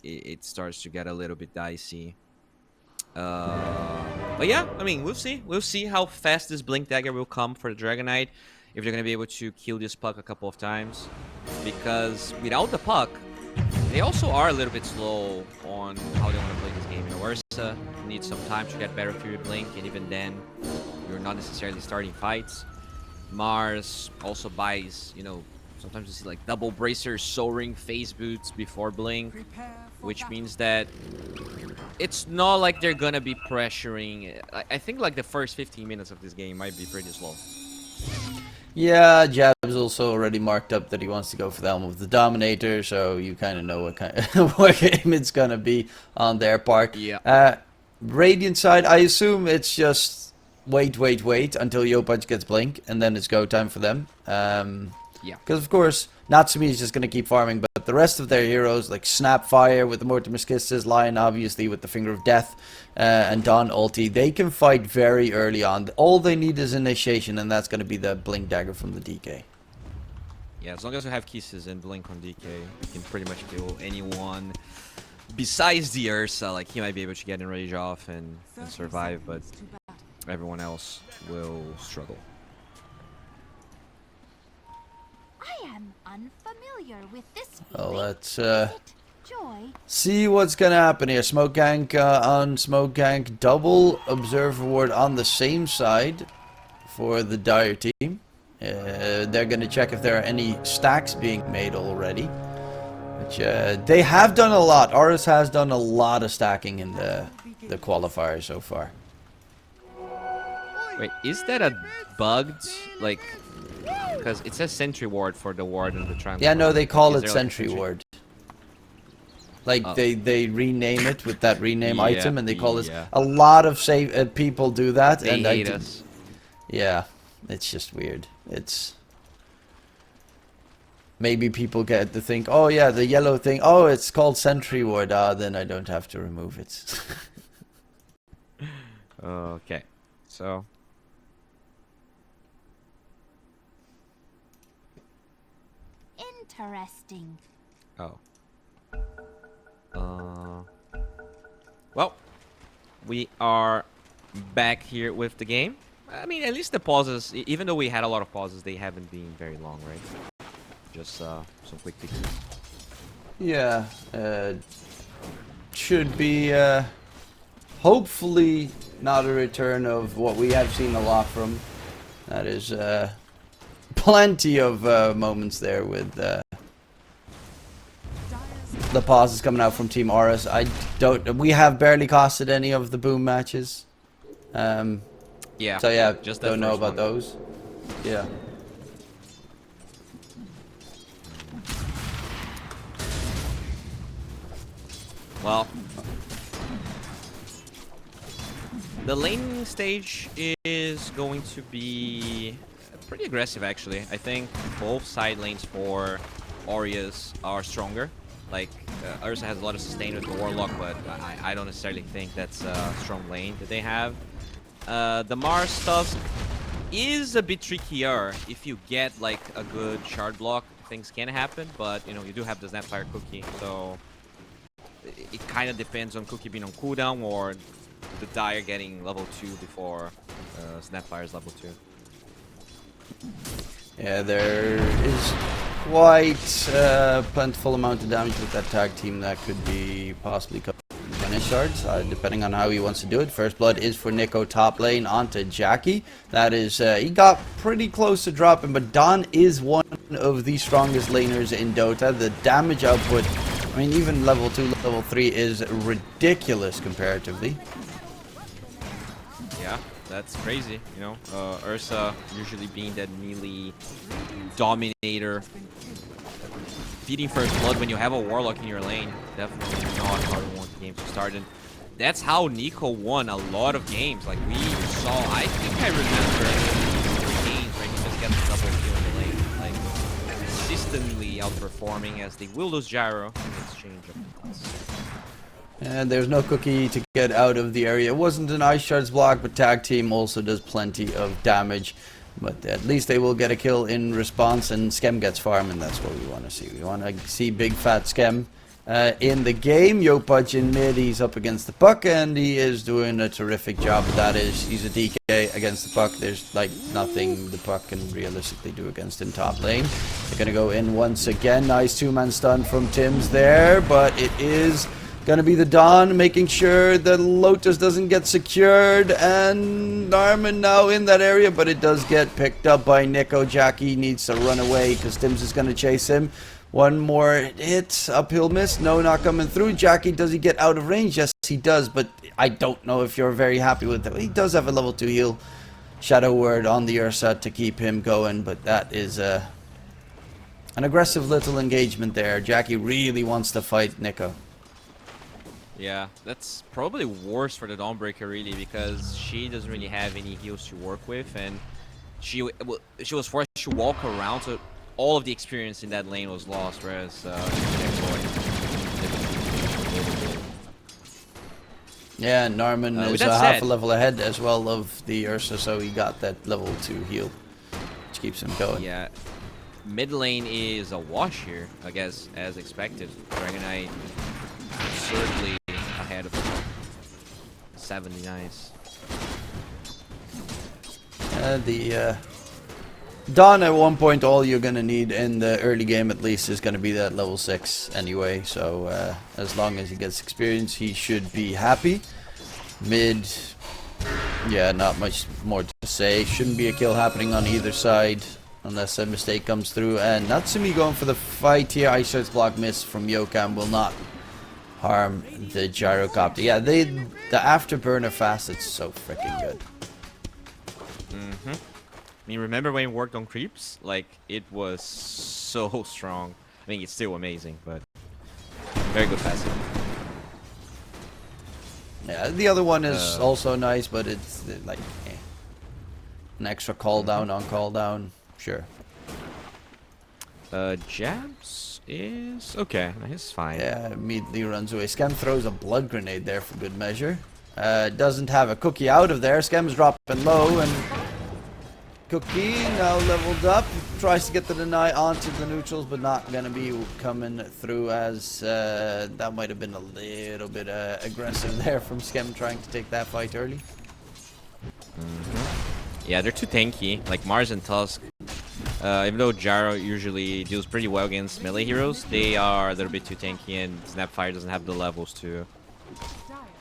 it starts to get a little bit dicey. But yeah, I mean, we'll see. We'll see how fast this Blink Dagger will come for the Dragon Knight. If they're going to be able to kill this puck a couple of times. Because without the puck, they also are a little bit slow on how they want to play this game. You know, Ursa needs some time to get better through your Blink, and even then, you're not necessarily starting fights. Mars also buys, you know, sometimes you see like double bracers, soaring phase boots before Blink, which means that it's not like they're gonna be pressuring. I think like the first 15 minutes of this game might be pretty slow. Yeah, Jab's also already marked up that he wants to go for the Helm of the Dominator, so you kind of know what kind of what game it's gonna be on their part. Yeah. Radiant side, I assume it's just wait until Yopaj gets Blink, and then it's go time for them. Yeah. Because of course, Natsumi is just going to keep farming, but the rest of their heroes, like Snapfire with the Mortimer's Kisses, Lion obviously with the Finger of Death, and Dawn ulti, they can fight very early on. All they need is initiation, and that's going to be the Blink Dagger from the DK. Yeah, as long as you have Kisses and Blink on DK, you can pretty much kill anyone. Besides the Ursa, like he might be able to get in rage off and survive, but everyone else will struggle. I am unfamiliar with this Well, feeling. let's Joy. see what's going to happen here. Smoke Gank on Smoke Gank. Double Observe Ward on the same side for the Dire team. They're going to check if there are any stacks being made already. Which they have done a lot. Aureus has done a lot of stacking in the qualifier so far. Wait, is that a bugged, like, because it says Sentry Ward for the ward and the triangle. Yeah, no, they call Is it there, like, Sentry Ward. Like, Oh. they rename it with that rename Yeah, item, and they call it... yeah. A lot of people do that. They and hate us. Yeah, it's just weird. It's... Maybe people get to think, oh yeah, the yellow thing, oh, it's called Sentry Ward, then I don't have to remove it. Okay, so... Interesting. Oh. Well, we are back here with the game. I mean, at least the pauses, even though we had a lot of pauses, they haven't been very long, right? Just some quick fixes. Yeah, should be hopefully not a return of what we have seen a lot from. That is plenty of moments there with the pauses coming out from Team Aureus. We have barely costed any of the boom matches. Yeah. So yeah, just don't know about one. those. Yeah. Well, the laning stage is going to be pretty aggressive, actually. I think both side lanes for Aureus are stronger. Like, Ursa has a lot of sustain with the Warlock, but I don't necessarily think that's a strong lane that they have. The Mars stuff is a bit trickier. If you get, like, a good shard block, things can happen, but, you know, you do have the Snapfire Cookie, so... It kind of depends on Cookie being on cooldown or the Dire getting level 2 before Snapfire's level 2. Yeah, there is quite a plentiful amount of damage with that tag team that could be possibly covered in finish shards, depending on how he wants to do it. First blood is for Nico top lane onto Jackie. That is, he got pretty close to dropping, but Don is one of the strongest laners in Dota. The damage output, I mean, even level 2, level 3 is ridiculous comparatively. Yeah, that's crazy, you know. Ursa usually being that melee dominator. Feeding first blood when you have a Warlock in your lane, definitely not how you want the game to start. And that's how Nico won a lot of games. Like, we saw, I think I remember games where he just gets a double kill in the lane. Like, consistently outperforming as they will lose Gyro in exchange of points. And there's no Cookie to get out of the area. It wasn't an Ice Shards block, but Tag Team also does plenty of damage. But at least they will get a kill in response, and Skem gets farm, and that's what we want to see. We want to see big fat Skem in the game. Yopaj in mid, he's up against the puck, and he is doing a terrific job. That is, he's a DK against the puck. There's like nothing the puck can realistically do against him top lane. They're gonna go in once again. Nice two-man stun from Tim's there, but it is gonna be the Dawn making sure that Lotus doesn't get secured, and Narman now in that area, but it does get picked up by Nico. Jackie needs to run away because Tim's is gonna chase him. One more hit, uphill miss, no, not coming through. Jackie, does he get out of range? Yes, he does, but I don't know if you're very happy with that. He does have a level 2 heal. Shadow Word on the Ursa to keep him going, but that is an aggressive little engagement there. Jackie really wants to fight Nico. Yeah, that's probably worse for the Dawnbreaker really, because she doesn't really have any heals to work with, and she was forced to walk around, so all of the experience in that lane was lost, whereas yeah, Narman is half a level ahead as well of the Ursa, so he got that level 2 heal, which keeps him going. Yeah, mid lane is a wash here, I guess, as expected. Dragonite certainly ahead of him. 70, nice. The Dawn at one point, all you're gonna need in the early game at least is gonna be that level 6 anyway, so as long as he gets experience he should be happy. Mid, yeah, not much more to say. Shouldn't be a kill happening on either side unless a mistake comes through, and Natsumi going for the fight here. Ice Earth block miss from Yokam will not harm the gyrocopter. Yeah, the afterburner fast, it's so freaking good. I mean, remember when we worked on creeps? Like, it was so strong. I mean, it's still amazing, but very good passive. Yeah, the other one is also nice, but it's like an extra call down on call down. Sure. Jabs is okay. He's fine. Yeah, immediately runs away. Scam throws a blood grenade there for good measure. Doesn't have a cookie out of there. Scam's dropping low, and Cookie now leveled up, tries to get the deny onto the neutrals, but not gonna be coming through, as that might have been a little bit aggressive there from Skem trying to take that fight early. Yeah, they're too tanky, like Mars and Tusk. Even though Gyro usually deals pretty well against melee heroes, they are a little bit too tanky, and Snapfire doesn't have the levels to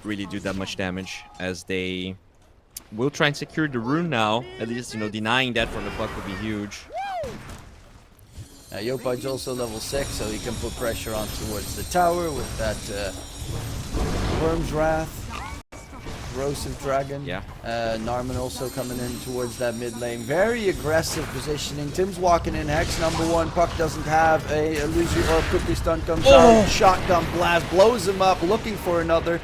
really do that much damage, as they will try and secure the rune now. At least, you know, denying that from the puck would be huge. Yopaj's also level 6, so he can put pressure on towards the tower with that Worm's Wrath, Corrosive Dragon. Yeah. Narman also coming in towards that mid lane. Very aggressive positioning. Tim's walking in. Hex #1. Puck doesn't have a illusion or Cookie stun comes out. Shotgun blast blows him up, looking for another.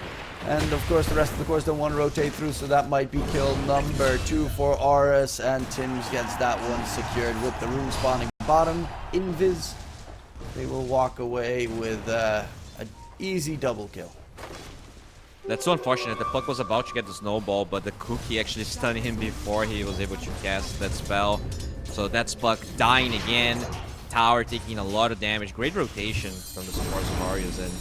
And of course the rest of the course don't want to rotate through, so that might be kill number 2 for Aureus, and Tim's gets that one secured with the rune spawning bottom. Invis, they will walk away with an easy double kill. That's so unfortunate. The puck was about to get the snowball, but the Cookie actually stunned him before he was able to cast that spell. So that's puck dying again. Tower taking a lot of damage. Great rotation from the supports of Aureus, and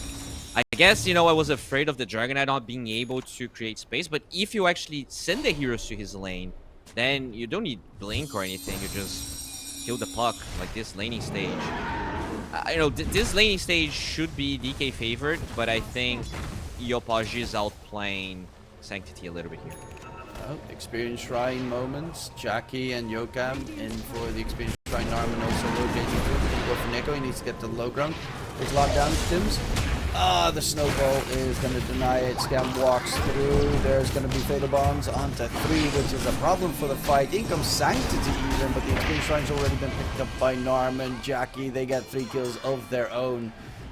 I guess, you know, I was afraid of the Dragonite not being able to create space, but if you actually send the heroes to his lane, then you don't need Blink or anything, you just kill the puck, like this laning stage. You know, this laning stage should be DK favored, but I think Yopaj is outplaying Sanctity a little bit here. Oh, Experience Shrine moments. Jackie and Yokam in for the Experience Shrine. Narman also rotating through. Gonna go for Nico, he needs to get to the low ground. There's lockdown to Tim's. The snowball is going to deny it. Scam walks through. There's going to be fatal bombs onto 3, which is a problem for the fight. In comes Sanctity even, but the Experience Shrine's already been picked up by Narman. Jackie, they get 3 kills of their own.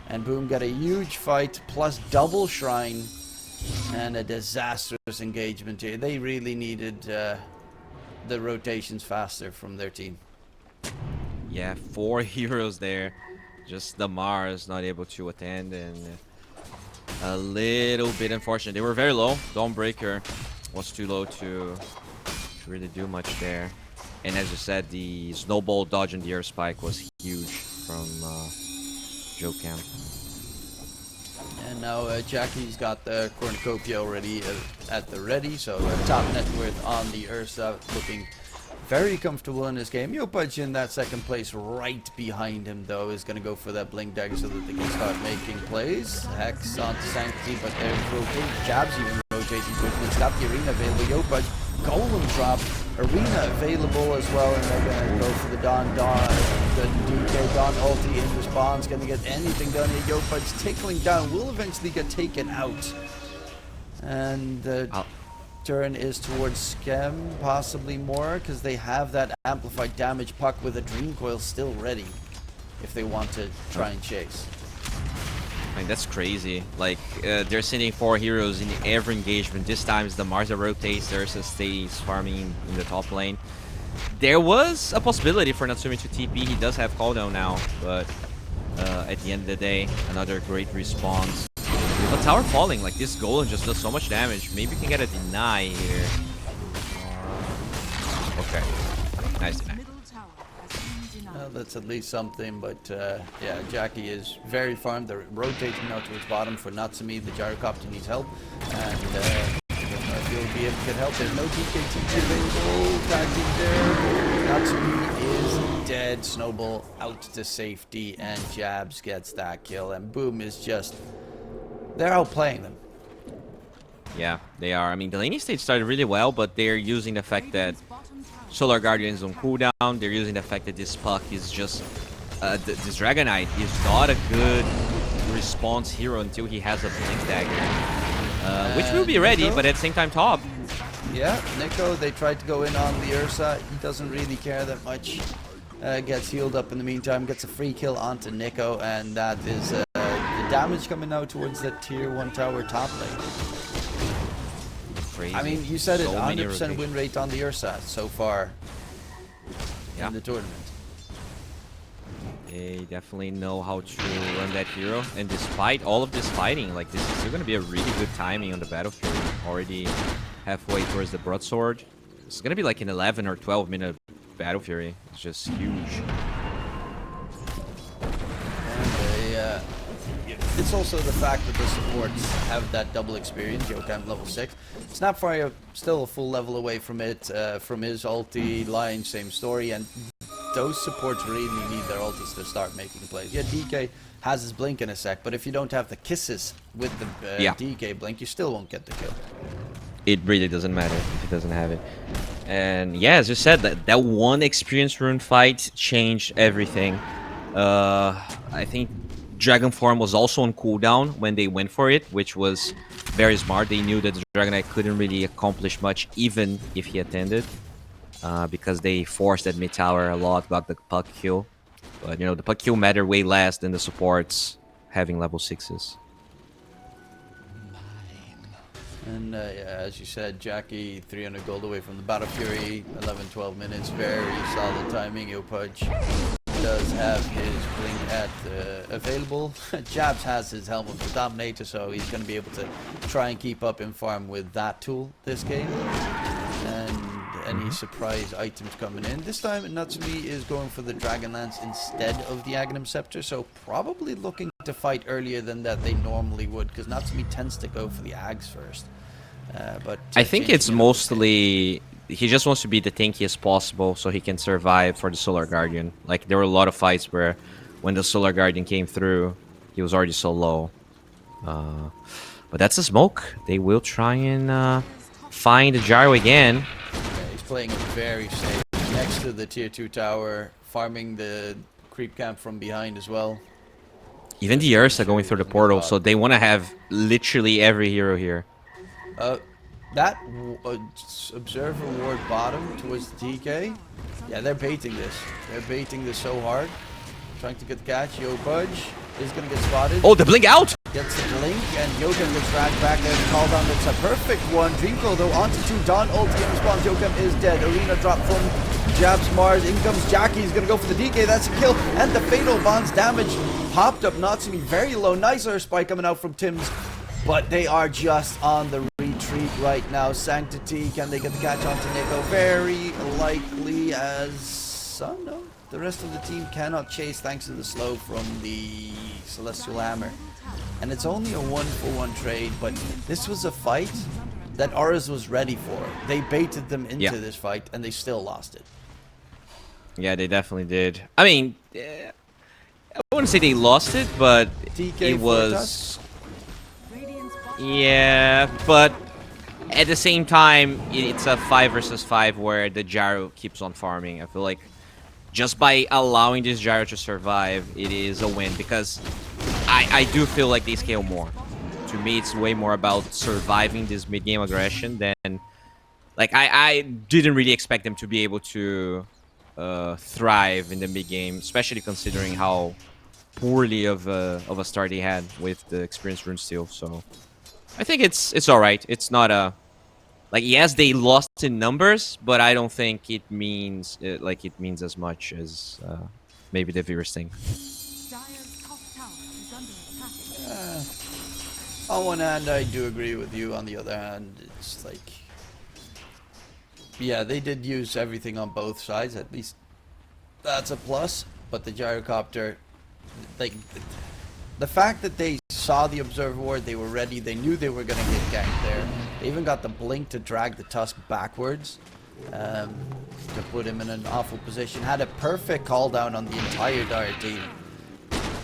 And boom, got a huge fight, plus double Shrine. And a disastrous engagement here. They really needed the rotations faster from their team. Yeah, 4 heroes there. Just the Mars not able to attend, and a little bit unfortunate. They were very low. Dawnbreaker was too low to really do much there. And as you said, the snowball dodge and the air spike was huge from Joe Camp. And now Jackie's got the cornucopia already at the ready, so top net worth on the Ursa, looking very comfortable in this game. Yopaj in that second place right behind him, though, is going to go for that blink dagger so that they can start making plays. Hex onto Sanctity, but they're rotating. Jabs even rotating quickly. It's got the arena available. Yopaj, golem drop. Arena available as well, and they're going to go for the the DK Dawn ulti in response. Going to get anything done here. Yopaj tickling down, will eventually get taken out. And turn is towards Schem, possibly more, because they have that amplified damage puck with a Dream Coil still ready if they want to try and chase. I mean, that's crazy. Like, they're sending 4 heroes in every engagement. This time it's the Marza rotates, Ursa stays farming in the top lane. There was a possibility for Natsumi to TP. He does have cooldown now, but at the end of the day, another great response. But tower falling, like this golem just does so much damage. Maybe we can get a deny here. Okay, nice deny. That's at least something, but yeah, Jackie is very farmed. They're rotating now towards bottom for Natsumi. The gyrocopter needs help, and he'll be able to get help. There's no DKT available. Tacking there. Natsumi is dead. Snowball out to safety, and Jabs gets that kill, and Boom is just... they're outplaying them. Yeah, they are. I mean, the laning stage started really well, but they're using the fact that Solar Guardian is on cooldown. They're using the fact that this puck is just... this Dragon Knight is not a good response hero until he has a Blink Dagger. Which will be ready, but at the same time top. Yeah, Nico, they tried to go in on the Ursa. He doesn't really care that much. Gets healed up in the meantime, gets a free kill onto Nico, and that is the damage coming now towards the tier 1 tower top lane. Crazy. I mean, you said So it, 100% rotations. win rate on the Ursa so far in the tournament. They definitely know how to run that hero, and despite all of this fighting, like this is still gonna be a really good timing on the battlefield. Already halfway towards the broadsword. It's gonna be like an 11 or 12 minute battle fury. It's just huge. And it's also the fact that the supports have that double experience. Yotam level 6. Snapfire still a full level away from it, from his ulti. Lion, same story, and those supports really need their ultis to start making plays. Yeah, DK has his blink in a sec, but if you don't have the kisses with the DK blink, you still won't get the kill. It really doesn't matter if it doesn't have it. And yeah, as you said, that one experience rune fight changed everything. I think Dragon Form was also on cooldown when they went for it, which was very smart. They knew that the Dragon Knight couldn't really accomplish much even if he attended. Because they forced that mid tower a lot, got the puck kill. But you know, the puck kill mattered way less than the supports having level 6s. And yeah, as you said, Jackie 300 gold away from the Battle Fury, 11-12 minutes, very solid timing. Yopaj does have his blink at available. Jabs has his helmet for Dominator, so he's going to be able to try and keep up in farm with that tool this game. And any surprise items coming in. This time Natsumi is going for the Dragon Lance instead of the Aghanim Scepter, so probably looking to fight earlier than that they normally would, because Natsumi tends to go for the Ags first. But I think it's mostly he just wants to be the tankiest possible so he can survive for the Solar Guardian. Like, there were a lot of fights where when the Solar Guardian came through, he was already so low. But that's a smoke. They will try and find the gyro again. Playing it very safe next to the tier 2 tower, farming the creep camp from behind as well. Even the Ursa going through the portal, so they want to have literally every hero here. That observer ward bottom towards the TK. Yeah, they're baiting this. They're baiting this so hard. Trying to get the catch. Yopaj is going to get spotted. Oh, the blink out! Gets the blink, and Yokem gets dragged back there to call down. That's a perfect one. Dreamcoil though onto 2. Dawn ulti in response. Yokem is dead. Arena drop from Jabs Mars. In comes Jackie. He's going to go for the DK. That's a kill. And the Fatal Bond's damage popped up. Natsumi very low. Nice air spike coming out from Tim's. But they are just on the retreat right now. Sanctity, can they get the catch onto Nico? Very likely, as... no. The rest of the team cannot chase thanks to the slow from the Celestial Hammer. and it's only a 1-for-1 trade, but this was a fight that Aureus was ready for. They baited them into this fight, and they still lost it. Yeah, they definitely did. I mean, I wouldn't say they lost it, but TK it was... Fortas? Yeah, but at the same time, it's a 5 versus 5 where the gyro keeps on farming. I feel like just by allowing this gyro to survive, it is a win, because I do feel like they scale more. To me, it's way more about surviving this mid-game aggression than... Like, I didn't really expect them to be able to thrive in the mid-game, especially considering how poorly of a start they had with the experienced rune steal. So I think it's all right. It's not a... Like, yes, they lost in numbers, but I don't think it means it means as much as maybe the viewers think. On one hand, I do agree with you. On the other hand, it's like, yeah, they did use everything on both sides. At least that's a plus. But the gyrocopter, like, the fact that they saw the observer ward, they were ready. They knew they were gonna get ganked there. They even got the blink to drag the Tusk backwards to put him in an awful position. Had a perfect call down on the entire Dire team,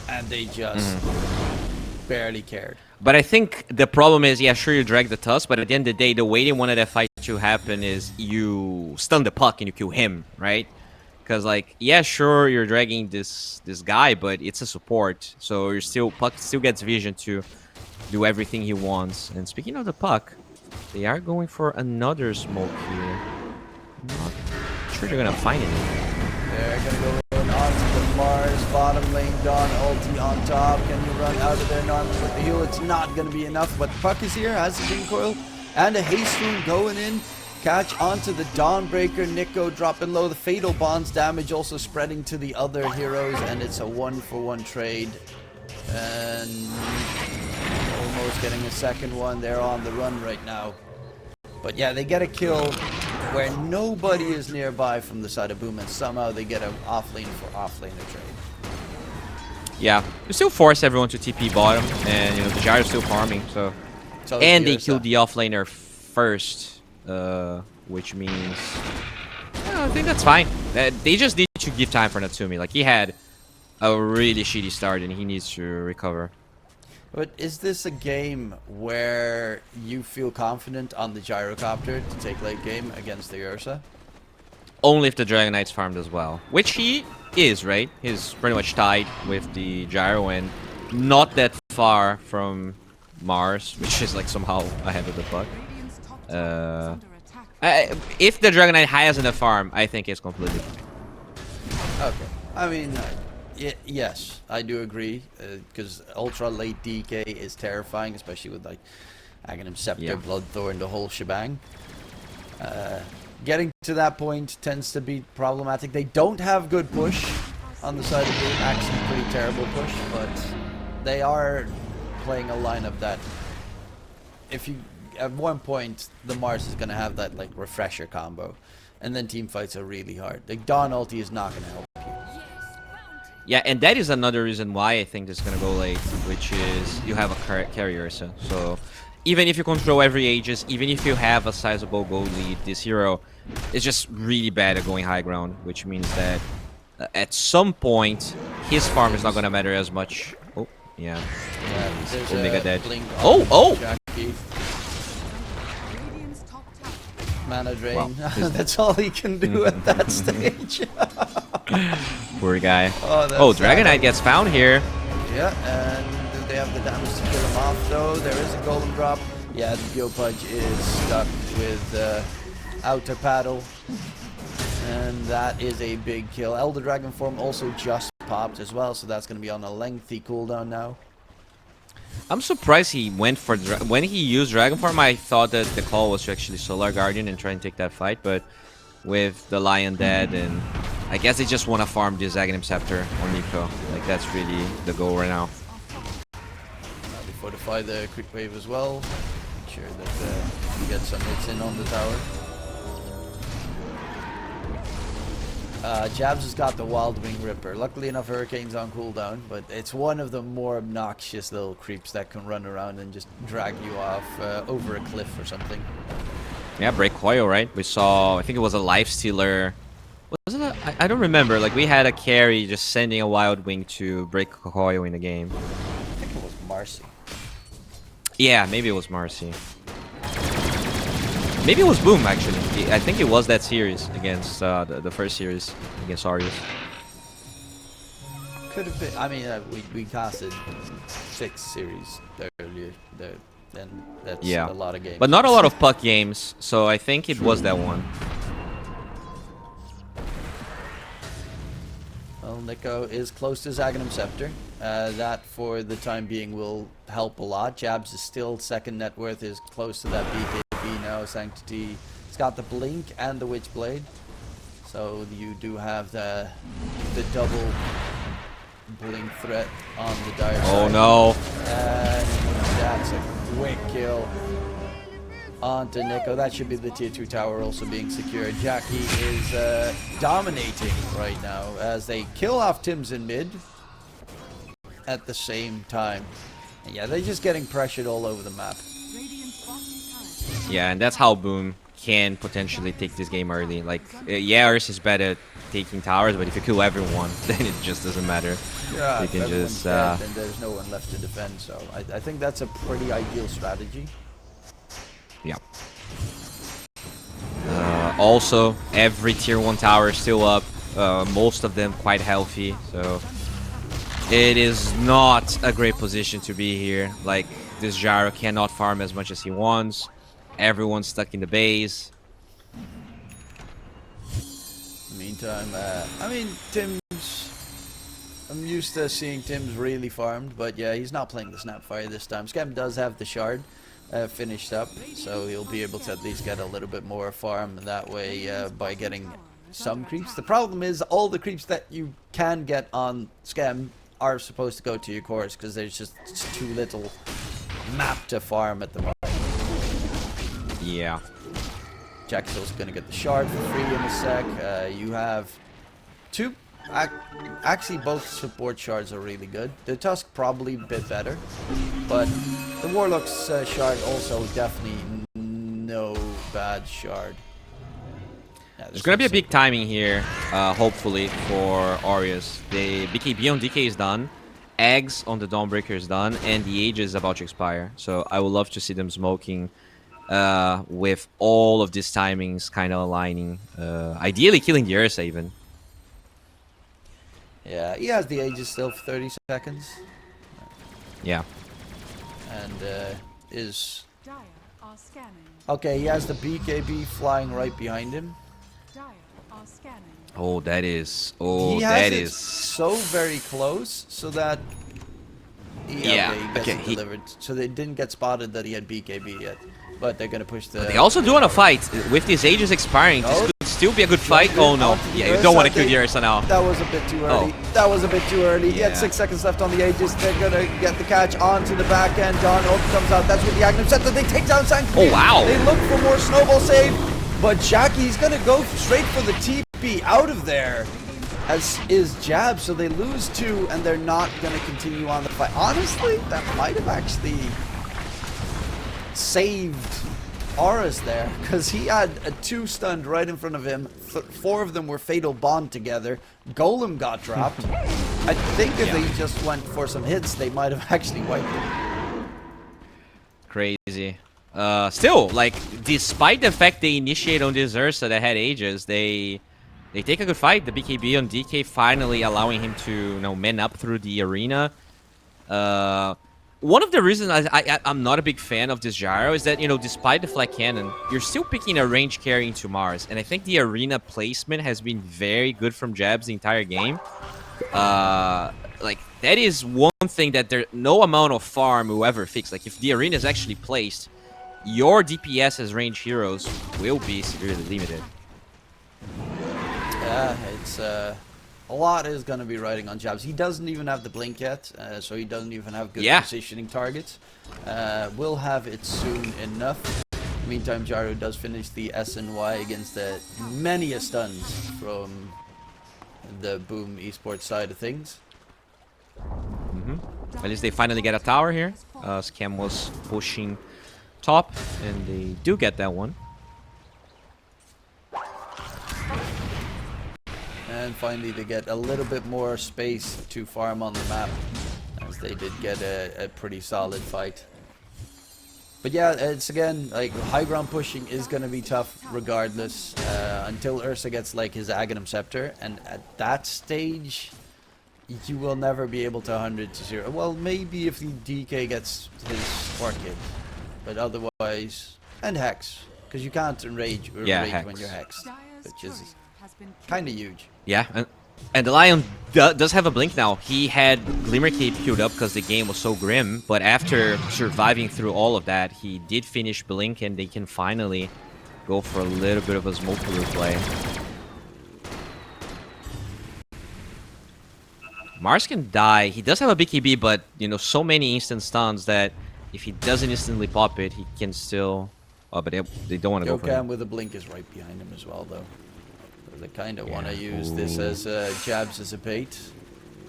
and they just barely cared. But I think the problem is, yeah, sure, you drag the Tusk, but at the end of the day, the way they wanted that fight to happen is you stun the puck and you kill him, right? Because, like, yeah, sure, you're dragging this guy, but it's a support, so you're still... Puck still gets vision to do everything he wants. And speaking of the puck, they are going for another smoke here. Not sure they're gonna find it. They're gonna go in onto the Mars bottom lane. Dawn ulti on top. Can you run out of there? Norman with the heal. It's not gonna be enough, but puck is here, has the Doom Coil and a haste rune going in. Catch onto the Dawnbreaker. Nico dropping low. The Fatal Bonds damage also spreading to the other heroes, and it's a 1-for-1 trade. And almost getting a second one. They're on the run right now. But yeah, they get a kill where nobody is nearby from the side of Boom, and somehow they get an offlane for offlaner trade. Yeah, they still force everyone to TP bottom, and, you know, the gyro's still farming, so... And they killed the offlaner first. Which means, I think that's fine. They just need to give time for Natsumi. Like, he had a really shitty start and he needs to recover. But is this a game where you feel confident on the gyrocopter to take late game against the Ursa? Only if the Dragon Knight's farmed as well, which he is, right? He's pretty much tied with the gyro and not that far from Mars, which is like somehow ahead of the puck. If the Dragon Knight has enough farm, I think it's completely fine. Okay. I mean, yes, I do agree, because ultra late DK is terrifying, especially with like Aghanim Scepter, Bloodthorn, the whole shebang. Getting to that point tends to be problematic. They don't have good push on the side of the game, actually pretty terrible push, but they are playing a lineup that, if you... At one point, the Mars is going to have that, like, refresher combo. And then team fights are really hard. Like, Dawn ulti is not going to help you. Yeah, and that is another reason why I think this is going to go late, which is you have a carrier. So even if you control every Aegis, even if you have a sizable gold lead, this hero is just really bad at going high ground, which means that at some point, his farm is not going to matter as much. Oh, yeah. There's Omega dead. Oh! Jackie. Mana drain. Wow. That's all he can do at that stage. Poor guy. Oh, Dragon Knight gets found here. Yeah, and they have the damage to kill him off, though. There is a golden drop. Yeah, the Geopudge is stuck with outer paddle. And that is a big kill. Elder Dragon form also just popped as well, so that's going to be on a lengthy cooldown now. I'm surprised he went for... When he used Dragon Form, I thought that the call was to actually Solar Guardian and try and take that fight, but with the Lion dead, and I guess they just want to farm this Aghanim Scepter on Nico. Like, that's really the goal right now. They fortify the quick wave as well. Make sure that you get some hits in on the tower. Jabs has got the Wild Wing Ripper. Luckily enough, Hurricane's on cooldown, but it's one of the more obnoxious little creeps that can run around and just drag you off over a cliff or something. Yeah, break coil, right? We saw, I think it was a life stealer. Wasn't it? I don't remember. Like, we had a carry just sending a Wild Wing to break coil in the game. I think it was Marcy. Yeah, maybe it was Marcy. Maybe it was Boom, actually. I think it was that series against the first series against Aureus. Could have been. I mean, we casted 6 series earlier. Then that's a lot of games. But not a lot of puck games, so I think it was that one. Well, Nico is close to Zaganum Scepter. That, for the time being, will help a lot. Jabs is still second net worth, is close to that BKB now. Sanctity, it's got the Blink and the Witchblade. So you do have the double Blink threat on the dire side. Oh no. And that's a quick kill onto Nico. That should be the tier 2 tower also being secured. Jackie is dominating right now as they kill off Tim's in mid at the same time. And yeah, they're just getting pressured all over the map. Yeah, and that's how Boom can potentially take this game early. Like, yeah, Aureus is better at taking towers, but if you kill everyone, then it just doesn't matter. Yeah, you can just dead, then there's no one left to defend. So I think that's a pretty ideal strategy. Yeah. Also, every tier 1 tower is still up. Most of them quite healthy. So it is not a great position to be here. Like, this Gyro cannot farm as much as he wants. Everyone's stuck in the base. Meantime, I mean, I'm used to seeing Tim's really farmed, but yeah, he's not playing the Snapfire this time. Scam does have the shard finished up, so he'll be able to at least get a little bit more farm that way by getting some creeps. The problem is all the creeps that you can get on Scam are supposed to go to your cores because there's just too little map to farm at the moment. Yeah. Jack's also going to get the shard for free in a sec. You have 2... Actually, both support shards are really good. The Tusk probably a bit better. But the Warlock's shard also definitely no bad shard. Yeah, there's going to be a big timing here, hopefully, for Aureus. The BKB on DK is done. Eggs on the Dawnbreaker is done. And the Age is about to expire. So I would love to see them smoking with all of these timings kind of aligning. Ideally killing the Ursa even. Yeah, he has the Aegis still for 30 seconds. Yeah. And is... Okay, he has the BKB flying right behind him. Oh, that is... Oh, he that has is... so very close, so that... He gets it delivered. So they didn't get spotted that he had BKB yet. But they're going to push the... They also do want to fight. With these Ages expiring, this could still be a good fight. Oh no. Yeah, you don't want to kill the Ursa now. That was a bit too early. Oh. That was a bit too early. He Yeah. had 6 seconds left on the Aegis. They're going to get the catch onto the back end. John Oak comes out. That's with the Agnum set that they take down Sanctity. Oh, wow. They look for more snowball save. But Jackie's going to go straight for the TP out of there. As is Jab. So they lose 2 and they're not going to continue on the fight. Honestly, that might have actually saved Aureus there, because he had a 2 stunned right in front of him. 4 of them were Fatal Bond together. Golem got dropped. I think if they just went for some hits, they might have actually wiped him. Crazy. Still, like, despite the fact they initiate on this Ursa that had Ages, they take a good fight. The BKB on DK finally allowing him to, you know, man up through the arena. One of the reasons I'm not a big fan of this Gyro is that, you know, despite the flat cannon, you're still picking a range carry into Mars. And I think the arena placement has been very good from Jabs the entire game. Like, that is one thing that no amount of farm will ever fix. Like, if the arena is actually placed, your DPS as range heroes will be severely limited. Yeah, it's... a lot is going to be riding on Jabs. He doesn't even have the blink yet, so he doesn't even have good positioning targets. We'll have it soon enough. Meantime, Gyro does finish the SNY against many stuns from the Boom Esports side of things. At least they finally get a tower here. Scam was pushing top, and they do get that one. And finally they get a little bit more space to farm on the map, as they did get a pretty solid fight. But yeah, it's again, like, high ground pushing is going to be tough regardless, until Ursa gets like his Aghanim Scepter, and at that stage you will never be able to 100-0. Well, maybe if the DK gets his Orchid, but otherwise, and Hex, because you can't enrage or rage Hex. when you're Hexed, which is kind of huge. Yeah, and the Lion does have a blink now. He had Glimmer Cape queued up because the game was so grim, but after surviving through all of that, he did finish blink, and they can finally go for a little bit of a smoke play. Mars can die. He does have a BKB, but, you know, so many instant stuns that if he doesn't instantly pop it, he can still... Oh, but they don't want to go for Yokam him. with a blink is right behind him as well, though. They kind of want to use this as jabs as a bait,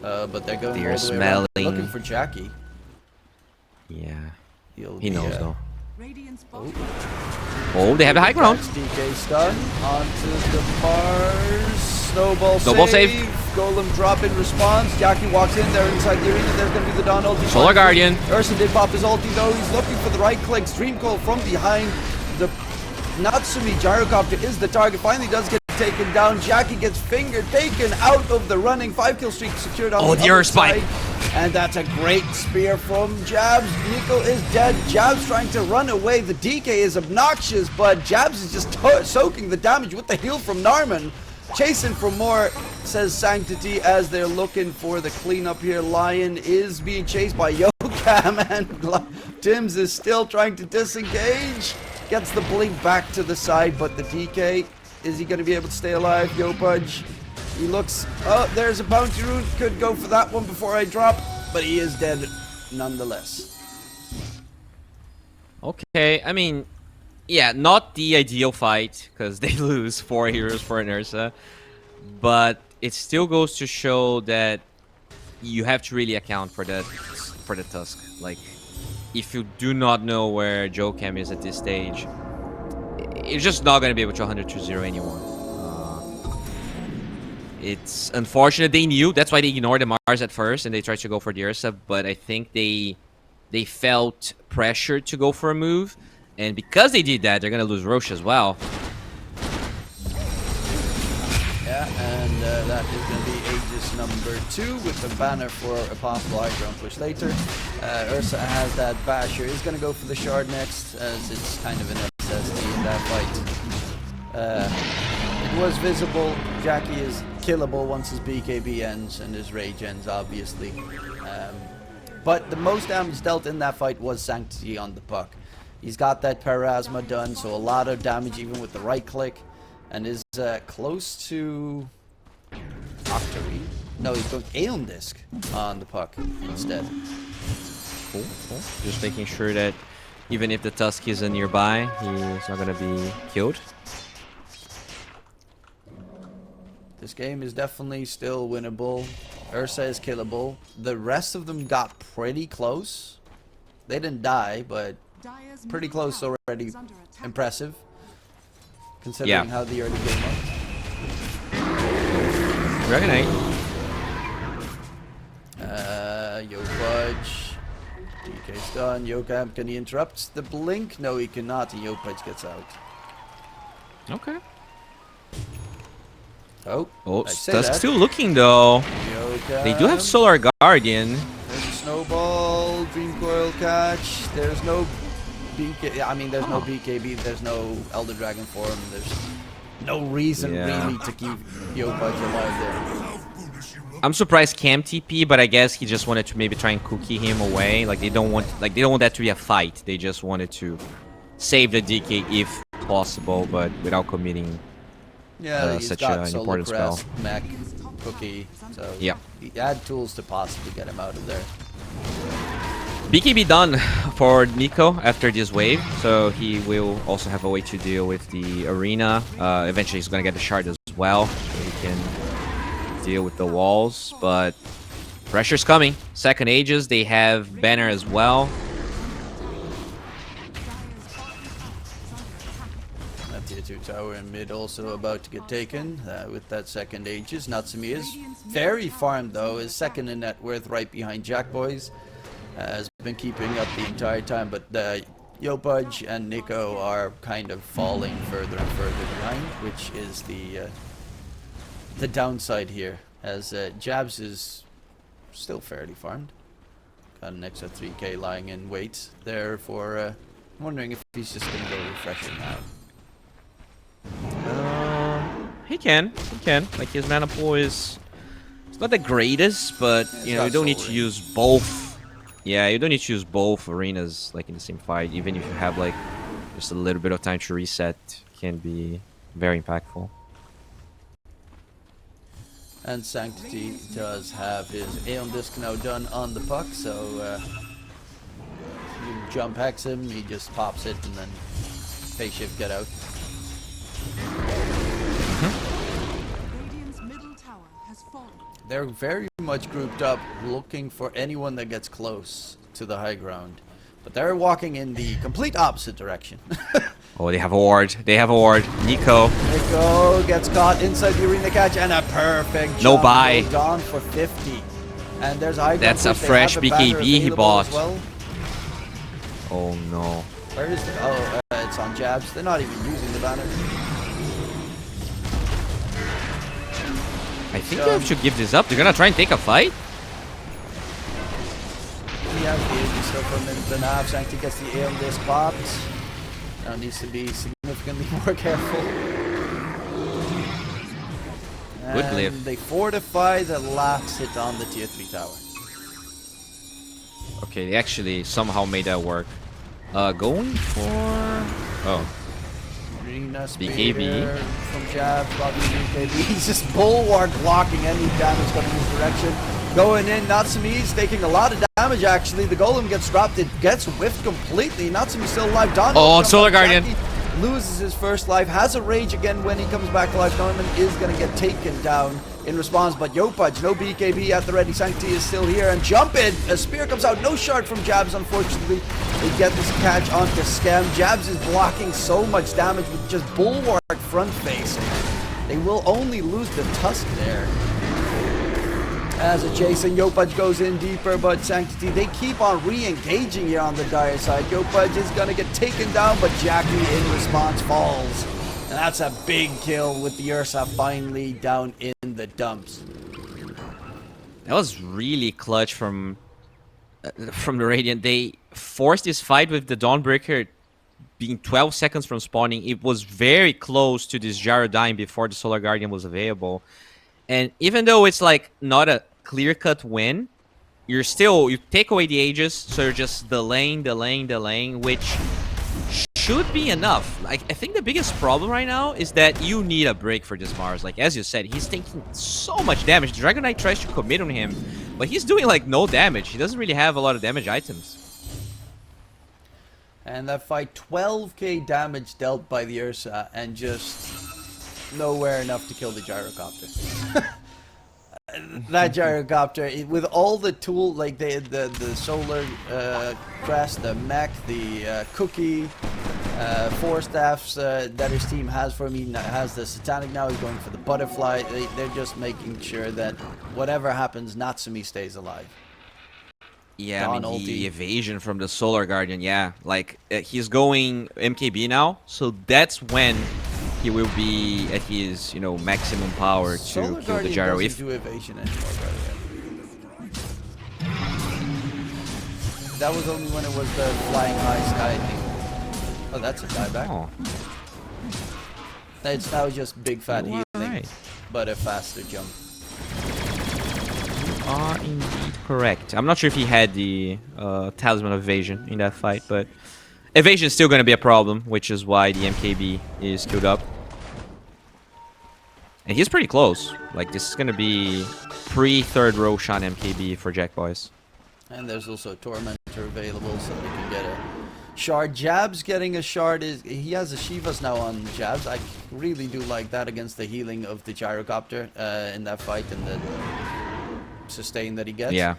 but they're going They're all the way around. They're smelling. looking for Jackie. Yeah. He'll He be, knows, though. Oh, Oh, they have the high ground. that's DK stun onto the bars. Snowball save. Golem drop in response. Jackie walks in. They're inside the arena. There's going to be the Dawn ulti. Solar Guardian. Ursa did pop his ulti though. He's looking for the right clicks. Dream Coil from behind. The Natsumi Gyrocopter is the target. Finally does get taken down. Jackie gets finger taken out of the running. 5-kill streak secured on the other spike. side. And that's a great spear from Jabs. Nico is dead. Jabs trying to run away. The DK is obnoxious, but Jabs is just soaking the damage with the heal from Narman. Chasing for more, says Sanctity, as they're looking for the cleanup here. Lion is being chased by Yokam, and Tims is still trying to disengage. Gets the blink back to the side, but the DK, is he going to be able to stay alive? Yopudge, he looks, oh, there's a bounty rune. Could go for that one before I drop, but he is dead nonetheless. Okay, I mean, yeah, not the ideal fight, because they lose 4 heroes for an Ursa. But it still goes to show that you have to really account for the Tusk. Like, if you do not know where Jokam is at this stage, you're just not going to be able to 100-0 anyone. It's unfortunate. They knew. That's why they ignored the Mars at first, and they tried to go for the Ursa. But I think they felt pressured to go for a move. And because they did that, they're going to lose Roche as well. Yeah, and that is going to be Aegis number 2 with the banner for a possible high ground push later. Ursa has that Basher. Is going to go for the shard next, as it's kind of a necessity in that fight. It was visible. Jackie is killable once his BKB ends and his rage ends, obviously. But the most damage dealt in that fight was Sanctity on the puck. He's got that Parasma done, so a lot of damage even with the right click. And is close to Octary. No, he's going Aeon Disc on the puck instead. Cool. Just making sure that even if the Tusk isn't nearby, he's not going to be killed. This game is definitely still winnable. Ursa is killable. The rest of them got pretty close. They didn't die, but pretty close already. Impressive, considering how the early game went. Dragonite. Yopudge. DK's done. Yokam, can he interrupt the blink? No, he cannot, and Yopudge gets out. Okay. Oh, Tusk still looking though. Yokam. They do have Solar Guardian. There's a snowball, Dream Coil catch. There's no BK. I mean, there's no BKB. There's no Elder Dragon form. There's no reason really to keep Yopudge alive there. I'm surprised Cam TP, but I guess he just wanted to maybe try and cookie him away. Like they don't want that to be a fight. They just wanted to save the DK if possible, but without committing He's such got an Solar important spell. Crest, Mech, Cookie. So Yeah. he had tools to possibly get him out of there. BKB done for Nico after this wave, so he will also have a way to deal with the arena. Eventually he's going to get the shard as well, so he can deal with the walls, but pressure's coming. Second Aegis, they have Banner as well. That tier 2 tower in mid also about to get taken with that second Aegis. Natsumi is very farmed though, is second in net worth right behind Jack Boys. Has been keeping up the entire time, but Yopaj and Nico are kind of falling further and further behind, which is the downside here, as Jabs is still fairly farmed. Got an extra 3k lying in wait there for, I'm wondering if he's just going to go refreshing now. He can. Like, his mana pool is... It's not the greatest, but, you know, you don't need to use both. Yeah, you don't need to use both arenas, like, in the same fight. Even if you have, like, just a little bit of time to reset, can be very impactful. And Sanctity does have his Aeon Disc now done on the puck, so you jump hex him, he just pops it, and then phase shift get out. They're very much grouped up, looking for anyone that gets close to the high ground. But they're walking in the complete opposite direction. Oh, they have a ward. Nico gets caught inside the arena catch, and a perfect jump. No buy. Gone for 50. And there's high ground. That's a fresh BKB he bought. Well. Oh no. Where is the... Oh, it's on Jabs. They're not even using the banner. I think you have to give this up. They're gonna try and take a fight? He has the Aegis still for a minute and a half. Sancti gets the Aeon Disc popped. Now needs to be significantly more careful. Good glyph. And they fortify the last hit on the tier 3 tower. Okay, they actually somehow made that work. Going for... Oh. BKB from Jabs, BKB. He's just bulwark blocking any damage coming his direction. Going in, Natsumi's taking a lot of damage actually. The golem gets dropped, it gets whiffed completely. Natsumi's still alive. Oh, Solar Guardian loses his first life, has a rage again when he comes back to life. Norman is going to get taken down in response, but Yopaj, no BKB at the ready. Sancti is still here, and jump in. A spear comes out, no shard from Jabs, unfortunately. They get this catch onto Scam. Jabs is blocking so much damage with just bulwark front face. They will only lose the tusk there. As a chasing, Yopaj goes in deeper, but Sanctity, they keep on re-engaging here on the dire side. Yopaj is going to get taken down, but Jackie in response falls. And that's a big kill with the Ursa finally down in the dumps. That was really clutch from the Radiant. They forced this fight with the Dawnbreaker being 12 seconds from spawning. It was very close to this Gyro dying before the Solar Guardian was available. And even though it's like not a clear-cut win, you take away the Aegis, so you're just delaying, which should be enough. Like, I think the biggest problem right now is that you need a break for this Mars. Like, as you said, he's taking so much damage. Dragon Knight tries to commit on him, but he's doing like no damage. He doesn't really have a lot of damage items. And that fight, 12k damage dealt by the Ursa, and just nowhere enough to kill the Gyrocopter. That Gyrocopter, with all the tool, like the solar crest, the mech, the cookie, 4 staffs that his team has for him. He has the Satanic now, he's going for the butterfly. They're just making sure that whatever happens, Natsumi stays alive. Yeah, I mean, the evasion from the Solar Guardian, yeah. Like, he's going MKB now, so that's when he will be at his, you know, maximum power to Solar kill the Gyro. Doesn't do evasion anymore, by the way. That was only when it was the flying high sky thing. Oh, that's a dieback. Oh. It's now just big fat healing, right, but a faster jump. You are indeed correct. I'm not sure if he had the Talisman of Evasion in that fight, but evasion is still going to be a problem, which is why the MKB is queued up. And he's pretty close. Like, this is going to be pre-third Roshan MKB for Jack Boys. And there's also Tormentor available, so they can get a shard. Jabs getting a shard is... He has a Shivas now on Jabs. I really do like that against the healing of the gyrocopter in that fight and the sustain that he gets. Yeah.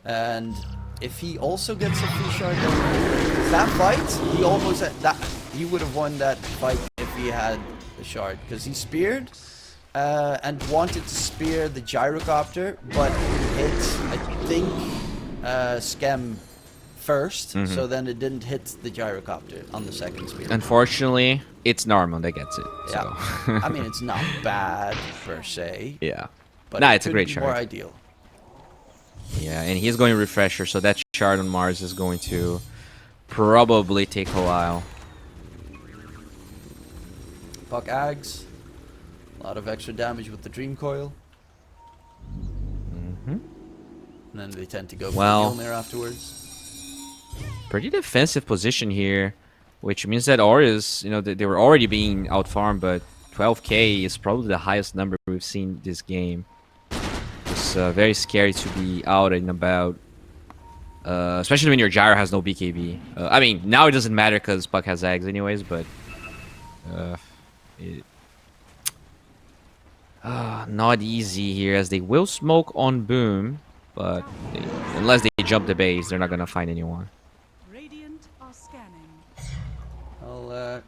And if he also gets a free shard, then that fight, he almost had that. He would have won that fight if he had the shard, because he speared and wanted to spear the gyrocopter, but hit, I think, Schem first, so then it didn't hit the gyrocopter on the second spear. Unfortunately, it's Norman that gets it. So. Yeah. I mean, it's not bad per se. Yeah. But Nah, it it's a could great be shard. more ideal. Yeah, and he's going refresher, so that shard on Mars is going to probably take a while. Puck Ags. A lot of extra damage with the Dream Coil. And then they tend to go for Well, Mjolnir afterwards. Pretty defensive position here, which means that Aureus, you know, they were already being outfarmed, but 12k is probably the highest number we've seen this game. It's very scary to be out and about, especially when your gyro has no BKB. I mean, now it doesn't matter because Puck has Ags anyways, but not easy here, as they will smoke on Boom, but unless they jump the base, they're not gonna find anyone. Radiant are scanning. I'll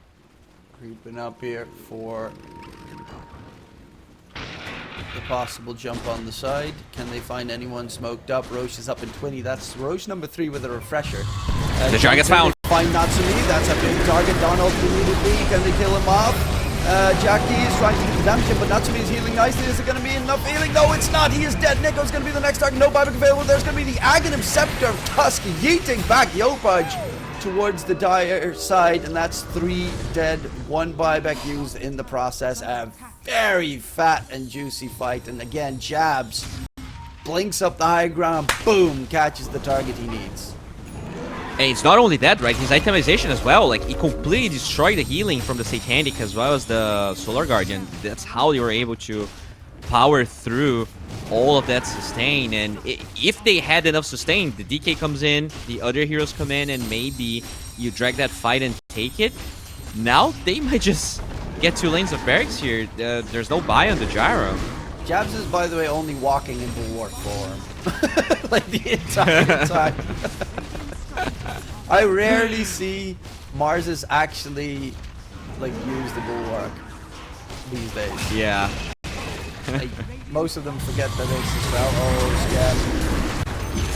creeping up here for the possible jump on the side. Can they find anyone smoked up? Roche is up in 20. That's Roche number 3 with a refresher. The dragon's found. Find Natsumi. That's a big target. Donald immediately. Can they kill him off? Jackie is trying to do the damage, but Natsumi is healing nicely. Is it going to be enough healing? No, it's not. He is dead. Nico's going to be the next target. No buyback available. There's going to be the Aghanim Scepter of Tusk yeeting back Yopaj towards the dire side, and that's 3 dead, 1 buyback used in the process. A very fat and juicy fight, and again, Jabs blinks up the high ground, boom, catches the target he needs. And it's not only that, right? His itemization as well. Like, he completely destroyed the healing from the Satanic as well as the Solar Guardian. That's how they were able to power through all of that sustain. And if they had enough sustain, the DK comes in, the other heroes come in, and maybe you drag that fight and take it. Now they might just get 2 lanes of barracks here. There's no buy on the gyro. Jabs is, by the way, only walking in bulwark form. Like the entire time. I rarely see Marses actually like use the bulwark these days. Yeah. Like, most of them forget that it's as well. Oh, Scam.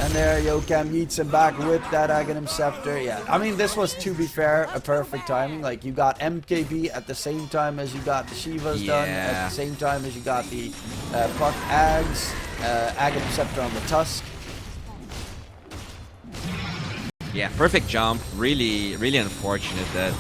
And there Yokam yeets him back with that Aghanim Scepter. Yeah, I mean, this was, to be fair, a perfect timing. Like, you got MKB at the same time as you got the Shivas done, at the same time as you got the Puck Ags, Aghanim Scepter on the Tusk. Yeah, perfect jump. Really, really unfortunate that...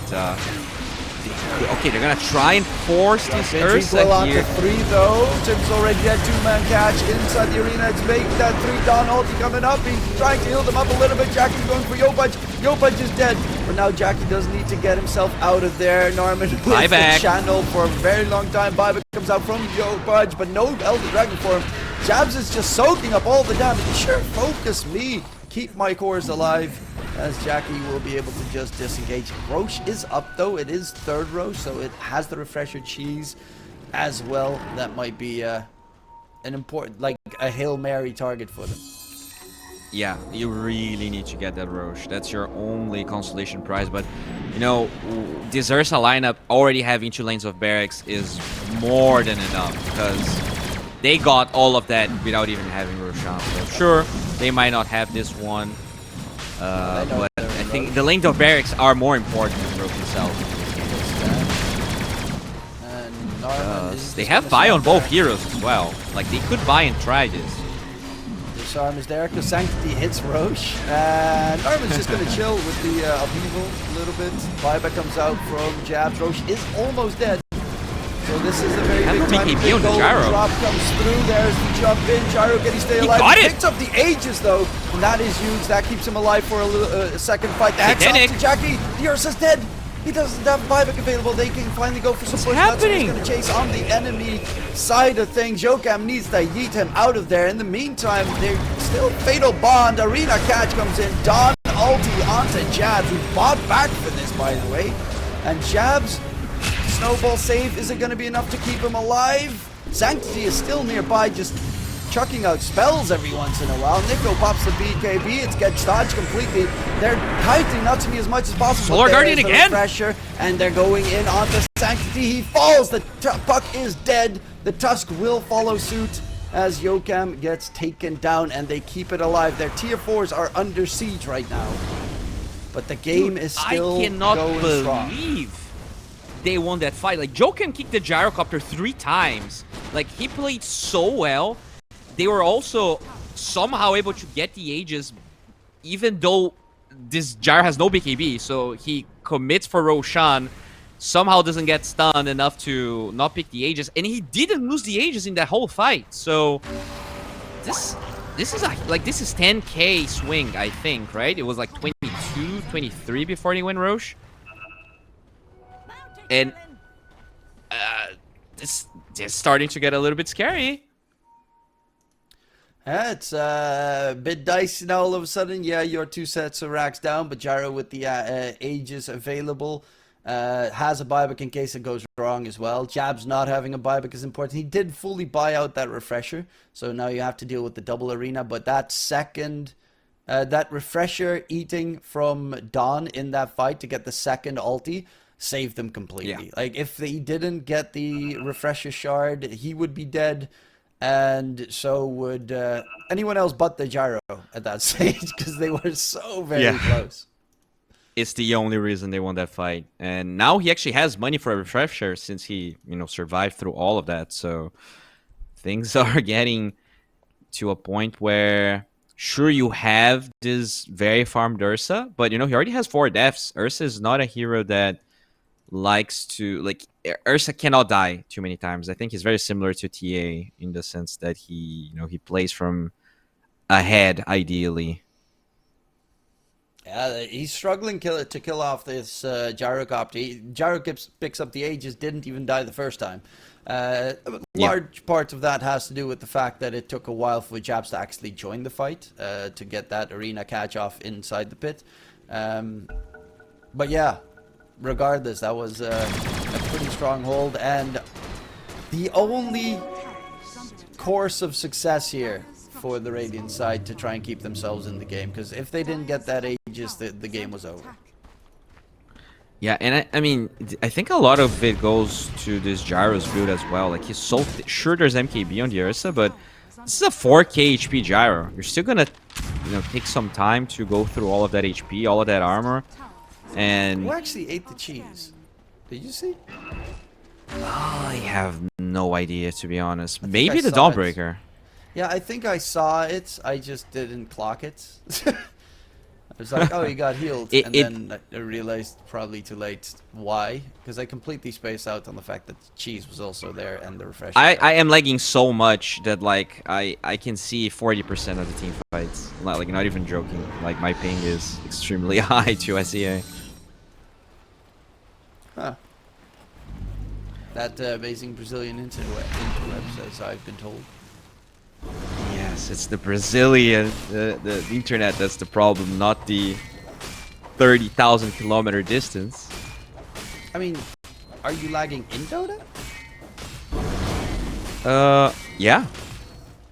okay, they're gonna try and force this Ursa here. 3 though. Tim's already dead. 2-man catch inside the arena. It's making that 3 down. Ulti coming up. He's trying to heal them up a little bit. Jackie's going for Yopaj. Yopaj is dead. But now Jackie does need to get himself out of there. Norman with the channel for a very long time. Buyback comes out from Yopaj, but no Elder Dragon for him. Jabs is just soaking up all the damage. Sure, focus me. Keep my cores alive, as Jackie will be able to just disengage. Roche is up though. It is 3rd Roche, so it has the refresher cheese as well. That might be an important, like a Hail Mary target for them. Yeah, you really need to get that Roche. That's your only consolation prize. But, you know, this Ursa lineup already having 2 lanes of barracks is more than enough, because they got all of that without even having Roshan. So sure, they might not have this one, but I think the lane of barracks are more important than Roche himself. And they have buy on both heroes as well. Like, they could buy and try this. Disarm is there because Sanctity hits Roche. And Norman's just going to chill with the upheaval a little bit. Buyback comes out from Jabs. Roche is almost dead. So this is a very big time. BKB on the gyro. Drop comes through. There's the jump in. Gyro, can he stay alive? He got it! Picks up the Aegis though, and that is huge. That keeps him alive for a second fight. That's up to Jackie. The Ursa's dead. He doesn't have buyback available. They can finally go for some push. Happening? He's going to chase on the enemy side of things. Jokam needs to yeet him out of there. In the meantime, they're still fatal bond. Arena catch comes in. Don ulti onto Jabs, who fought back for this, by the way. And Jabs, snowball save isn't going to be enough to keep him alive. Sanctity is still nearby, just chucking out spells every once in a while. Nico pops the BKB, it gets dodged completely. They're tightening not to be as much as possible. Solar Guardian again! Pressure, and they're going in onto Sanctity. He falls, the puck is dead. The Tusk will follow suit as Yokam gets taken down, and they keep it alive. Their tier 4s are under siege right now. But the game is still going strong. I cannot believe they won that fight. Like, Yokam kicked the gyrocopter 3 times. Like, he played so well. They were also somehow able to get the Aegis, even though this gyro has no BKB. So he commits for Roshan, somehow doesn't get stunned enough to not pick the Aegis, and he didn't lose the Aegis in that whole fight. So this is this is 10k swing, I think, right? It was like 22, 23 before they went Roche, and this is starting to get a little bit scary. Yeah, it's a bit dicey now all of a sudden. Yeah, your 2 sets of racks down, but Gyro with the Aegis available has a buyback in case it goes wrong as well. Jab's not having a buyback is important. He did fully buy out that refresher, so now you have to deal with the double arena. But that second, that refresher eating from Dawn in that fight to get the second ulti saved them completely. Yeah. Like, if he didn't get the refresher shard, he would be dead. And so would anyone else but the gyro at that stage, because they were so very close. It's the only reason they won that fight. And now he actually has money for a refresher since he, survived through all of that. So things are getting to a point where, sure, you have this very farmed Ursa, but, he already has 4 deaths. Ursa is not a hero that likes to, Ursa cannot die too many times. I think he's very similar to TA in the sense that he, he plays from ahead, ideally. Yeah, he's struggling to kill off this gyrocopter. Gyro picks up the Aegis, didn't even die the first time. Large part of that has to do with the fact that it took a while for Jabs to actually join the fight, to get that arena catch off inside the pit. But yeah, regardless, that was a pretty strong hold, and the only course of success here for the Radiant side to try and keep themselves in the game, because if they didn't get that Aegis, the game was over. Yeah, and I think a lot of it goes to this Gyro's build as well. Like, he's so sure there's MKB on the Ursa, but this is a 4k HP Gyro. You're still gonna, take some time to go through all of that HP, all of that armor. And who actually ate the cheese? Did you see? I have no idea, to be honest. Maybe the Dawnbreaker. Yeah, I think I saw it. I just didn't clock it. I was like, oh, he got healed. Then I realized probably too late why. Because I completely spaced out on the fact that cheese was also there and the refresher. I am lagging so much that, I can see 40% of the team fights. Not even joking. Like, my ping is extremely high to SEA. Huh. That amazing Brazilian interwebs, as I've been told. Yes, it's the Brazilian, the internet that's the problem, not the 30,000 kilometer distance. I mean, are you lagging in Dota? Yeah.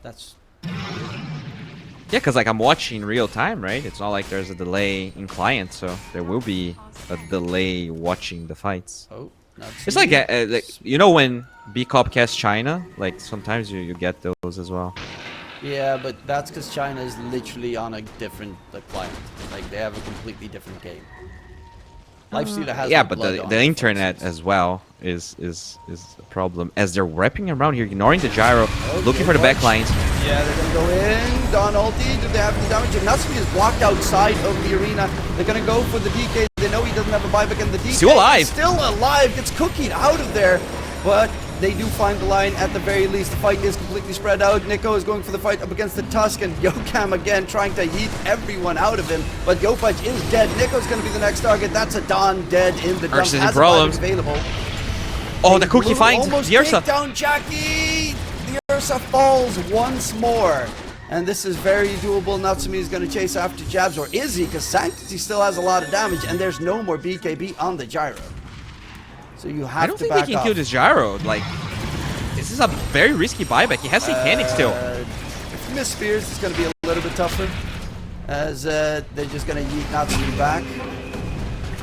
That's... Yeah, because I'm watching real time, right? It's not like there's a delay in client, so there will be a delay watching the fights. Oh, it's like when B-Cop casts China, sometimes you get those as well. Yeah, but that's because China is literally on a different client. They have a completely different game. Lifestealer has but the internet as well is a problem, as they're wrapping around here, ignoring the gyro, looking for the backlines. Yeah, they're gonna go in. Dawn ulti. Do they have any damage? Natsumi is blocked outside of the arena. They're gonna go for the DK. They know he doesn't have a buyback, and the DK still alive. Is still alive. Gets cookied out of there, but they do find the line at the very least. The fight is completely spread out. Nico is going for the fight up against the Tusk, and Yokam again trying to yeet everyone out of him. But Yopaj is dead. Nico's going to be the next target. That's a Dawn dead in the dump. Has problems available. Oh, the cookie finds almost the Ursa. Take down Jackie. The Ursa falls once more. And this is very doable. Natsumi is going to chase after Jabs, or is he? Because Sanctity still has a lot of damage, and there's no more BKB on the gyro. So you have to back off. I don't think they can kill this gyro. Like, this is a very risky buyback. He has Satanic still. If you miss spears, it's going to be a little bit tougher, as they're just going to yeet Natsumi back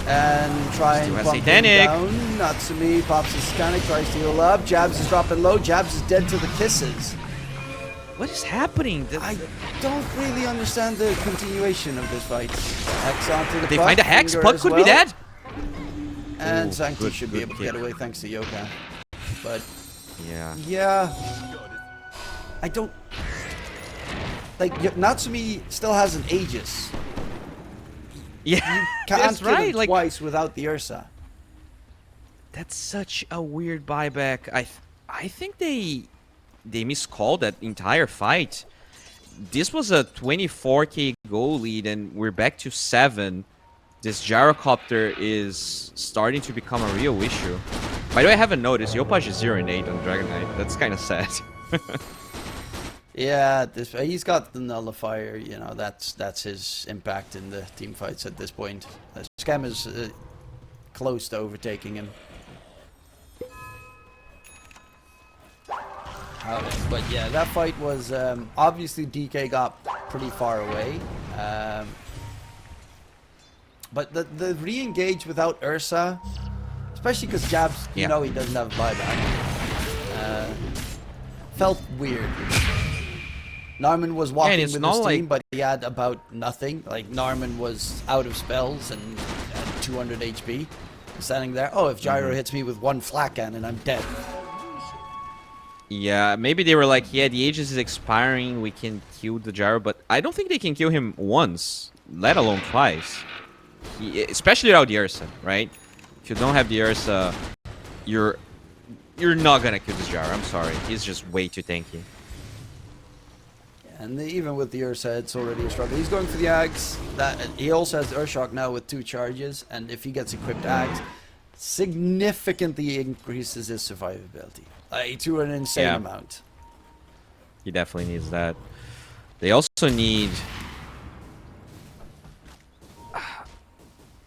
and try and bump him down. Natsumi pops his Satanic, tries to heal up. Jabs is dropping low. Jabs is dead to the kisses. What is happening? I don't really understand the continuation of this fight. Hex onto the They find a Hex. Puck could be dead. And Sancti should be able to get away thanks to Yoka. But yeah, I don't like Natsumi still has an Aegis. Yeah, You can't that's kill him right. Like, twice without the Ursa. that's such a weird buyback. I think they miscalled that entire fight. This was a 24k goal lead, and we're back to 7. This gyrocopter is starting to become a real issue. By the way, I haven't noticed, Yopaj is 0 and 8 on Dragon Knight. That's kind of sad. Yeah, he's got the nullifier. You know, that's his impact in the team fights at this point. Scam is close to overtaking him. But yeah, that fight was obviously DK got pretty far away. But the re-engage without Ursa, especially because Jabs, you know, he doesn't have a buyback, felt weird. Narman was walking with his team, but he had about nothing. Like, Narman was out of spells and had 200 HP. Standing there, oh, if Gyro hits me with one flat cannon, I'm dead. Yeah, maybe they were like, yeah, the Aegis is expiring, we can kill the Gyro, but I don't think they can kill him once, let alone twice. Especially without the Ursa, right? If you don't have the Ursa, you're not gonna kill this Gyro, I'm sorry. He's just way too tanky. And even with the Ursa, it's already a struggle. He's going for the Ags. He also has the Urshock now with 2 charges, and if he gets equipped Ags, significantly increases his survivability. To an insane amount. He definitely needs that. They also need...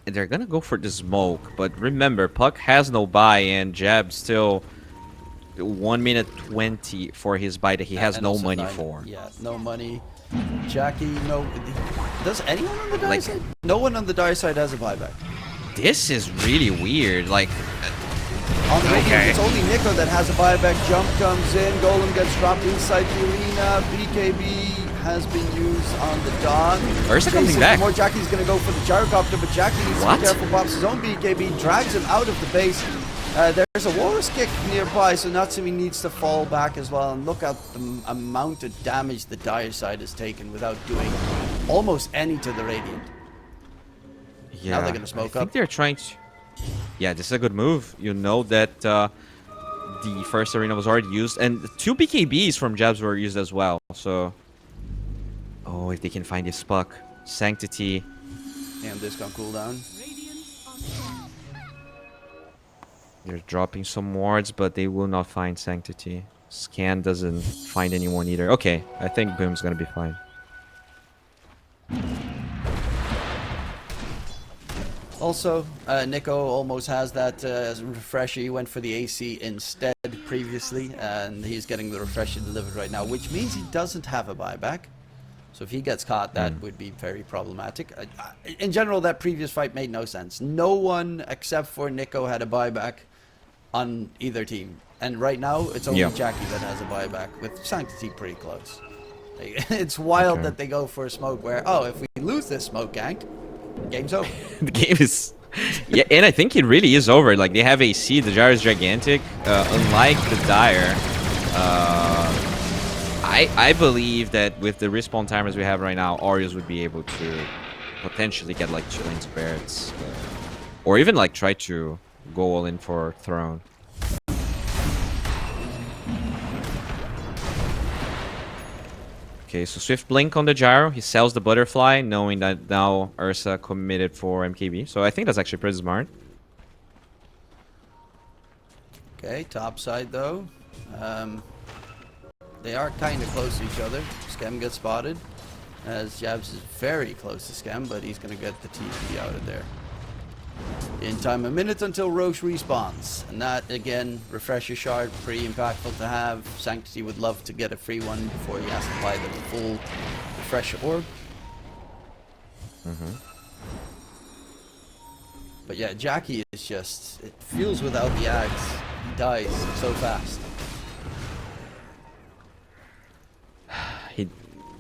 They're gonna go for the smoke, but remember, Puck has no buy, and Jab still 1 minute 20 for his buy that he has no money for. Yeah, no money. Jackie, no. Does anyone on the die side? No one on the die side has a buyback. This is really weird. Like, on the Radiant, it's only Nico that has a buyback. Jump comes in, Golem gets dropped inside the arena. BKB has been used on the Dawn. Ursa coming back. More Jackie's gonna go for the gyrocopter, but Jackie needs to be careful. Pops his own BKB, drags him out of the base. There's a Walrus kick nearby, so Natsumi needs to fall back as well. And look at the amount of damage the Dire side has taken without doing almost any to the Radiant. yeah, Now they're gonna smoke I think up. they're trying to... Yeah, this is a good move. You know that the first arena was already used, and 2 BKBs from Jabs were used as well. So, oh, if they can find this Puck, Sanctity. And this can cool down. They're dropping some wards, but they will not find Sanctity. Scan doesn't find anyone either. Okay, I think Boom's gonna be fine. Also, Nico almost has that refresher. He went for the AC instead previously, and he's getting the refresher delivered right now, which means he doesn't have a buyback. So if he gets caught, that would be very problematic. In general, that previous fight made no sense. No one except for Nico had a buyback on either team. And right now, it's only Jackie that has a buyback, with Sanctity pretty close. It's wild that they go for a smoke where, oh, if we lose this smoke gank, game's over. The game is... Yeah, and I think it really is over. Like, they have AC, the Gyro is gigantic. Unlike the Dire, I believe that with the respawn timers we have right now, Aureus would be able to potentially get, like, 2 lane spirits. Or even, like, try to go all in for Throne. Okay, so Swift Blink on the Gyro. He sells the Butterfly, knowing that now Ursa committed for MKB. So I think that's actually pretty smart. Okay, top side though. They are kind of close to each other. Scam gets spotted. As Jabs is very close to Scam, but he's going to get the TP out of there. In time, a minute until Roche respawns. And that, again, refresher shard, pretty impactful to have. Sanctity would love to get a free one before he has to buy the full refresher orb. But yeah, Jackie is just, it feels without the axe, he dies so fast. He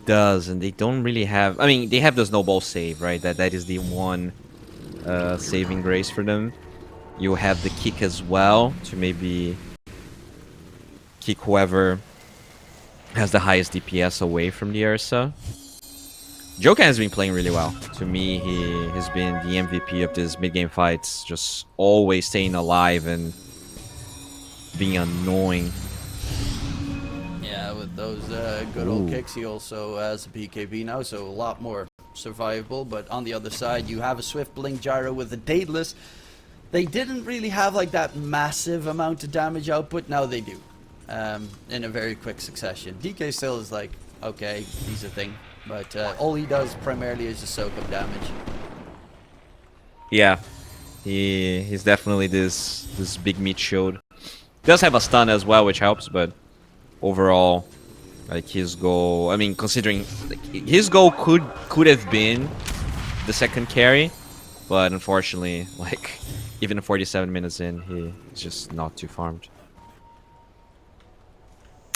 does, and they don't really have... I mean, they have the snowball save, right? That is the one saving grace for them. You have the kick as well to maybe kick whoever has the highest DPS away from the Ursa. Joker has been playing really well. To me, he has been the MVP of these mid-game fights. Just always staying alive and being annoying. Yeah, with those good old kicks, he also has a PKB now, so a lot more survivable. But on the other side, you have a Swift Blink Gyro with a Daedalus. They didn't really have like that massive amount of damage output. Now they do, in a very quick succession. DK still is like, okay, he's a thing. But all he does primarily is just soak up damage. Yeah, he's definitely this big meat shield. Does have a stun as well, which helps, but overall, like his goal. I mean, considering like, his goal could have been the second carry, but unfortunately, like even 47 minutes in, he's just not too farmed.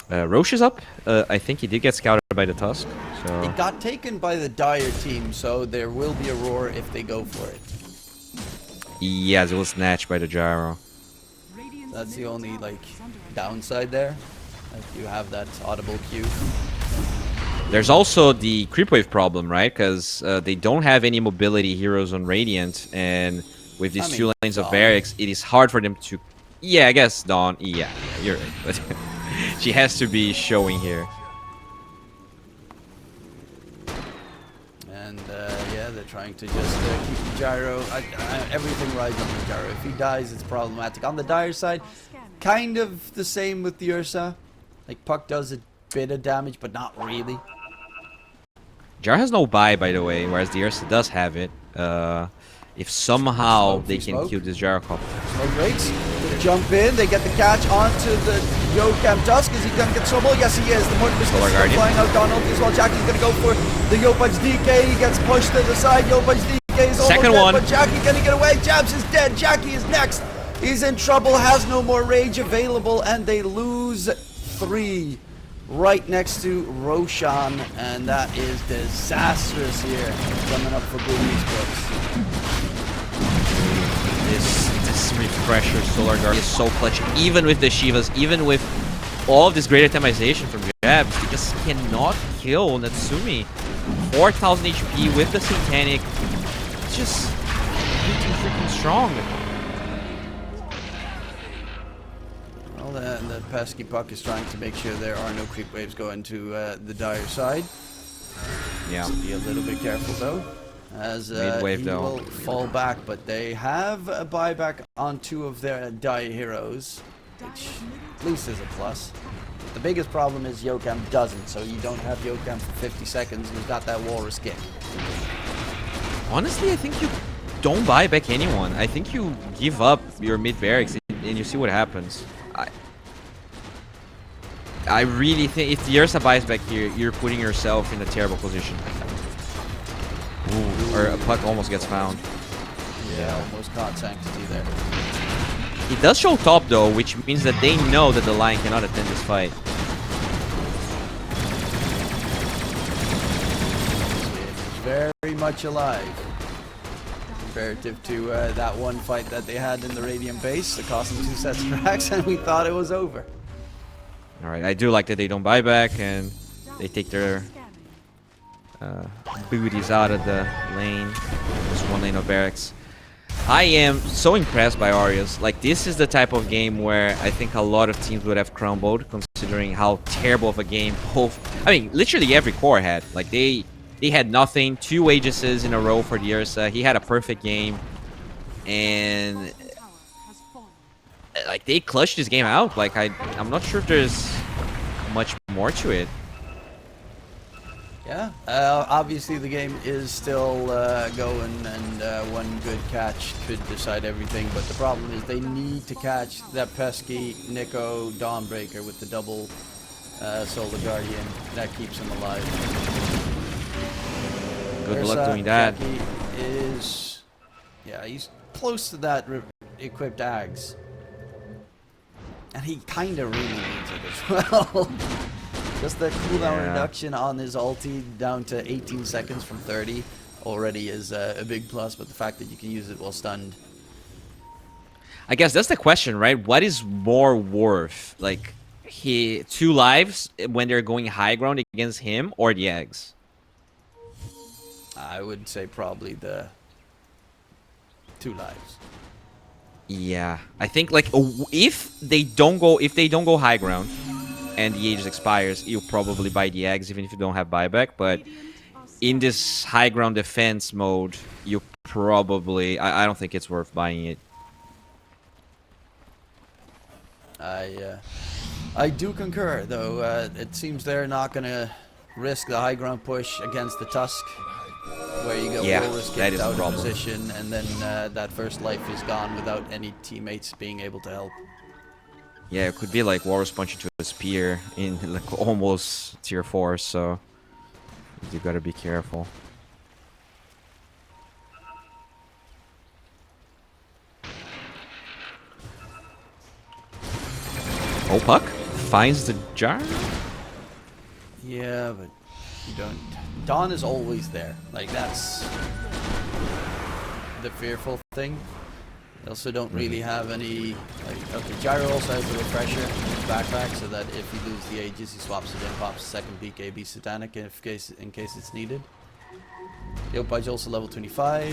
Roche is up. I think he did get scouted by the Tusk. So It got taken by the Dire team, so there will be a roar if they go for it. yes, it was snatched by the Gyro. That's the only like downside there. Like you have that audible cue. There's also the creep wave problem, right? Because they don't have any mobility heroes on Radiant, and with these two lanes of barracks, it is hard for them to... Yeah, I guess Dawn... Yeah, you're right. But she has to be showing here. And yeah, they're trying to just keep the Gyro. Everything rides on the Gyro. If he dies, it's problematic. On the Dire side, kind of the same with the Ursa. Like Puck does a bit of damage, but not really. Jar has no buy, by the way, whereas the Ursa does have it. If somehow they can kill this Jar cop. Smoke breaks. They jump in. They get the catch onto the Yokam Tusk. Is he going to get trouble? Yes, he is. The Mortimer is flying out. Donald as well. Jackie's going to go for the Yopaj DK. He gets pushed to the side. Yopaj DK is almost Second dead, one. but Jackie going to get away. Jabs is dead. Jackie is next. He's in trouble. Has no more rage available, and they lose 3 right next to Roshan, and that is disastrous here coming up for Blue Esports. This refresher Solar Guard is so clutch, even with the Shivas, even with all of this great itemization from Jabs. He just cannot kill Natsumi. 4,000 HP with the Satanic. It's just way too freaking strong. Well, the pesky Puck is trying to make sure there are no creep waves going to the Dire side. Yeah. Be a little bit careful though, as Mid-wave, he though. will fall back, but they have a buyback on 2 of their Dire heroes, which at least is a plus. The biggest problem is Yokam doesn't, so you don't have Yokam for 50 seconds and he's got that walrus kick. Honestly, I think you don't buy back anyone. I think you give up your mid barracks and you see what happens. I really think if the Ursa buys back here, you're putting yourself in a terrible position. Ooh, or a Puck almost gets found. Yeah, almost caught Sanctity there. He does show top though, which means that they know that the Lion cannot attend this fight. It's very much alive. Comparative to that one fight that they had in the Radiant base. It cost them 2 sets of racks and we thought it was over. Alright, I do like that they don't buy back and they take their booties out of the lane. Just one lane of barracks. I am so impressed by Aureus. Like, this is the type of game where I think a lot of teams would have crumbled, considering how terrible of a game both... I mean, literally every core had. Like, they had nothing. 2 Aegises in a row for the Ursa. He had a perfect game. And... like, they clutched this game out. Like, I'm not sure if there's much more to it. Yeah, obviously the game is still going, and one good catch could decide everything, but the problem is they need to catch that pesky Nico Dawnbreaker with the double Solar Guardian. That keeps him alive. Good luck doing that. Jackie is... Yeah, he's close to that equipped Ags. And he kind of really needs it as well. Just the cooldown reduction on his ulti down to 18 seconds from 30 already is a big plus, but the fact that you can use it while stunned. I guess that's the question, right? What is more worth? Like, 2 lives when they're going high ground against him, or the eggs? I would say probably the 2 lives. Yeah, I think like if they don't go high ground and the Aegis expires, you'll probably buy the eggs even if you don't have buyback. But in this high ground defense mode, you probably I don't think it's worth buying it. I do concur, though. It seems they're not gonna risk the high ground push against the Tusk, where you get Aureus kicked out of position, and then that first life is gone without any teammates being able to help. Yeah, it could be like Warriors punch into a spear in like almost tier 4, so you gotta be careful. Oh, Puck finds the jar? Yeah, but you don't... Dawn is always there. Like, that's the fearful thing. They also don't really have any... Like, okay, Gyro also has the refresher in his backpack, so that if you lose the Aegis, he swaps it in, pops second BKB Satanic in case it's needed. Yopaj also level 25.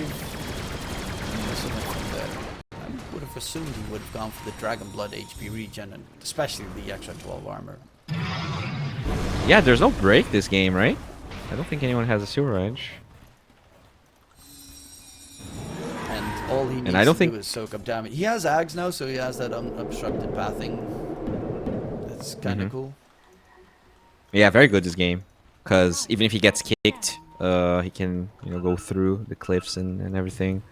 I would have assumed he would have gone for the Dragon Blood HP regen, and especially the extra 12 armor. Yeah, there's no break this game, right? I don't think anyone has a Silver Edge. And all he needs to do is soak up damage. He has Ags now, so he has that unobstructed pathing. That's kind of cool. Yeah, very good this game. Because even if he gets kicked, he can go through the cliffs and everything.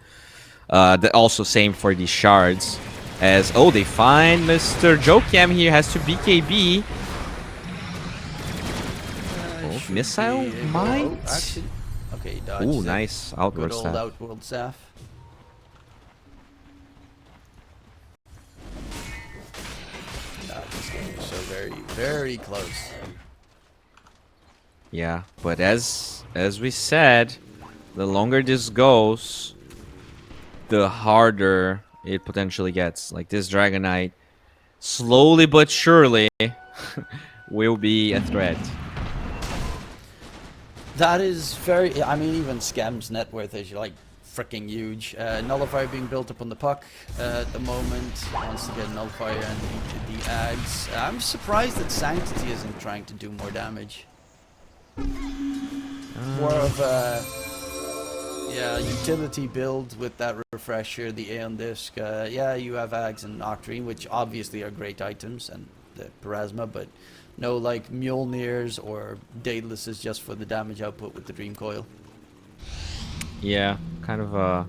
Also same for the shards. As they find Mr. Jokem here has to BKB. Missile might. Actually, okay, dodged. Ooh, nice outward good old staff. outworld staff. This game is so very close. Yeah, but as we said, the longer this goes, the harder it potentially gets. Like this Dragon Knight, slowly but surely, will be a threat. That is very... I mean, even Scam's net worth is like freaking huge. Nullifier being built up on the Puck at the moment. Wants to get Nullifier and the Ags. I'm surprised that Sanctity isn't trying to do more damage. More of a utility build with that refresher, the Aeon Disc. Yeah, you have Ags and Octarine, which obviously are great items, and the Parasma, but no like Mjolnirs or Daedalus just for the damage output with the Dream Coil. Yeah, kind of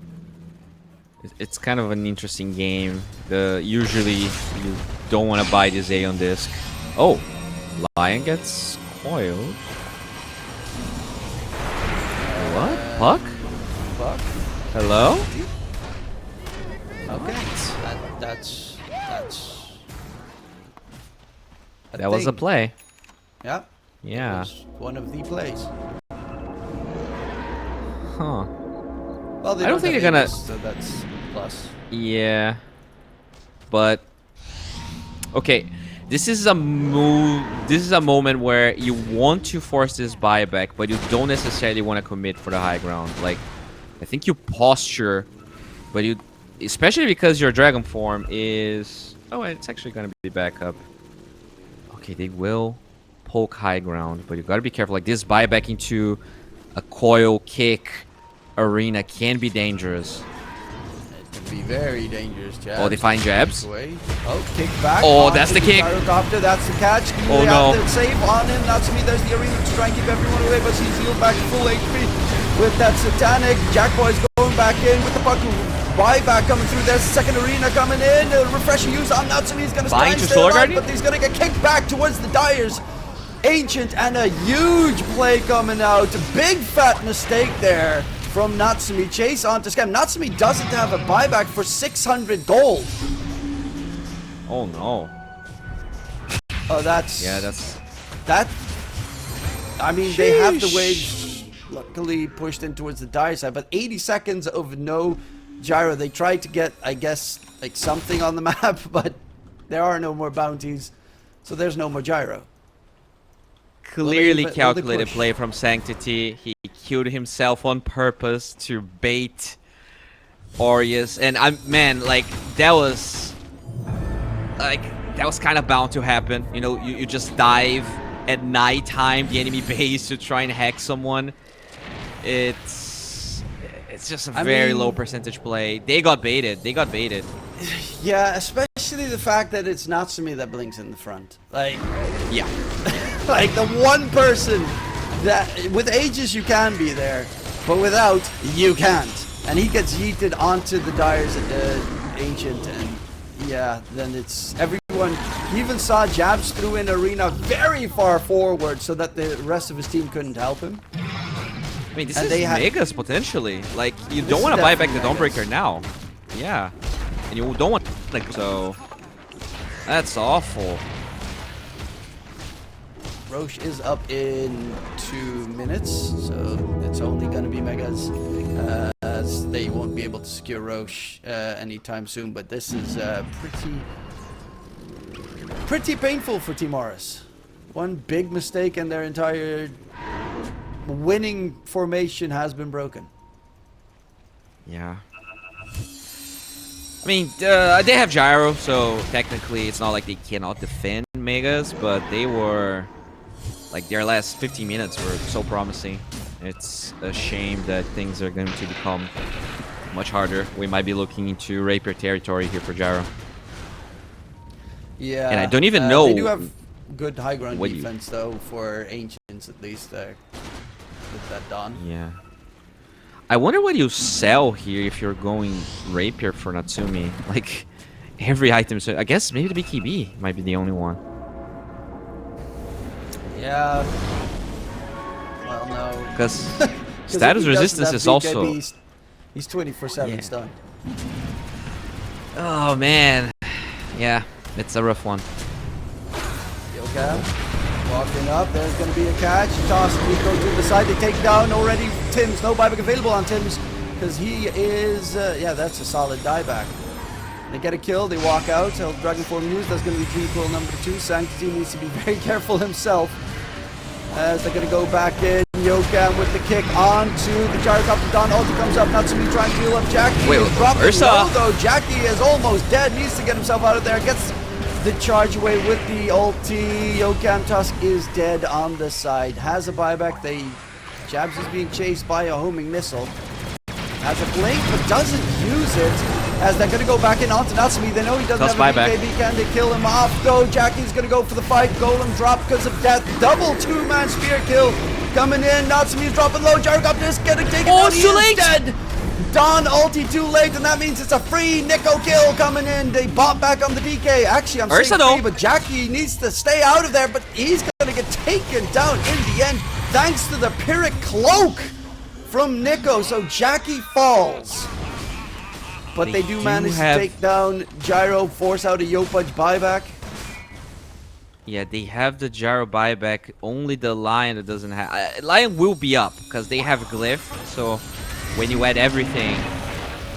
it's kind of an interesting game. Usually you don't want to buy this Aeon Disc. Oh, Lion gets coiled. What? Puck? Puck? Hello? Okay, that's that was a play. Yeah. Yeah. It was one of the plays. Huh. Well, I don't think they're gonna. So that's a plus. Yeah. But okay, this is a move. This is a moment where you want to force this buyback, but you don't necessarily want to commit for the high ground. Like, I think you posture, but you, especially because your dragon form is. Oh, it's actually gonna be back up. Okay, they will poke high ground, but you gotta be careful. Like this buyback into a coil kick arena can be dangerous. could be very dangerous, Jabs. Oh, they find Jabs. Away. Oh, kick back. Oh, that's the kick. Gyrocopter, that's the catch. Oh, They no. have the save on him. Natsumi, there's the arena to try and keep everyone away, but he's healed back to full HP with that satanic. Jackboy's going back in with the puck. Buyback coming through. There's the second arena coming in. Refreshing use on Natsumi. He's going to try and stay alive, but he's going to get kicked back towards the Dyers. Ancient, and a huge play coming out. A big fat mistake there from Natsumi. Chase onto Scam. Natsumi doesn't have a buyback for 600 gold. Oh no. Oh, that's... Yeah, that's... That... I mean, they have the waves luckily pushed in towards the dire side, but 80 seconds of no gyro. They tried to get, I guess, like something on the map, but there are no more bounties, so there's no more gyro. Clearly Will they calculated push? play from Sanctity. He killed himself on purpose to bait Aureus, and man, like that was kind of bound to happen. You know, you just dive at nighttime the enemy base to try and hack someone. It's just a very low percentage play. They got baited. They got baited. Yeah, especially the fact that it's Natsumi that blinks in the front. Like, Yeah. like the one person that with Aegis you can be there, but without you can't. And he gets yeeted onto the Dyer's Ancient, and yeah, then it's everyone. He even saw Jabs through in arena very far forward so that the rest of his team couldn't help him. I mean, this And is they Megas potentially. Like, you This don't is want to buy back the definitely Dawnbreaker now. Yeah. And you don't want, like, so... That's awful. Roche is up in 2 minutes, so it's only going to be Megas, as they won't be able to secure Roche anytime soon. But this is pretty painful for Team Aureus. One big mistake and their entire winning formation has been broken. Yeah. I mean, they have Gyro, so technically it's not like they cannot defend Megas, but they were... Like, their last 15 minutes were so promising. It's a shame that things are going to become much harder. We might be looking into Rapier territory here for Gyro. Yeah, And I don't even know... They do have good high ground what defense, though, for Ancients at least, there. With that Dawn. Yeah. I wonder what you sell here if you're going Rapier for Natsumi. Like, every item... So I guess maybe the BKB might be the only one. Yeah. Well, no. Because status resistance is also... He's 24/7 Yeah. stunned. Oh, man. Yeah, it's a rough one. Yocam walking up. There's going to be a catch. Toss Nico to the side. They take down already Tim's. No buyback available on Tim's because he is... yeah, that's a solid dieback. They get a kill. They walk out. Dragon Form News. That's going to be Dream Coil number 2. Sanctity needs to be very careful himself. As they're going to go back in. Yocam with the kick onto the Gyrocopter. Don ulti comes up. Natsumi trying to heal up Jackie. Wait, dropping Ursa. low, though. Jackie is almost dead. Needs to get himself out of there. Gets the charge away with the ulti. Yocam Tusk is dead on the side. Has a buyback. Jabs is being chased by a homing missile. Has a blink, but doesn't use it. As they're going to go back in onto Natsumi. They know he doesn't have a BKB. Can they kill him off, though? Jackie's going to go for the fight. Golem drop because of death. Double two-man spear kill coming in. Natsumi's dropping low. Gyrocopter is getting taken down. He is dead. Dawn ulti too late, and that means it's a free Nico kill coming in. They bought back on the DK. Actually, I'm saying free, but Jackie needs to stay out of there, but he's going to get taken down in the end thanks to the Pyrrhic Cloak from Nico. So Jackie falls. But they do manage to take down Gyro, force out a Yopaj buyback. Yeah, they have the Gyro buyback. Only the Lion that doesn't have... Lion will be up, because they have Glyph. So, when you add everything,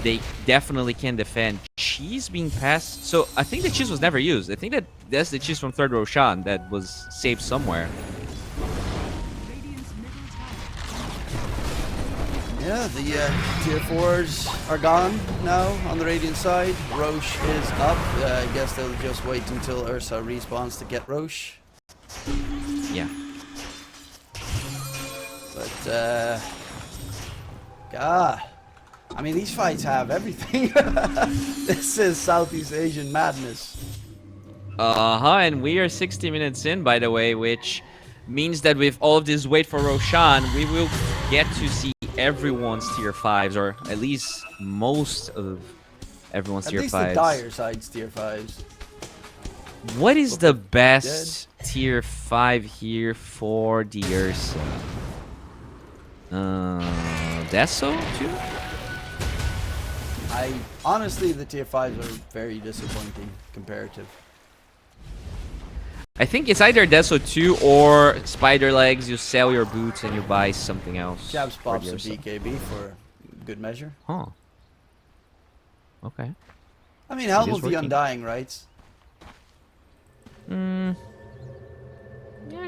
they definitely can defend. Cheese being passed... So, I think the cheese was never used. I think that's the cheese from 3rd Roshan that was saved somewhere. Yeah, the tier 4s are gone now on the Radiant side. Roche is up. I guess they'll just wait until Ursa respawns to get Roche. Yeah. But, I mean, these fights have everything. This is Southeast Asian madness. And we are 60 minutes in, by the way, which means that with all of this wait for Roshan, we will get to see everyone's tier 5s, or at least most of everyone's tier 5s. At least the dire side's tier 5s. What is the best tier 5 here for the Ursa? Deso too? Honestly, the tier 5s are very disappointing comparative. I think it's either Deso 2 or Spider Legs. You sell your boots and you buy something else. Jabs pops a BKB for good measure. Huh. Okay. I mean, Helm of the Undying, right? Yeah,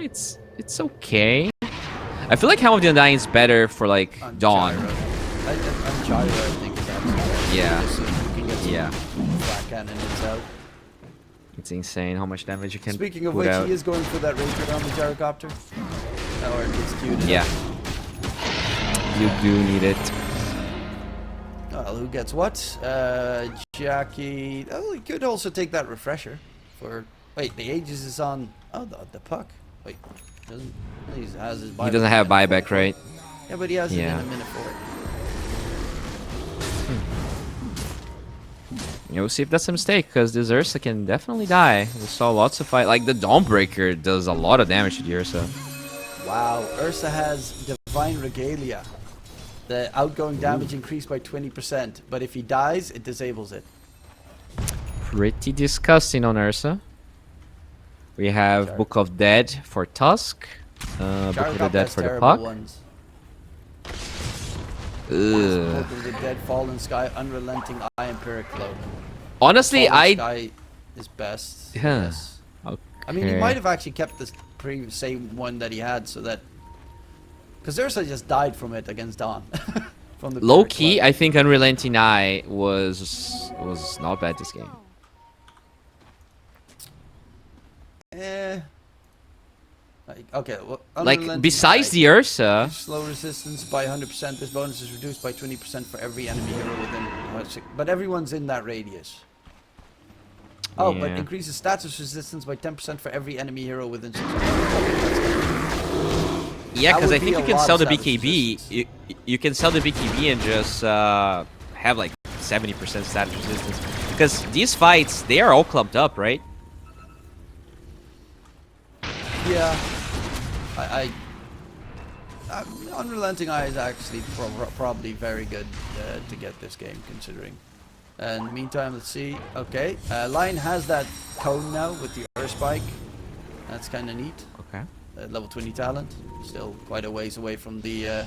it's okay. I feel like Helm of the Undying is better for like Dawn. Gyro, I think is actually Yeah. just so you can get some Yeah. flat cannons out. It's insane how much damage you can Speaking of put which, out. he is going for that rage on the gyrocopter. Or it's queued. Yeah. You do need it. Well, who gets what? Jackie. Oh, he could also take that refresher for. Wait, the Aegis is on. Oh, the puck. Wait, doesn't he has his buyback? He doesn't have buyback, right? Yeah, but he has it in Yeah. a minute for it. We'll see if that's a mistake, because this Ursa can definitely die. We saw lots of fight. Like, the Dawnbreaker does a lot of damage to the Ursa. Wow, Ursa has Divine Regalia. The outgoing damage increased by 20%, but if he dies, it disables it. Pretty disgusting on Ursa. We have Book of Dead for Tusk. Book of the Dead for the Puck. Book of the Dead, Fallen Sky, Unrelenting Eye, Empiric Cloak. Honestly, Fallen Sky is best. Yeah. Yes. Okay. I mean, he might have actually kept the same one that he had, so that because Ursa just died from it against Dawn. From the low key, I think Unrelenting Eye was not bad this game. Okay, well, Like, besides the Ursa, slow resistance by 100%. This bonus is reduced by 20% for every enemy hero within. But everyone's in that radius. Oh, but Yeah. increases status resistance by 10% for every enemy hero within 600. yeah, because I would be think you a can lot sell of the status BKB. resistance. You can sell the BKB and just have like 70% status resistance. Because these fights, they are all clumped up, right? Yeah. Unrelenting Eye is actually probably very good to get this game, considering. And in the meantime, let's see. Okay, Lion has that cone now with the Earth Spike. That's kind of neat. Okay. Level 20 talent. Still quite a ways away from the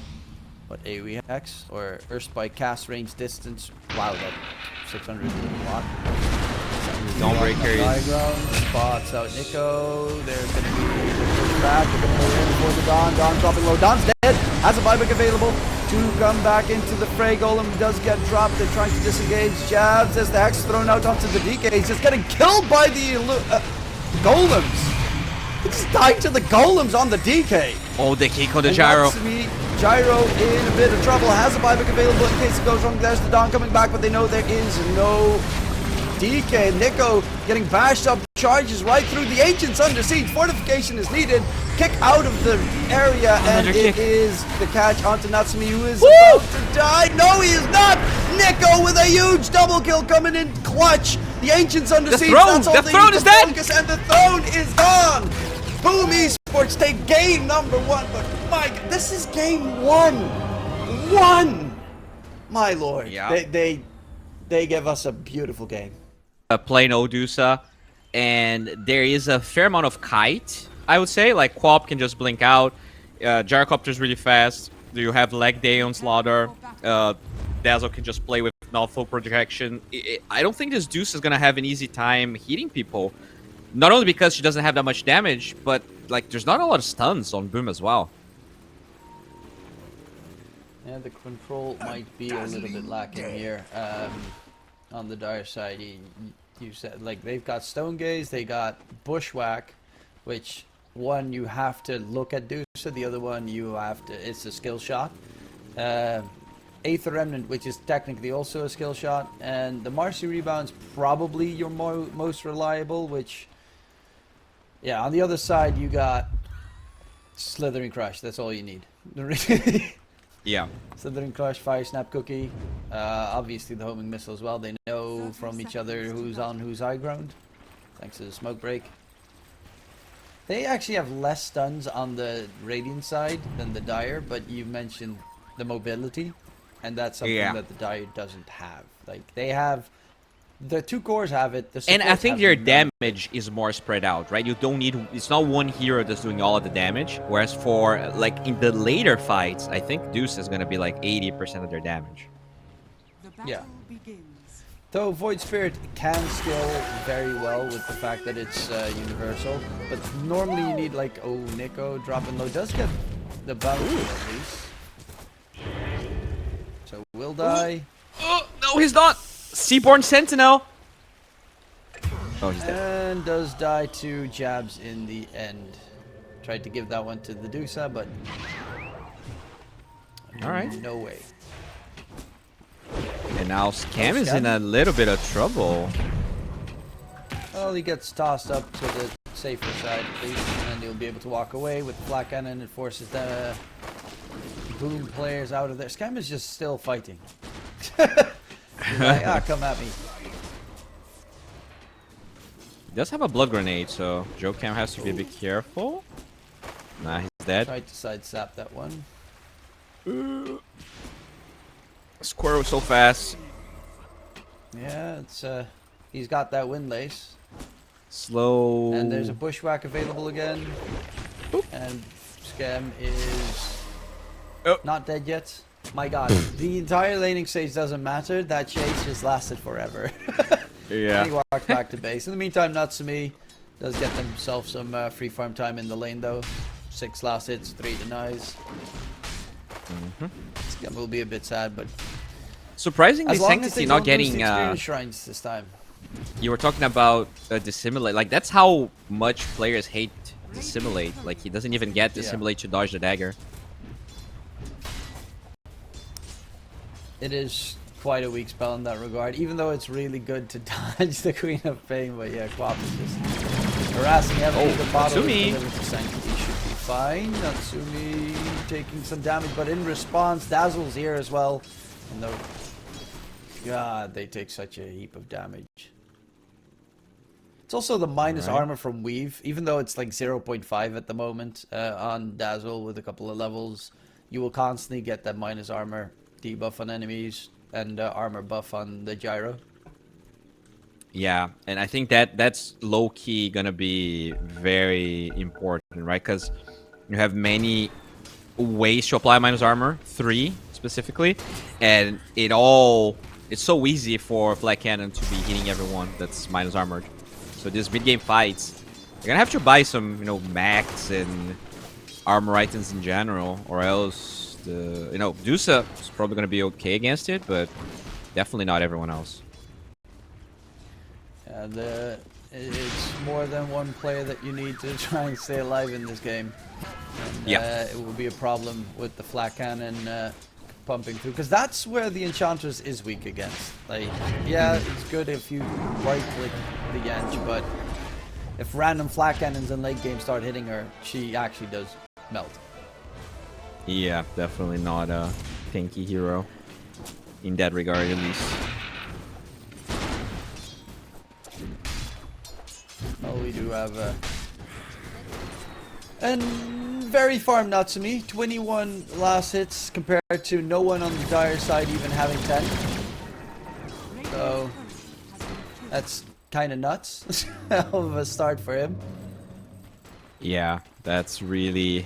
AoE hacks or Earth Spike cast range distance. Wow, that 600 watt. Dawnbreaker High is... ground, spots out Nico. There's going to be push back. They're going to go in for the Dawn. Dawn dropping low. Dawn's dead. Has a buyback available to come back into the fray. Golem does get dropped. They're trying to disengage. Jabs as the Hex thrown out onto the DK. He's just getting killed by the Golems. It's tied to the Golems on the DK. Oh, the kick on the Gyro. Natsumi, Gyro in a bit of trouble. Has a buyback available in case it goes wrong. There's the Dawn coming back, but they know there is no DK. Nico getting bashed up, charges right through the Ancients under siege. Fortification is needed. Kick out of the area, and it is the catch onto Natsumi, who is about to die. No, he is not. Nico with a huge double kill coming in clutch. The Ancients under siege. That's all The they throne need is to dead. focus, and the throne is gone. Boom Esports take game number 1, but my God, this is game 1. My lord, Yeah. they give us a beautiful game. Plain Odusa, and there is a fair amount of kite, I would say. Like, Quap can just blink out, Gyrocopter's really fast, you have Leg Day on Slaughter, Dazzle can just play with not full projection. I don't think this Deuce is gonna have an easy time hitting people. Not only because she doesn't have that much damage, but like there's not a lot of stuns on Boom as well. Yeah, the control might be a little bit lacking here. On the dire side, you said like they've got Stone Gaze, they got Bushwhack, which one you have to look at Deuce, the other one you have to. It's a skill shot. Aether Remnant, which is technically also a skill shot, and the Marcy Rebound's probably your most reliable, which, yeah, on the other side you got Slithering Crush, that's all you need. Yeah. Slithering Crush, Fire Snap Cookie, obviously the homing missile as well. They know from each other who's on whose high ground, thanks to the smoke break. They actually have less stuns on the Radiant side than the Dire, but you mentioned the mobility, and that's something that the Dire doesn't have. Like, they have, the two cores have it. The And I supports think have their none. damage is more spread out, right? You don't need, it's not one hero that's doing all of the damage. Whereas for, like, in the later fights, I think Deuce is going to be like 80% of their damage. The battle Yeah. begins. Though Void Spirit can skill very well with the fact that it's universal, but normally you need like, oh, Nico dropping low does get the bounty at least. So will die. Oh, no, he's not! Seaborn Sentinel! Oh, he's dead. And does die to jabs in the end. Tried to give that one to the Dusa, but Alright. no way. And now Scam is in a little bit of trouble. Well, he gets tossed up to the safer side at least, and he'll be able to walk away with the flat cannon. It forces the boom players out of there. Scam is just still fighting. He's like, ah, come at me. He does have a blood grenade, so Jocam has to be a bit careful. Nah, he's dead. Tried to sidestep that one. Squirrel so fast. Yeah, it's he's got that wind lace. Slow. And there's a bushwhack available again. Boop. And Scam is Oh. not dead yet. My god, the entire laning stage doesn't matter. That chase just lasted forever. Yeah. And he walked back to base. In the meantime, Natsumi does get themselves some free farm time in the lane though. 6 last hits, 3 denies. Scam will be a bit sad, but Surprisingly, as long as Sanctity they not don't lose getting. the experience shrines this time. You were talking about dissimulate. Like, that's how much players hate dissimulate. Like, he doesn't even get dissimulate to dodge the dagger. It is quite a weak spell in that regard, even though it's really good to dodge the Queen of Pain. But yeah, Quap is just harassing heavily. The bottle Natsumi. delivered to Sanctity should be fine. Natsumi taking some damage, but in response, Dazzle's here as well. And the God, they take such a heap of damage. It's also the minus armor from Weave, even though it's like 0.5 at the moment on Dazzle with a couple of levels. You will constantly get that minus armor debuff on enemies and armor buff on the gyro. Yeah, and I think that's low-key gonna be very important, right? Because you have many ways to apply minus armor, 3 specifically, and it's so easy for Flat Cannon to be hitting everyone that's minus armored. So these mid-game fights, you're gonna have to buy some, you know, max and armor items in general, or else the, you know, Dusa is probably gonna be okay against it, but definitely not everyone else. And it's more than one player that you need to try and stay alive in this game. And, Yeah. it will be a problem with the Flat Cannon pumping through, because that's where the Enchantress is weak against. Like, yeah, it's good if you right-click the Ench, but if random Flat Cannons in late game start hitting her, she actually does melt. Yeah, definitely not a tanky hero in that regard, at least. Oh, we do have and very farm Natsumi, 21 last hits compared to no one on the Dire side even having 10. So that's kind of nuts. Hell of a start for him. Yeah, that's really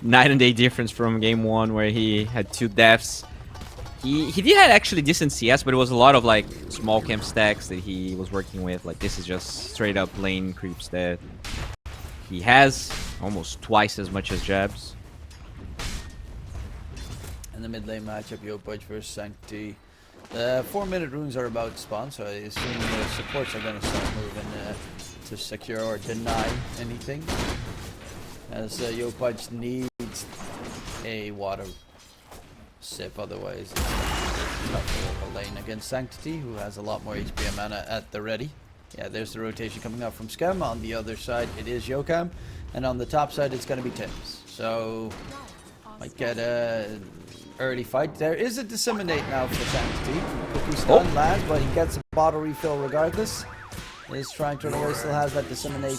night and day difference from game 1 where he had 2 deaths. He did have actually decent CS, but it was a lot of like small camp stacks that he was working with. Like, this is just straight up lane creeps that he has almost twice as much as jabs. In the mid lane matchup, Yopaj versus Sancti. The 4-minute runes are about to spawn, so I assume the supports are going to start moving to secure or deny anything. As Yopaj needs a water sip, otherwise it's tough for a lane against Sanctity, who has a lot more HP and mana at the ready. Yeah, there's the rotation coming up from Scum. On the other side, it is Yokam. And on the top side, it's going to be Tims. So, might get a early fight. There is a Disseminate now for Sanctity. Could be stun lands, but he gets a bottle refill regardless. Is trying to run away, still has that Disseminate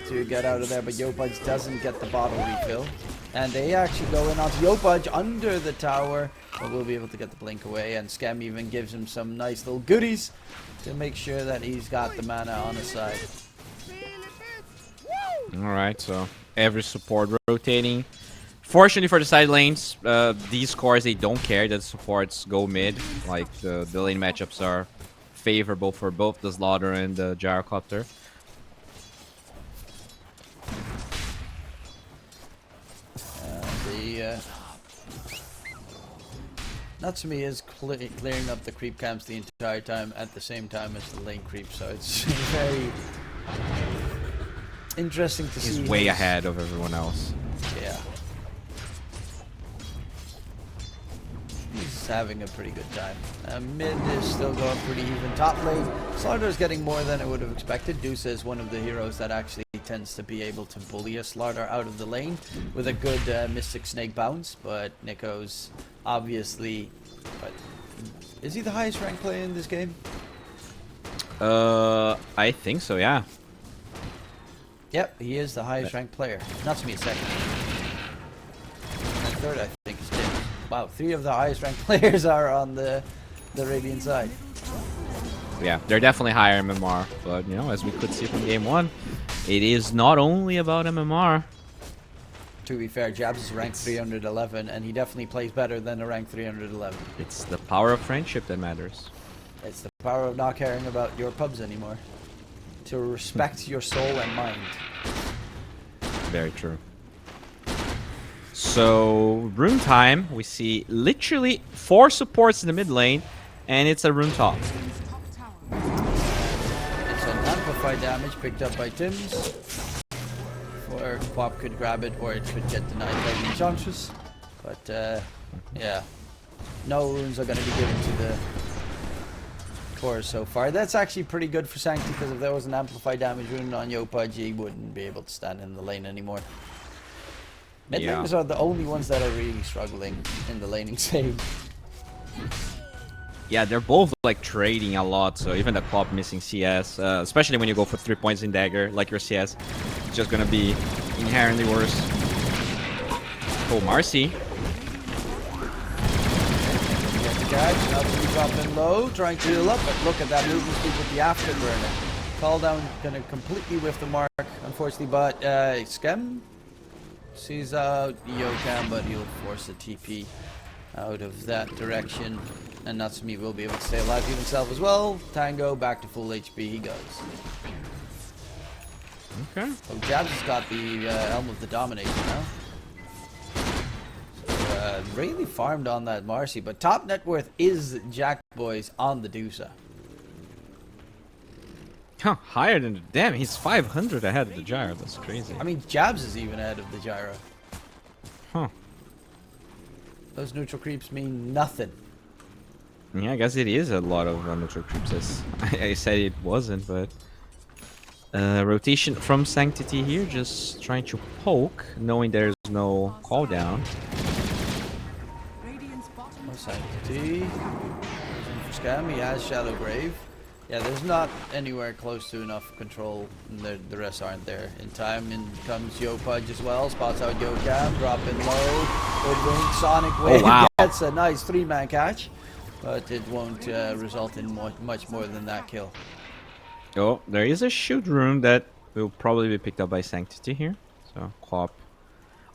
to get out of there, but Yopaj doesn't get the bottle refill. And they actually go in onto Yopaj under the tower, but we'll be able to get the blink away. And Scam even gives him some nice little goodies to make sure that he's got the mana on his side. Alright, so every support rotating. Fortunately for the side lanes, these cores, they don't care that supports go mid. Like, the lane matchups are favorable for both the Slaughter and the Gyrocopter. Natsumi is clearing up the creep camps the entire time at the same time as the lane creep, so it's very interesting to see. He's way ahead of everyone else. Yeah. He's having a pretty good time. Mid is still going pretty even. Top lane, Slaughter is getting more than I would have expected. Deuce is one of the heroes that actually tends to be able to bully a Slaughter out of the lane with a good Mystic Snake bounce, but Nico's obviously... But is he the highest ranked player in this game? I think so, yeah. Yep, he is the highest ranked player. Not to me second. And third, I think, is Tim. Wow, 3 of the highest ranked players are on the Radiant side. Yeah, they're definitely higher MMR, but you know, as we could see from game 1, it is not only about MMR. To be fair, Jabs is ranked 311, and he definitely plays better than a rank 311. It's the power of friendship that matters. It's the power of not caring about your pubs anymore. To respect your soul and mind. Very true. So, rune time. We see literally 4 supports in the mid lane, and it's a rune top. It's an amplified damage picked up by Tims. Or Quap could grab it, or it could get denied by the Enchantress. But, yeah. No runes are going to be given to the cores so far. That's actually pretty good for Sancti, because if there was an amplified damage rune on Yopaj, he wouldn't be able to stand in the lane anymore. Mid laners are the only ones that are really struggling in the laning save. Yeah, they're both like trading a lot, so even the Quap missing CS, especially when you go for 3 points in Dagger, like your CS, it's just gonna be inherently worse. Oh, Marcy. Get the catch, now to be dropping low, trying to heal up, but look at that movement speed with the afterburner. Call down, gonna completely whiff the mark, unfortunately, but Skem sees out Yokam, but he'll force a TP out of that direction. And Natsumi will be able to stay alive himself as well. Tango back to full HP he goes. Okay. So Jabs has got the Helm of the Dominator now. So really farmed on that Marcy, but top net worth is Jack Boys on the Dusa. Huh, higher than the... Damn, he's 500 ahead of the Gyro. That's crazy. I mean, Jabs is even ahead of the Gyro. Huh. Those neutral creeps mean nothing. Yeah, I guess it is a lot of neutral creeps, as I said it wasn't, but... rotation from Sanctity here, just trying to poke, knowing there's no cooldown. No Sanctity. For Scam, he has Shallow Grave. Yeah, there's not anywhere close to enough control, and the rest aren't there. In time, in comes Yopaj as well, spots out Yokam, dropping low, good wing, Sonic Wave, gets a nice 3-man catch, but it won't result in much more than that kill. Oh, there is a shoot rune that will probably be picked up by Sanctity here, so Quap.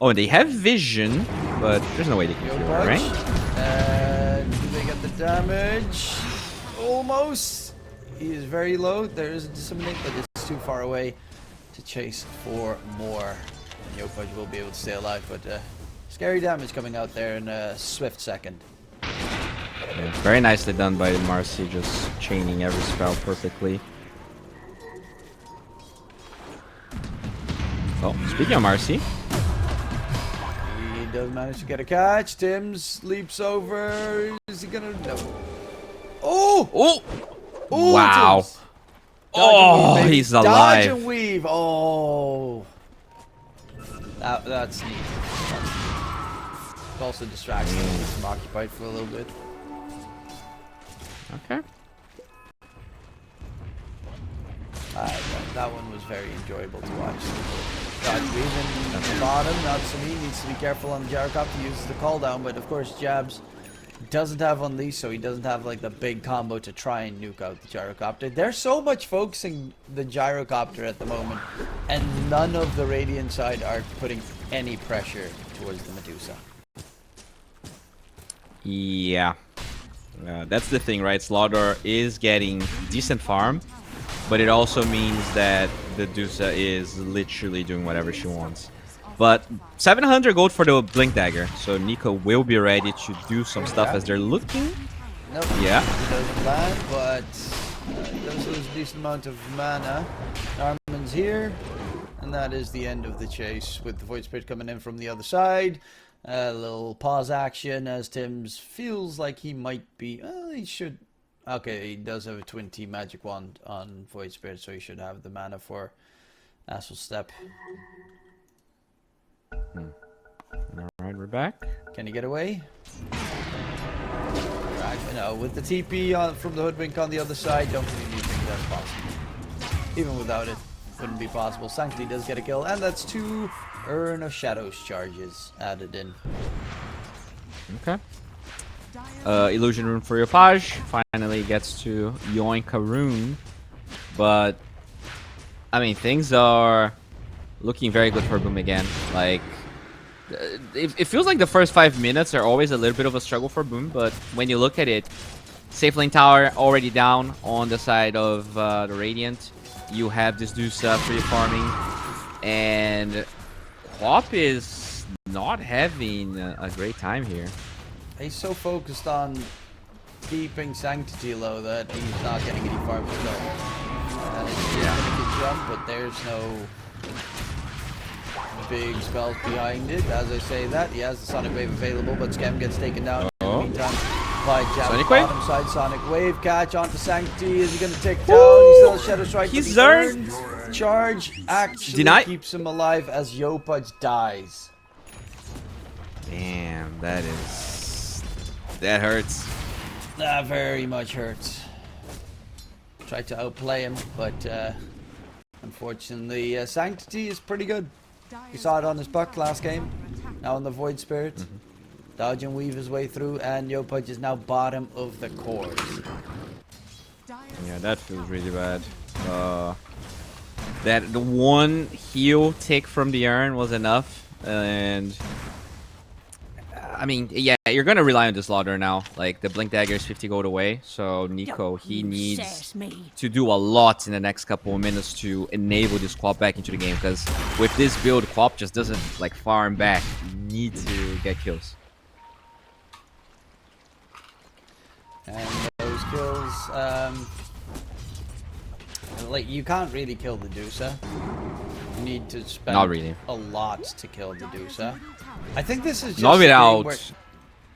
Oh, and they have vision, but there's no way they can kill it, right? And do they get the damage? Almost. He is very low. There is a disseminate, but it's too far away to chase for more. And Yopaj will be able to stay alive, but scary damage coming out there in a swift second. Yeah, very nicely done by Marcy, just chaining every spell perfectly. Oh, speaking of Marcy. He does manage to get a catch. Tim's leaps over. Is he gonna? No. Oh! Oh! Oh, Wow. Tim's. Dodge and weave, baby. He's Dodge alive. and weave. Oh. That's neat. It's also distracting. Keeps him occupied for a little bit. Okay. That one was very enjoyable to watch. Dodge weave at the bottom. Natsumi needs to be careful on the gyrocopter. Uses the call down, but of course Jabs doesn't have Unleash, so he doesn't have like the big combo to try and nuke out the gyrocopter. They're so much focusing the gyrocopter at the moment, and none of the Radiant side are putting any pressure towards the Medusa. Yeah. That's the thing, right? Slaughter is getting decent farm, but it also means that the Medusa is literally doing whatever she wants. But 700 gold for the Blink Dagger, so Nico will be ready to do some stuff as they're looking. Nope. Yeah. He doesn't land, but does lose a decent amount of mana. Armin's here, and that is the end of the chase with the Void Spirit coming in from the other side. A little pause action as Tim's feels like he might be. He should. Okay, he does have a Twin T Magic Wand on Void Spirit, so he should have the mana for Astral Step. Alright, we're back. Can he get away? Right, no, with the TP from the Hoodwink on the other side, don't really think that's possible. Even without it, wouldn't be possible. Sanctity does get a kill, and that's 2 Urn of Shadows charges added in. Okay. Illusion Rune for Yopaj. Finally gets to yoink a rune. But, I mean, things are looking very good for Boom again. Like, it feels like the first 5 minutes are always a little bit of a struggle for Boom, but when you look at it, safe lane tower already down on the side of the Radiant. You have this Dusa free farming, and Quap is not having a great time here. He's so focused on keeping Sanctity low that he's not getting any farm to go. Yeah. A good jump, but there's no big spells behind it. As I say that, he has the Sonic Wave available, but Scam gets taken down. In the meantime, by Jab Sonic Wave? bottom side, Sonic Wave catch onto Sanctity. Is he going to take it down? He still has Shadow Strike. He's earned. Charge actually Denied. keeps him alive as Yopaj dies. Damn, that hurts. That very much hurts. Tried to outplay him, but unfortunately, Sanctity is pretty good. You saw it on his buck last game. Now on the Void Spirit. Dodge and weave his way through, and Yopaj is now bottom of the course. Yeah, that feels really bad. That the one heal tick from the urn was enough, and I mean, yeah, you're gonna rely on the Slaughter now. Like, the Blink Dagger is 50 gold away, so Nico, he needs to do a lot in the next couple of minutes to enable this Quap back into the game, because with this build, Quap just doesn't, like, farm back. You need to get kills. And those kills, like, you can't really kill the Dusa. You need to spend Not really. a lot to kill the Dusa. I think this is just Not a without... game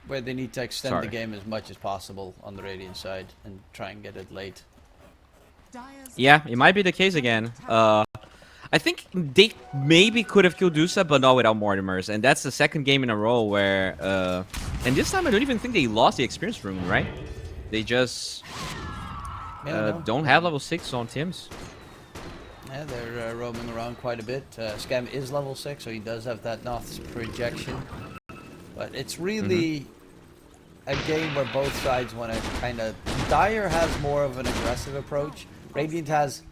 where they need to extend Sorry. the game as much as possible on the Radiant side and try and get it late. Yeah, it might be the case again. I think they maybe could have killed Dusa, but not without Mortimers. And that's the second game in a row where... and this time I don't even think they lost the experience room, right? They just don't have level 6 on Tim's. Yeah, they're roaming around quite a bit. Scam is level 6, so he does have that Noth's projection. But it's really a game where both sides want to kind of... Dire has more of an aggressive approach. Radiant has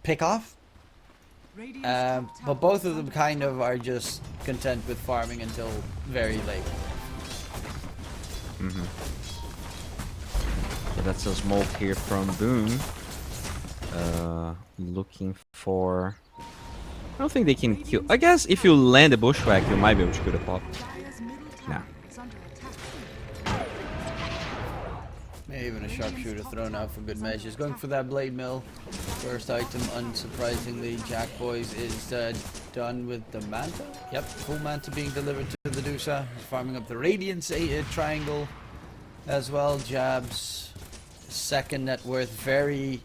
pick off. But both of them kind of are just content with farming until very late. So that's a smoke here from Boom. Looking for... I don't think they can kill... I guess if you land a bushwhack, you might be able to kill the pop. Nah. Maybe even a sharpshooter thrown out for good measures. Going for that blade mill. First item, unsurprisingly, Jack Boys is done with the Manta. Yep, full Manta being delivered to the Dusa. He's farming up the Radiance triangle as well. Jabs, second net worth, very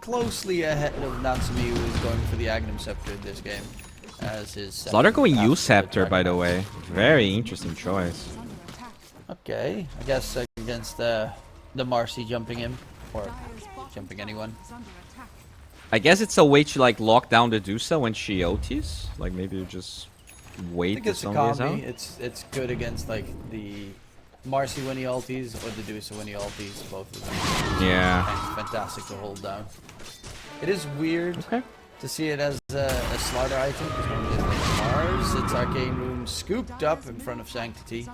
closely ahead of Natsumi, who is going for the Agnum Scepter in this game. As his Slaughter going U Scepter, by the way. Very interesting choice. Okay, I guess against the Marcy jumping him, or jumping anyone. I guess it's a way to like lock down the Dusa when she OTs. Like maybe you just I wait think till it's a somebody's combi. out. It's good against like the Marcy when he ulties or the Dusa when he ulties, both of them. Yeah. And fantastic to hold down. It is weird Okay. to see it as a slaughter item, because normally it's like Mars. It's Arcane Room scooped up in front of Sanctity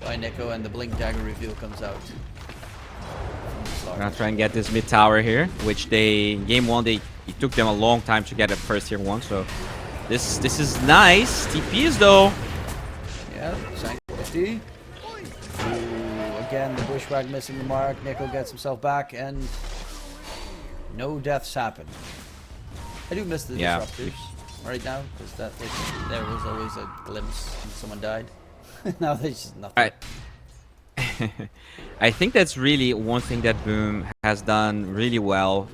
by Nico, and the Blink Dagger reveal comes out. We're gonna try and get this mid tower here, which they game one it took them a long time to get at first tier one. So this is nice. TPs though. Yeah, Sanctity. Ooh, again the bushwhack missing the mark. Nico gets himself back, and no deaths happen. I do miss the disruptors right now, because there was always a glimpse when someone died. Now there's just nothing. I think that's really one thing that Boom has done really well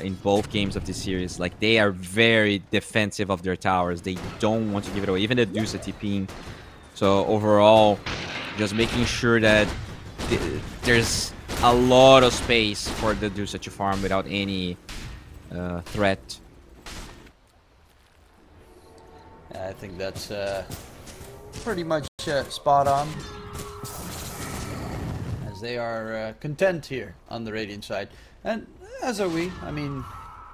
in both games of this series. Like, they are very defensive of their towers. They don't want to give it away. Even the Dusa TPing. So overall, just making sure that there's a lot of space for the Dusa to farm without any threat. I think that's pretty much spot on. As they are content here on the Radiant side. And as are we. I mean,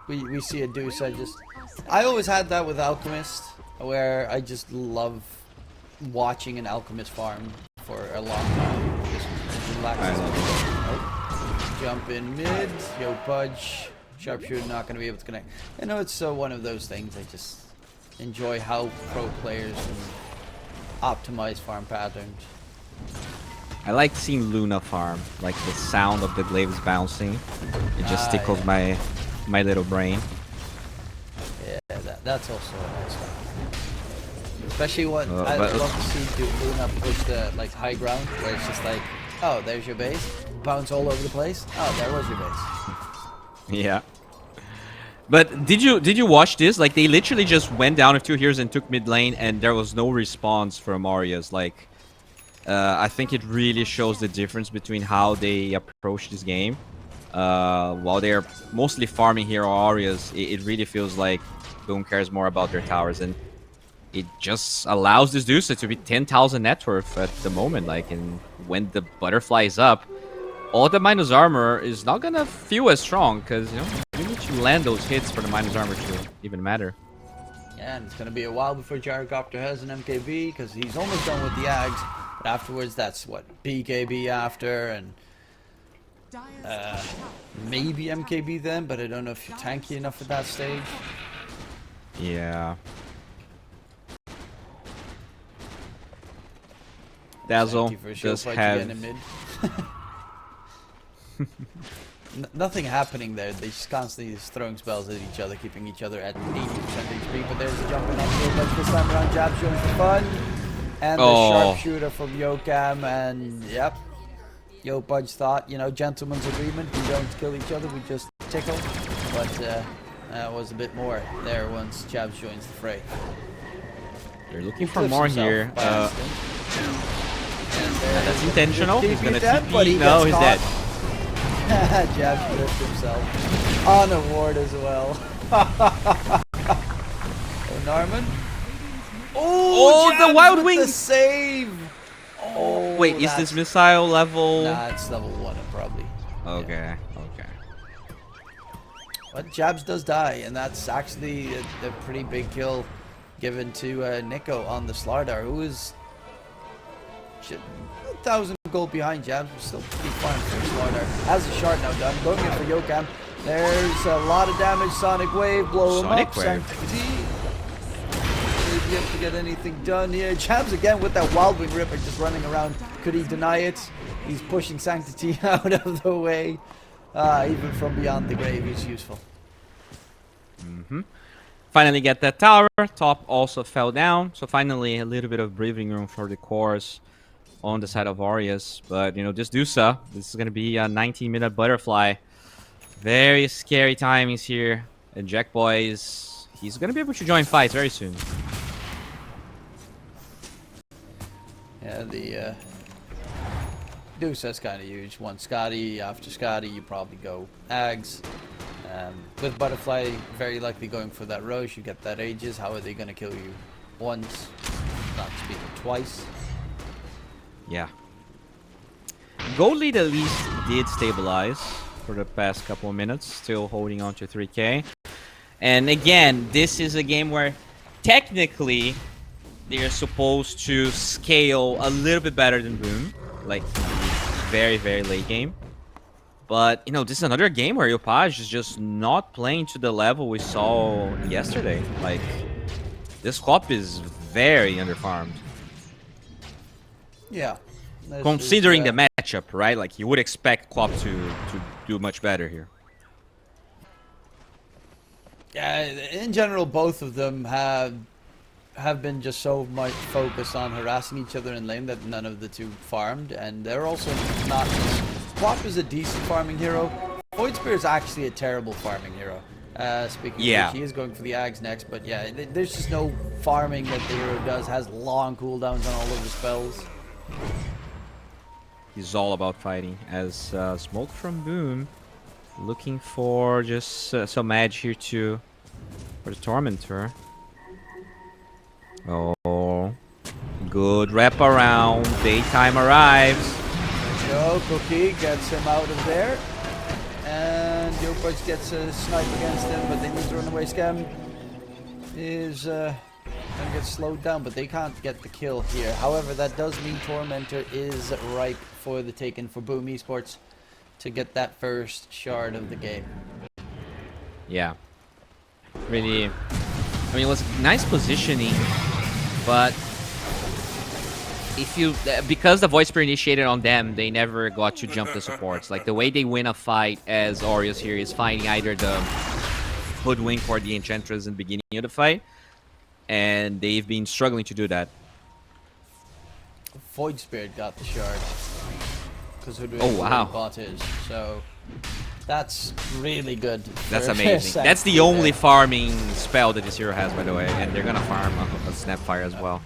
we see a Deuce. I always had that with Alchemist, where I just love watching an Alchemist farm for a long time. Just relaxing. Oh, jump in mid. Yo, Pudge. Sharpshooter not going to be able to connect. I know it's one of those things. I just enjoy how pro players can optimize farm patterns. I like seeing Luna farm, like the sound of the glaives bouncing. It just tickles my little brain. Yeah, that's also a nice one. Especially what I love to see Luna push the like high ground, where it's just like, oh, there's your base, bounce all over the place. Oh, there was your base. Yeah. But did you watch this? Like, they literally just went down with 2 heroes and took mid lane, and there was no response from Aureus. Like, I think it really shows the difference between how they approach this game. While they're mostly farming here on Aureus, it really feels like Boom cares more about their towers, and it just allows this Dusa to be 10,000 net worth at the moment. Like, and when the butterfly is up, all the minus armor is not gonna feel as strong, because you know you need to land those hits for the minus armor to even matter. Yeah, and it's gonna be a while before Gyrocopter has an MKB, because he's almost done with the Ags. But afterwards, that's what BKB after, and maybe MKB then. But I don't know if you're tanky enough at that stage. Yeah. Dazzle does have. Nothing happening there. They just constantly throwing spells at each other, keeping each other at 80% HP. But there's a jumping on field, but this time around, Jab showing for fun. And the sharpshooter from Yokam, and yep. Yo Pudge thought, you know, gentleman's agreement. We don't kill each other, we just tickle. But that was a bit more there once Jab joins the fray. You're looking for more here. That's intentional. He's gonna TP. No, he's dead. Jab flipped himself on a ward as well. Oh, Norman. Oh, the Wild Wing! The save! Oh, wait, is this missile level? Nah, it's level 1 probably. Okay, yeah. Okay. But Jabs does die, and that's actually a pretty big kill given to Nico on the Slardar, who is 1,000 gold behind Jabs, but still pretty fine for Slardar. Has the shard now done, going in for Yokam. There's a lot of damage, Sonic Wave, blow him up. Sanctity. Maybe able to get anything done here. Jabs again with that Wild Wing Ripper just running around. Could he deny it? He's pushing Sanctity out of the way. Even from beyond the grave, he's useful. Finally get that tower. Top also fell down. So finally a little bit of breathing room for the cores on the side of Aureus. But, you know, this Dusa, this is going to be a 19-minute butterfly. Very scary timings here. And Jack Boys, he's going to be able to join fights very soon. Yeah, the Dusa's kind of huge. One Scotty, after Scotty, you probably go Ags. With Butterfly, very likely going for that Roche. You get that Aegis. How are they going to kill you once? Not speaking twice. Yeah. Gold lead at least did stabilize for the past couple of minutes. Still holding on to 3k. And again, this is a game where technically they're supposed to scale a little bit better than Boom. Like, very, very late game. But, you know, this is another game where Yopaj is just not playing to the level we saw yesterday. Like, this Cop is very underfarmed. Yeah. Considering the matchup, right? Like, you would expect Cop to do much better here. Yeah, in general, both of them have been just so much focused on harassing each other in lane that none of the two farmed, and they're also not. Quap is a decent farming hero. Voidspear is actually a terrible farming hero. Speaking of which, he is going for the Ags next, but yeah, there's just no farming that the hero does. Has long cooldowns on all of the spells. He's all about fighting. As Smoke from Boom looking for just some edge here too for the Tormentor. Oh, good wrap around. Daytime arrives. Go, Cookie gets him out of there. And Yopaj gets a snipe against him, but they need to run away. Scam is gonna get slowed down, but they can't get the kill here. However, that does mean Tormentor is ripe for the taken for Boom Esports to get that first shard of the game. Yeah. Really, I mean, it was nice positioning, but if you, because the voice spear initiated on them, they never got to jump the supports. Like, the way they win a fight as Aureus here is finding either the Hoodwink or the Enchantress in the beginning of the fight, and they've been struggling to do that. Void Spirit got the shard because Hoodwink bought his, so that's really good. That's amazing. That's the only farming spell that this hero has, by the way, and they're gonna farm a Snapfire as well.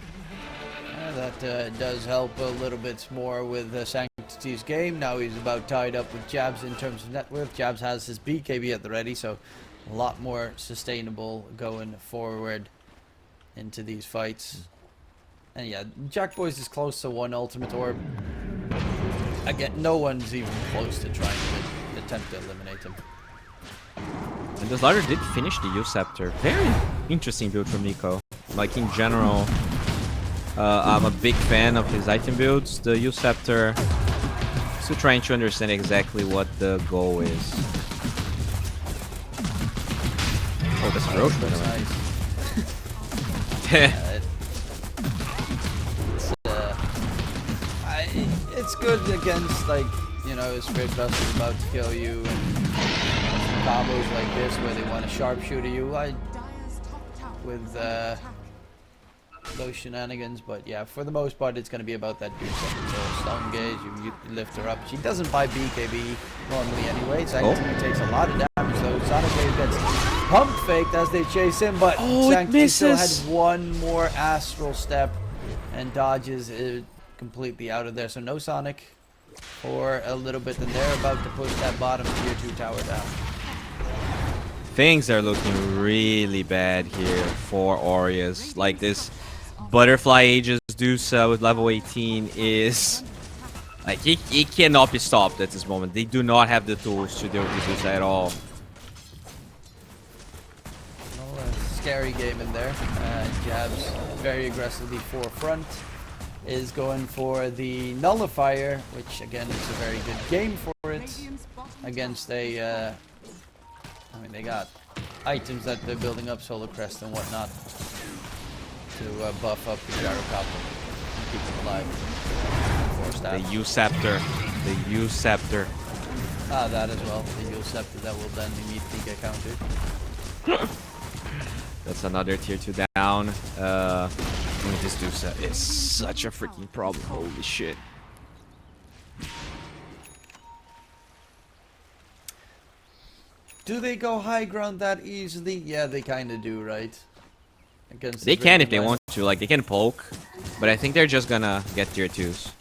That does help a little bit more with Sanctity's game. Now he's about tied up with Jabs in terms of net worth. Jabs has his BKB at the ready, so a lot more sustainable going forward into these fights. And yeah, Jack Boys is close to one ultimate orb. Again, no one's even close to trying to attempt to eliminate him. And the Slider did finish the U-Scepter. Very interesting build from Nico. Like, in general, I'm a big fan of his item builds. The U-Scepter, still trying to understand exactly what the goal is. Oh, that's a Roche, by the way. It's good against, like, you know, Spirit Buster's about to kill you, and combos like this where they want to sharpshooter you with those shenanigans. But yeah, for the most part, it's going to be about that dude. So stone gaze, you lift her up. She doesn't buy BKB normally anyway. Sanctity takes a lot of damage though. Sonic Wave gets pump faked as they chase him, but Sanctity still had one more astral step and dodges it completely out of there. So no Sonic for a little bit, and they're about to push that bottom tier 2 tower down. Things are looking really bad here for Aureus. Like, this Butterfly Aegis Dusa with level 18 is... like, he cannot be stopped at this moment. They do not have the tools to deal with Dusa at all. Well, a scary game in there. Jabs very aggressively forefront. Is going for the Nullifier, which again is a very good game for it. Against a... I mean, they got items that they're building up, Solar Crest and whatnot, to buff up the Gyrocopter and keep them alive. Force The that. U-Scepter. The U-Scepter. Ah, that as well. The Yule Scepter that will then immediately get countered. That's another tier 2 down. This Dusa is such a freaking problem. Holy shit. Do they go high ground that easily? Yeah, they kind of do, right? Against They this can rated if they line. want to. Like, they can poke. But I think they're just gonna get tier 2s.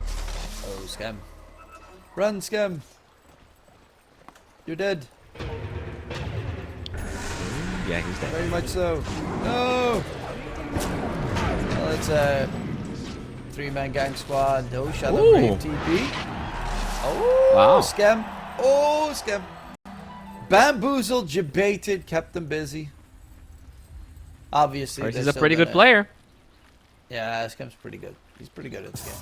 Oh, Scam. Run, Scam. You're dead. Yeah, he's dead. Very much so. No! Well, it's a 3-man gang squad. Oh, Shadow Ooh. Brave TP. Oh, Wow. Scam. Oh, Scam. Bamboozled, jebaited, kept them busy. Obviously, Aureus they're is a still pretty good gonna- player. Yeah, Scam's pretty good. He's pretty good at this game.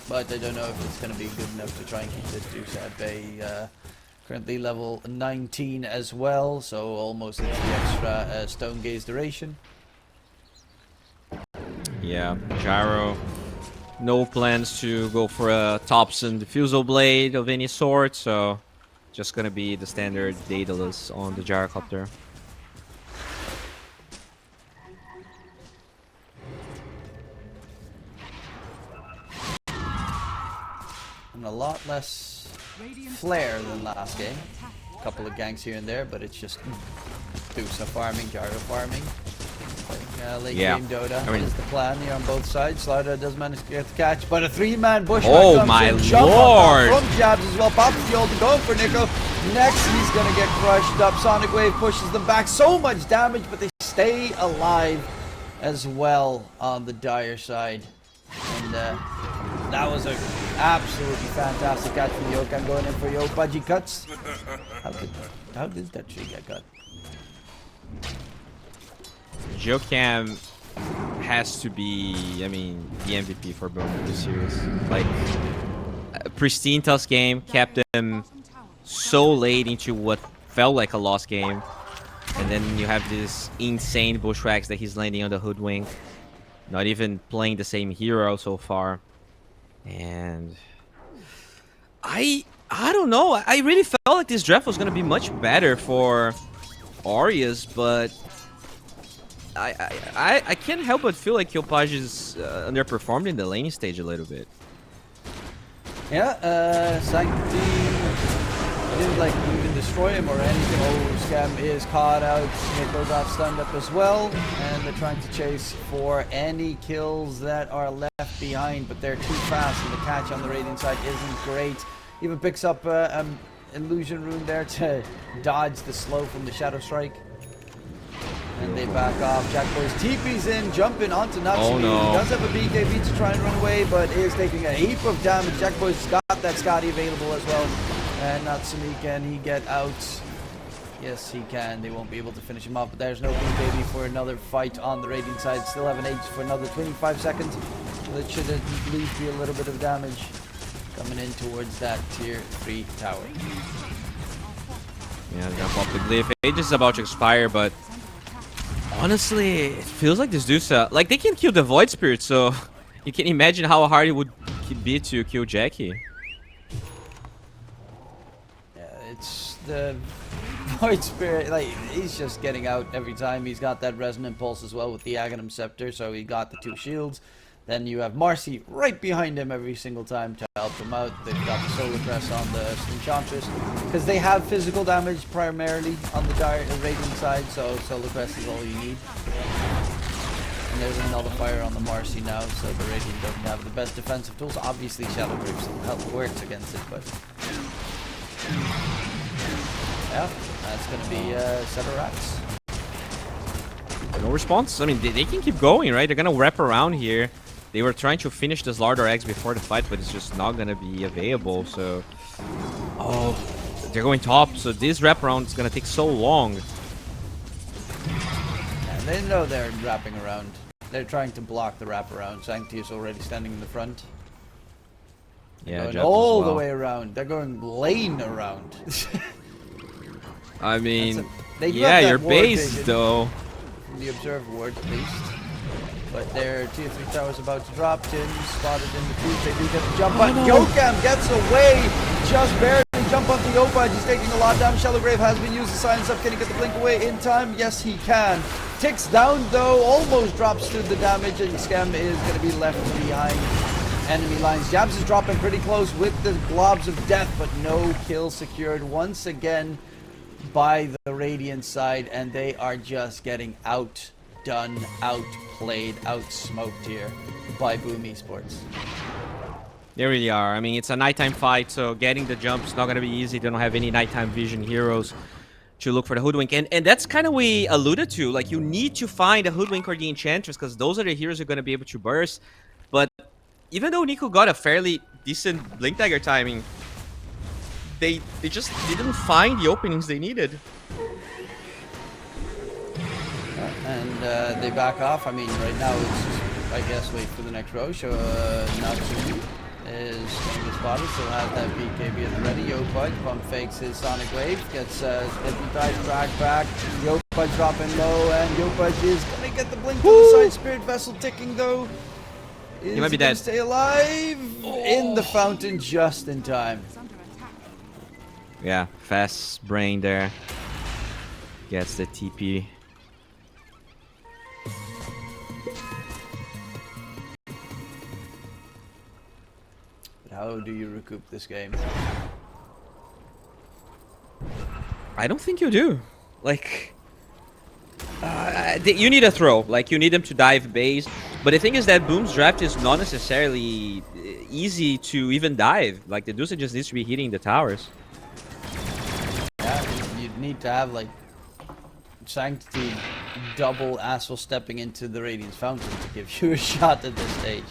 But I don't know if it's going to be good enough to try and keep this Deuce at bay. Currently level 19 as well, so almost into the extra Stone Gaze duration. Yeah, Gyro. No plans to go for a Thompson Diffusal Blade of any sort, so just gonna be the standard Daedalus on the Gyrocopter. And a lot less flair than last game. A couple of ganks here and there, but it's just Deuce farming, Gyro farming. Late Yeah. game Dota I mean- is the plan here on both sides. Slider does manage to get the catch, but a 3-man bush. Oh my lord! From jabs as well. Pops the ult to go for Nico. Next, he's gonna get crushed up. Sonic Wave pushes them back. So much damage, but they stay alive as well on the dire side. And that was a absolutely fantastic catch from Yoke. I'm going in for Yoke. Budgie cuts. How did that tree get cut? Jokam has to be, I mean, the MVP for both of the series. Like, pristine tough game, kept them so late into what felt like a lost game. And then you have this insane bushwhacks that he's landing on the Hoodwink. Not even playing the same hero so far. And I don't know. I really felt like this draft was going to be much better for Aureus, but I can't help but feel like Kilpage is underperformed in the laning stage a little bit. Yeah, Sanctity didn't like even destroy him or anything. Oh, Scam is caught out. Nico got stunned up as well, and they're trying to chase for any kills that are left behind, but they're too fast, and the catch on the Radiant side isn't great. Even picks up illusion rune there to dodge the slow from the Shadow Strike. And they back off. Jack Boys TP's in, jumping onto Natsumi. Oh, no. He does have a BKB to try and run away, but is taking a heap of damage. Jack Boys got that Scotty available as well. And Natsumi, can he get out? Yes, he can. They won't be able to finish him off, but there's no BKB for another fight on the Radiant side. Still have an H for another 25 seconds. That should at least be a little bit of damage coming in towards that tier 3 tower. Yeah, they're gonna pop the glyph. Age is about to expire, but honestly, it feels like this dude's like they can kill the Void Spirit, so you can imagine how hard it would be to kill Jackie. Yeah, it's the Void Spirit, like, he's just getting out every time. He's got that Resonant Pulse as well with the Aghanim Scepter, so he got the 2 shields. Then you have Marcy right behind him every single time to help him out. They've got the Solar Crest on the Enchantress, because they have physical damage primarily on the Radiant side, so Solar Crest is all you need. And there's a Nullifier on the Marcy now, so the Radiant doesn't have the best defensive tools. Obviously Shadow Grip still works against it, but yeah, that's going to be a set of rats. No response. I mean, they can keep going, right? They're gonna wrap around here. They were trying to finish the Slardar eggs before the fight, but it's just not gonna be available. So, oh, they're going top. So this wraparound is gonna take so long. And they know they're wrapping around. They're trying to block the wraparound. Sanctity is already standing in the front. Yeah, Going Jabs as all the well. way around. They're going lane around. I mean, they love yeah, that your ward base vision. though. From the observe ward, at least. But their tier 3 tower's about to drop. Tim spotted in the trees. They do get the jump, but Yokam gets away. Just barely jump onto Yopaj. He's taking a lot of damage. Shallow Grave has been used to silence up. Can he get the blink away in time? Yes, he can. Ticks down though. Almost drops through the damage. And Scam is going to be left behind enemy lines. Jabs is dropping pretty close with the globs of death, but no kill secured once again by the Radiant side, and they are just getting outdone, outplayed, outsmoked here by Boom Esports. They really are. I mean, it's a nighttime fight, so getting the jump's not gonna be easy. They don't have any nighttime vision heroes to look for the Hoodwink, and that's kind of we alluded to. Like, you need to find a Hoodwink or the Enchantress, because those are the heroes who are gonna be able to burst. But even though Nico got a fairly decent Blink Dagger timing, they just didn't find the openings they needed. And they back off. I mean, right now it's just, I guess, wait for the next row. So Natsumi is going to be spotted, so has that BKB at the ready. Yopaj pump fakes his Sonic Wave, gets hypnotized, dragged back. Yopaj dropping low, and Yopaj is going to get the blink to the side. Spirit Vessel ticking though. He might be dead. Stay alive in the fountain just in time. Yeah, fast brain there. Gets the TP. How do you recoup this game? I don't think you do. Like, you need a throw. Like, you need them to dive base. But the thing is that Boom's draft is not necessarily easy to even dive. Like, the Dusa just needs to be hitting the towers. Yeah, you'd need to have, like, Sanctity double Asshole stepping into the Radiance Fountain to give you a shot at this stage.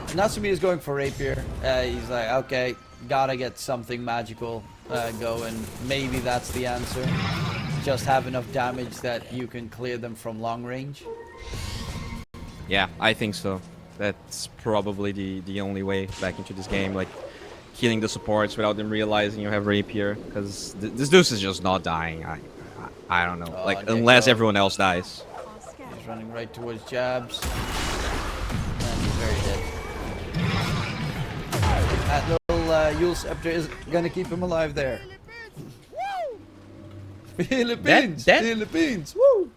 Natsumi is going for Rapier. He's like, okay, gotta get something magical going. Maybe that's the answer. Just have enough damage that you can clear them from long range. Yeah, I think so. That's probably the only way back into this game. Like, killing the supports without them realizing you have Rapier. Because this Deuce is just not dying. I don't know. Like, unless everyone else dies. He's running right towards Jabs. And he's very dead. That little Yule Scepter is gonna keep him alive there. Philippines! Philippines! Woo!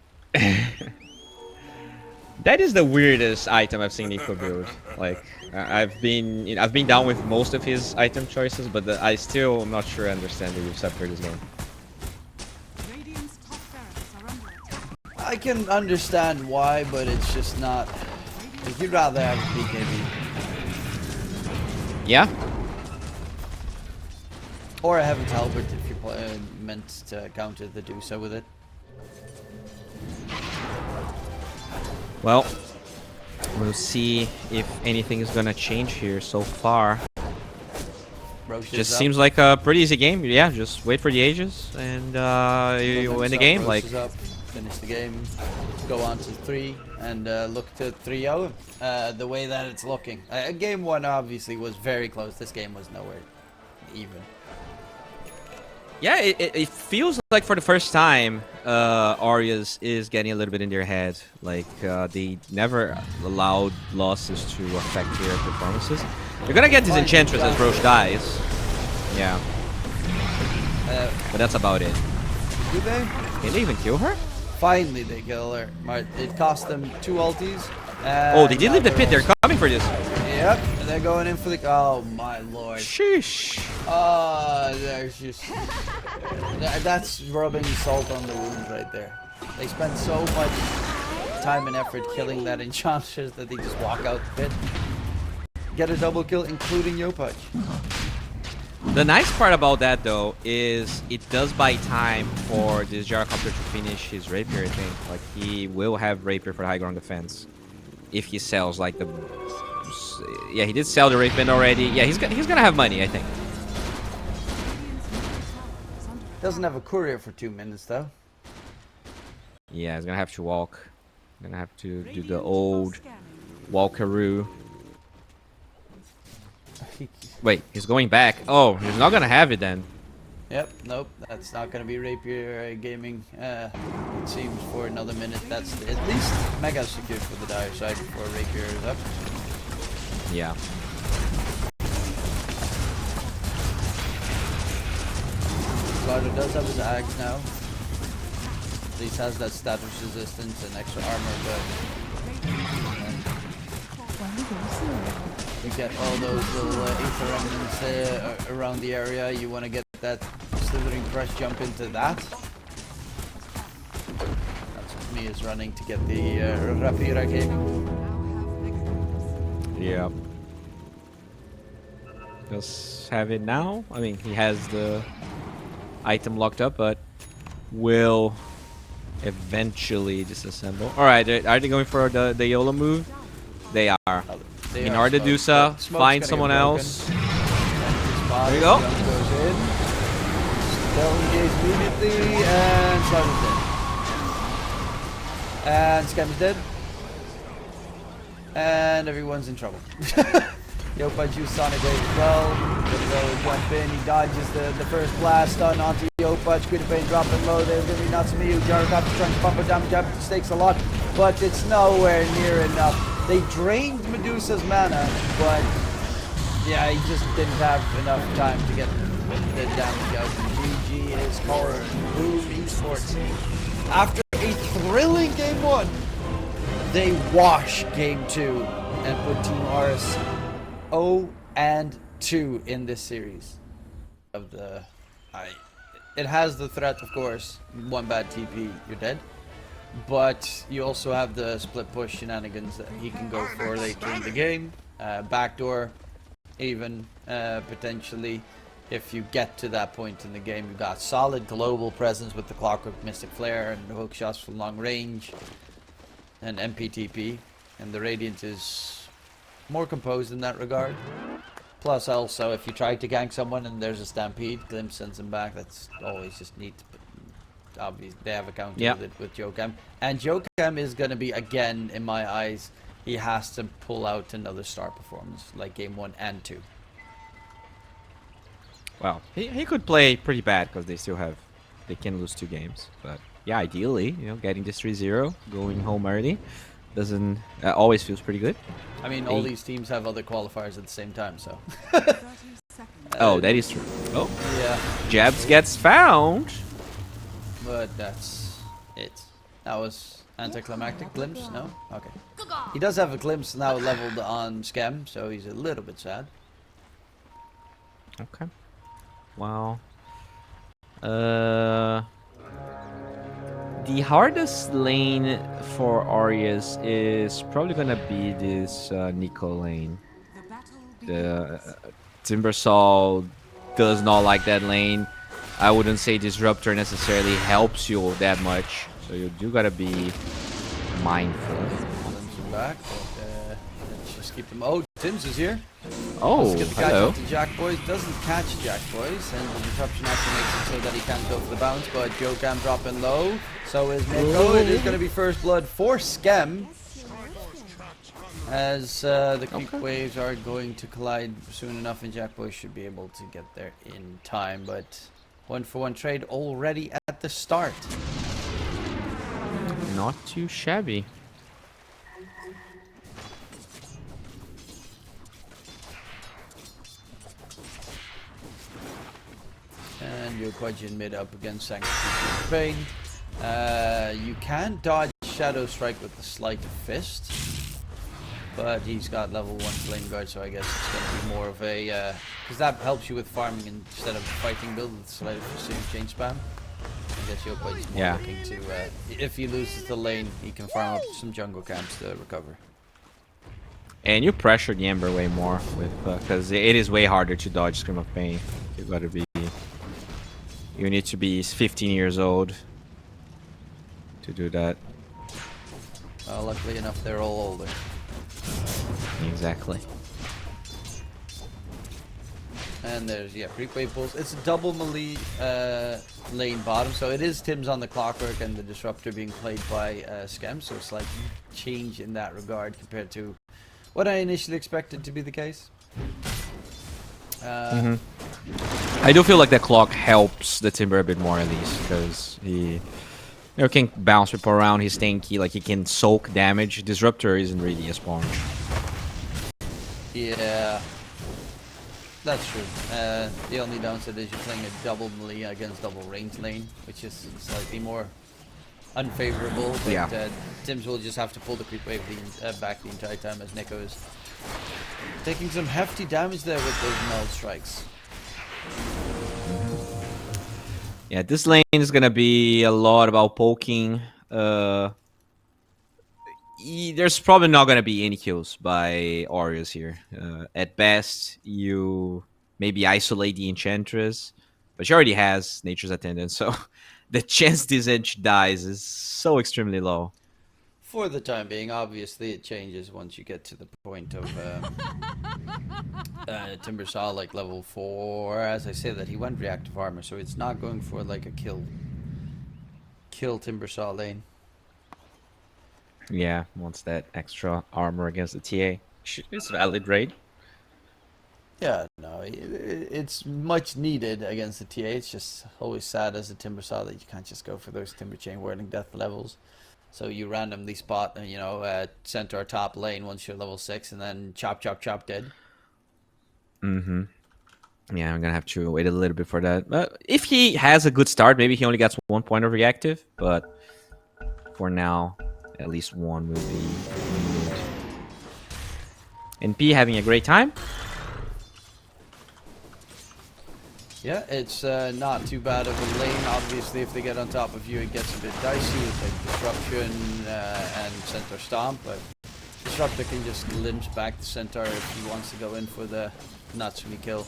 That is the weirdest item I've seen Nico build. Like, I've been down with most of his item choices, but I still am not sure I understand the Yule Scepter this game. I can understand why, but it's just not. Like, you'd rather have BKB. Yeah? Or a Heaven's Halberd if you're meant to counter the Dusa with it. Well, we'll see if anything is gonna change here so far. Just seems like a pretty easy game. Yeah, just wait for the ages and you win the game. Like, finish the game, go on to 3, and look to 3-0. The way that it's looking. Game 1 obviously was very close. This game was nowhere even. yeah, it feels like for the first time, Aureus is getting a little bit in their head. Like, they never allowed losses to affect their performances. You're gonna get this Enchantress as Roche dies. Yeah. But that's about it. Do they? Can they even kill her? Finally they kill her. It cost them 2 ultis. Oh, they did leave the pit. They're coming for this. Yep, and they're going in for the... Oh my lord. Sheesh. There's just... That's rubbing salt on the wound right there. They spent so much time and effort killing that Enchantress that they just walk out the pit. Get a double kill, including Yopaj. The nice part about that, though, is it does buy time for this Gyrocopter to finish his Rapier, I think. Like, he will have Rapier for high ground defense if he sells, like, the... Yeah, he did sell the Rapier already. Yeah, he's gonna have money, I think. Doesn't have a courier for 2 minutes, though. Yeah, he's gonna have to walk. Gonna have to do the old walkaroo. Wait, he's going back. Oh, he's not gonna have it then. Yep, nope, that's not going to be Rapier Gaming, it seems, for another minute. That's at least mega secure for the dire side before Rapier is up. Yeah. Slider does have his Ags now. At least has that status resistance and extra armor, but you get all those little ether remnants around the area. You want to get that slithering press jump into that. That's what me is running to get the Rapier Gaming. Yeah. Does have it now. I mean, he has the item locked up, but will eventually disassemble. All right, are they going for the YOLO move? They are. They In are order to do smoked, so, but find smoke's someone gonna get else. There you go. Goes in. Still engaged immediately, and Slider's dead. And Scam is dead. And everyone's in trouble. Yopaj used Sonic Wave as well. Gonna go jump in. He dodges the first blast stun onto Yopaj. Good pain dropping low. There's gonna be Natsumiyu. Jaragap's trying to pump it down. Jump stakes a lot, but it's nowhere near enough. They drained Medusa's mana, but yeah, he just didn't have enough time to get the damage out. GG is for Boom Esports. After a thrilling game 1, they wash game 2 and put Team Aureus 0-2 in this series. It has the threat, of course. One bad TP, you're dead. But you also have the split push shenanigans that he can go for later in the game. Backdoor, even potentially. If you get to that point in the game, you've got solid global presence with the Clockwork Mystic Flare and the hook shots from long range and MPTP. And the Radiant is more composed in that regard. Plus also, if you try to gank someone and there's a stampede, Glimpse sends him back. That's always just neat. Obviously, they have a counter with it with Jokam. And Jokam is going to be, again, in my eyes, he has to pull out another star performance, like game 1 and 2. Well, he could play pretty bad because they can lose 2 games. But yeah, ideally, getting this 3-0, going home early, doesn't always feels pretty good. I mean, all these teams have other qualifiers at the same time, so. 30 seconds. Oh, that is true. Oh, Yeah, Jabs gets found. but that's it. That was anticlimactic. Glimpse? No? Okay. He does have a glimpse now leveled on Scam, so he's a little bit sad. Okay. Well, the hardest lane for Aureus is probably gonna be this Nico lane. The battle The Timbersaw does not like that lane. I wouldn't say Disruptor necessarily helps you that much, so you do gotta be mindful. Glimpse him back, but let's just keep him. Oh, Tim's is here. Oh, Let's get the catch hello. up to Jack Boys. Doesn't catch Jack Boys, and the disruption actually makes it so that he can't go for the bounce. But Jokam dropping low. So is Nico. It is going to be first blood for Skem, as the creep waves are going to collide soon enough, and Jack Boys should be able to get there in time. But 1-for-1 trade already at the start. Not too shabby. And your Quadjin mid up against Sanctity Pain. You can dodge Shadow Strike with the Sleight of Fist, but he's got level 1 Flame Guard, so I guess it's going to be more of a... because that helps you with farming instead of fighting build with Sleight of Fist, so you chain spam. I guess your Quadjin's more looking to... if he loses the lane, he can farm up some jungle camps to recover. And you pressure the Ember way more with because it is way harder to dodge Scream of Pain. You need to be 15 years old to do that. Luckily enough, they're all older. Exactly. And there's, creep wave pulls. It's a double melee lane bottom, so it is Tim's on the Clockwork and the Disruptor being played by Scam, so it's like change in that regard compared to what I initially expected to be the case. I do feel like the clock helps the Timber a bit more at least, because he can bounce people around, he's tanky, like he can soak damage. Disruptor isn't really a sponge. Yeah, that's true. The only downside is you're playing a double melee against double range lane, which is slightly more unfavorable. But Yeah. Tims will just have to pull the creep wave back the entire time as Nico is taking some hefty damage there with those meld strikes. Yeah, this lane is gonna be a lot about poking. There's probably not gonna be any kills by Aureus here. At best, you maybe isolate the Enchantress, but she already has Nature's Attendant, so the chance this edge dies is so extremely low. For the time being, obviously it changes once you get to the point of Timbersaw like level 4. As I say that, he went reactive armor, so it's not going for like a kill Timbersaw lane. Yeah, wants that extra armor against the TA. It's valid, right? Yeah, no, it's much needed against the TA. It's just always sad as a Timbersaw that you can't just go for those Timber Chain Whirling Death levels. So you randomly spot, center or top lane once you're level 6, and then chop, chop, chop, dead. Mm-hmm. Yeah, I'm gonna have to wait a little bit for that. If he has a good start, maybe he only gets 1 point of reactive, but for now, at least one will be needed. NP having a great time. Yeah, it's not too bad of a lane. Obviously, if they get on top of you, it gets a bit dicey with like Disruption and Centaur Stomp, but Disruptor can just limp back the Centaur if he wants to go in for the Natsumi kill.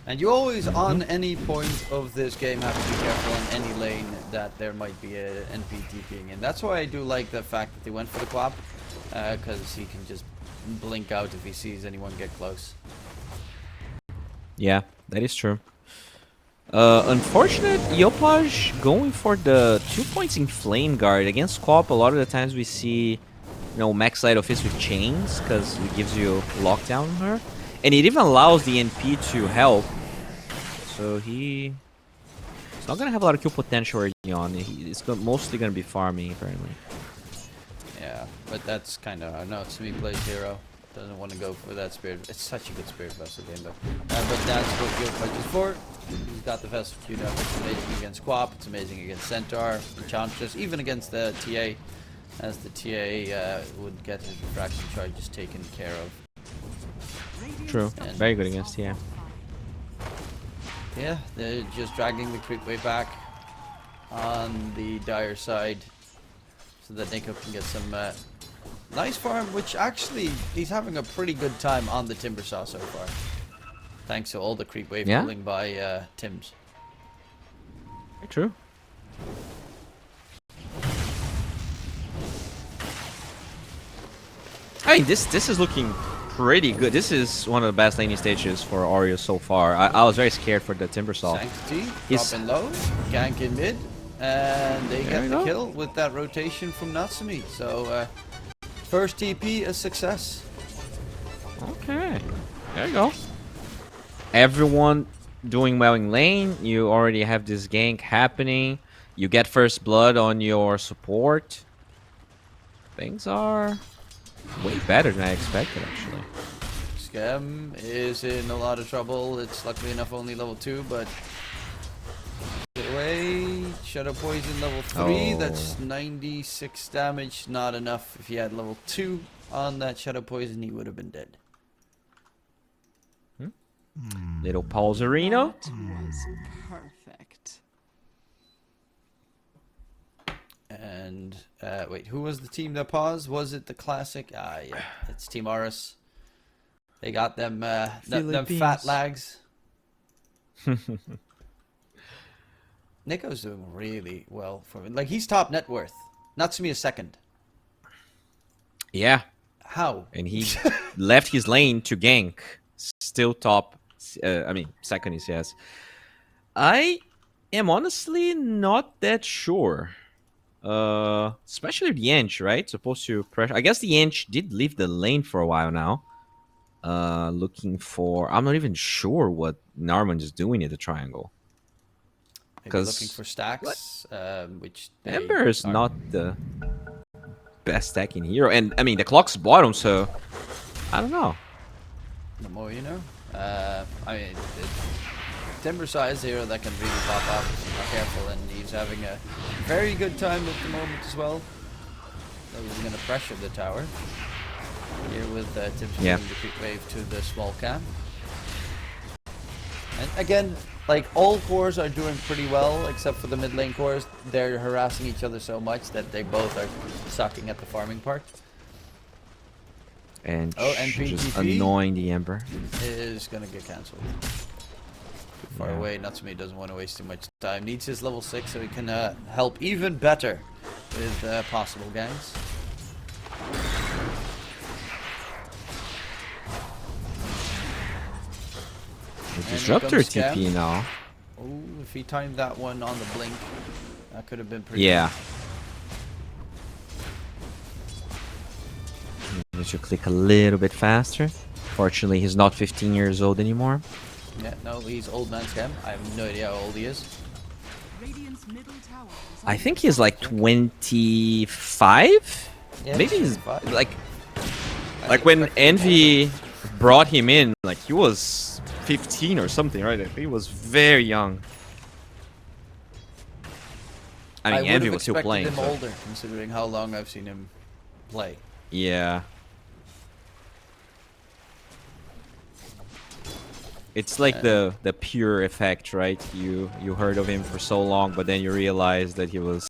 And you always, on any point of this game, have to be careful on any lane that there might be an NP TPing in. That's why I do like the fact that they went for the Quap, because he can just blink out if he sees anyone get close. Yeah, that is true. Unfortunate, Yopaj going for the 2 points in Flame Guard against Quap. A lot of the times we see, max Light of Fist with chains because it gives you lockdown on her, and it even allows the NP to help. So he's not gonna have a lot of kill potential early on. It's mostly gonna be farming apparently. Yeah, but that's kind of no. Sumi plays hero. Doesn't want to go for that spirit. It's such a good spirit vessel game, but that's what Yopaj is for. He's got the vessel queued up. It's amazing against Quap. It's amazing against Centaur, Enchantress, even against the TA, as the TA would get his refraction charges taken care of. True, And very good against TM. yeah, they're just dragging the creep way back on the Dire side, so that Nico can get some nice farm, which actually he's having a pretty good time on the Timbersaw so far. Thanks to all the creep wave pulling by Tims. Very true. I mean, this is looking pretty good. This is one of the best laning stages for Aureus so far. I was very scared for the Timbersaw. Sanctity, drop in low, gank in mid, and they get the kill with that rotation from Natsumi. So, first TP, a success. Okay, there you go. Everyone doing well in lane. You already have this gank happening. You get first blood on your support. Things are way better than I expected, actually. Scam is in a lot of trouble. It's luckily enough only level 2, but get away. Shadow Poison level 3. That's 96 damage. Not enough. If he had level 2 on that Shadow Poison, he would have been dead. Little Paulserino. That was perfect. And wait, who was the team that paused? Was it the classic? Ah, yeah, it's Team Aureus. They got them them fat lags. Nico's doing really well for me. Like, he's top net worth. Natsumi is second. Yeah, How? and he left his lane to gank. Still top. I mean, second is yes. I am honestly not that sure. Especially the Ench, right? Supposed to pressure. I guess the Ench did leave the lane for a while now. Looking for. I'm not even sure what Narman is doing in the triangle. Maybe looking 'Cause for stacks, which they Ember is are. not the best stacking hero, and I mean the clock's bottom, so I don't know. The more you know. I mean, Timber size hero that can really pop off if you're not careful, and he's having a very good time at the moment as well. So he's going to pressure the tower here with Tim's Yeah. the quick wave to the small cam. And again, like all cores are doing pretty well except for the mid lane cores. They're harassing each other so much that they both are sucking at the farming part. And and just PTP annoying the Ember. is gonna get cancelled. Too far Yeah. away. Natsumi doesn't want to waste too much time. Needs his level 6 so he can help even better with possible ganks. The here Disruptor comes TP Cam. now. Oh, if he timed that one on the blink, that could have been pretty. Yeah. Need to click a little bit faster. Fortunately, he's not 15 years old anymore. Yeah, no, he's old man Scam. I have no idea how old he is. Radiant's middle tower is I think he's like 25. Yeah, Maybe he's 25. like when Envy brought him in, like he was 15 or something, right? He was very young. I mean, would Envy have was still expected playing. him So. older, considering how long I've seen him play. Yeah. It's like the pure effect, right? You heard of him for so long, but then you realize that he was,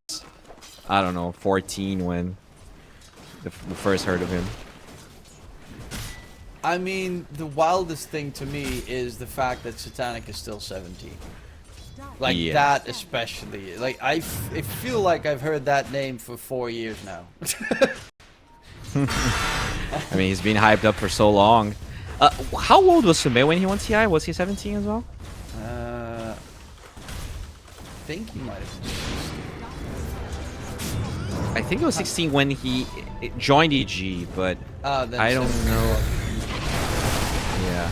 I don't know, 14 when the first heard of him. I mean, the wildest thing to me is the fact that Satanic is still 17. Like Yeah. that especially. Like I feel like I've heard that name for 4 years now. I mean, he's been hyped up for so long. How old was Sume when he won TI? Was he 17 as well? I think he might have been 16. I think it was 16 when he joined EG, but Then I don't 17. know. Yeah.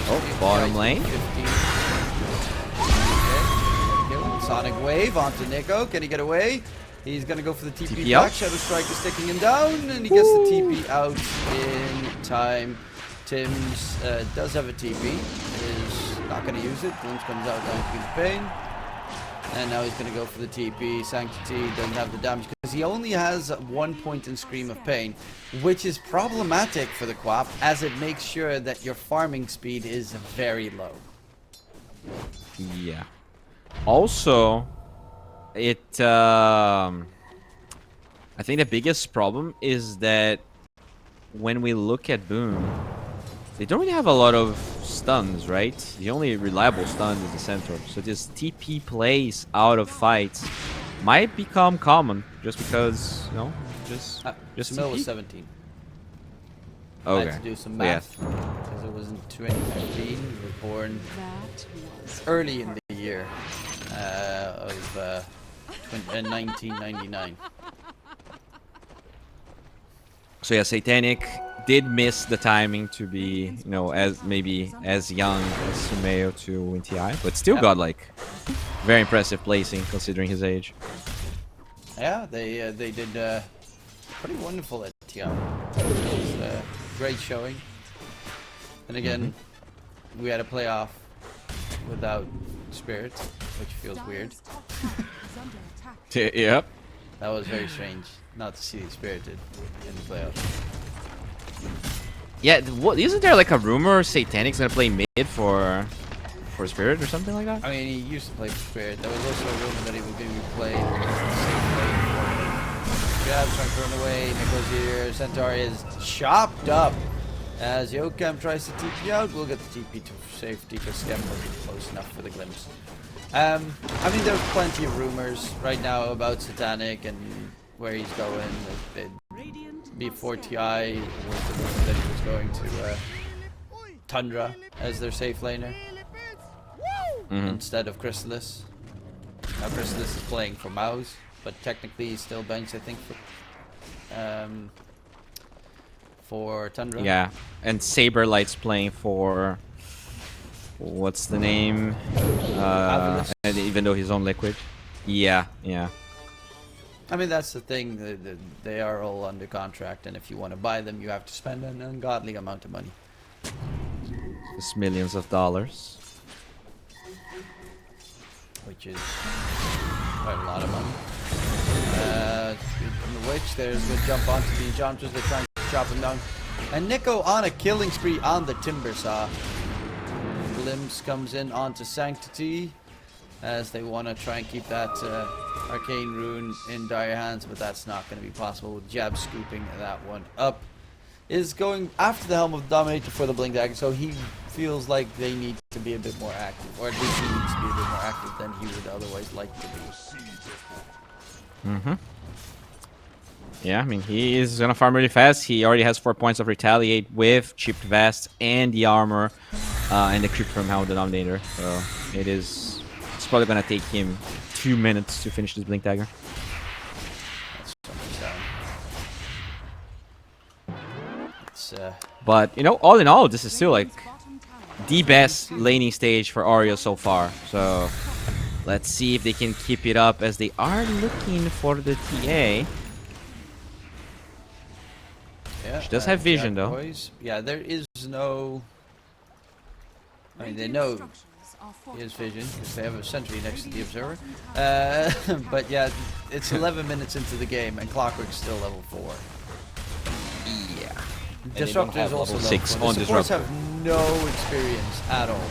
Oh, bottom lane. 15. Okay. Sonic Wave onto Nico. Can he get away? He's gonna go for the TP, TP back. out. Shadow Strike is taking him down, and he gets the TP out in time. Tim's does have a TP. Is not gonna use it. Glimpse comes out down to the pain. And now he's going to go for the TP. Sanctity doesn't have the damage because he only has 1 point in Scream of Pain, which is problematic for the Quap as it makes sure that your farming speed is very low. Yeah. Also, I think the biggest problem is that when we look at Boom, they don't really have a lot of stuns, right? The only reliable stun is the Centaur. So this TP plays out of fights might become common just because, you know, just Smil was TP. 17. I Okay. had to do some Yeah. math because it was in 2015. He was born that was early in the year of 1999. So yeah, Satanic did miss the timing to be, you know, as maybe as young as Sumeo to win TI, but still Yeah. got like very impressive placing considering his age. Yeah, they did pretty wonderful at TI. It was great showing. And again, we had a playoff without Spirit, which feels weird. Dire's top tower is under attack. Yep. That was very strange not to see Spirited in the playoffs. Yeah, what isn't there like a rumor Satanic's gonna play mid for Spirit or something like that? I mean, he used to play for Spirit. There was also a rumor that he was going to be playing safe lane for Jabs trying to run away. Nicholas here. Centaur is chopped up. As Yokam tries to TP out, we'll get the TP to safety because Scam wasn't close enough for the glimpse. I mean, there's plenty of rumors right now about Satanic and where he's going. Before TI was the rumor that he was going to Tundra as their safe laner instead of Chrysalis. Now Chrysalis is playing for Mouse, but technically he's still benched, I think, for Tundra. Yeah, and Saberlight's playing for what's the name? Aureus. And even though he's on Liquid. Yeah. I mean, that's the thing. They are all under contract, and if you want to buy them, you have to spend an ungodly amount of money. It's millions of dollars. Which is quite a lot of money. From the Witch, there's a good jump onto the Enchantress. They're trying to chop him down. And Nico on a killing spree on the Timber Saw. Glimpse comes in onto Sanctity as they want to try and keep that Arcane Rune in dire hands, but that's not going to be possible. Jab scooping that one up. Is going after the Helm of the Dominator for the Blink Dagger, so he feels like they need to be a bit more active, or at least he needs to be a bit more active than he would otherwise like to be. Yeah, I mean, he is gonna farm really fast. He already has 4 points of Retaliate with Chipped Vest and the armor and the creep from Helm of the Dominator. So it's probably gonna take him 2 minutes to finish this Blink Dagger. That's so much down. It's But, you know, all in all, this is still like the best laning stage for Aureus so far. So let's see if they can keep it up as they are looking for the TA. yeah, She does have vision, Jack though. Boys. Yeah, there is no. I mean, they know he has vision because they have a sentry next to the observer. But yeah, it's 11 minutes into the game and Clockwork's still level 4. Yeah. Disruptor is also level 6 4. on The supports Disruptor. have no experience at all.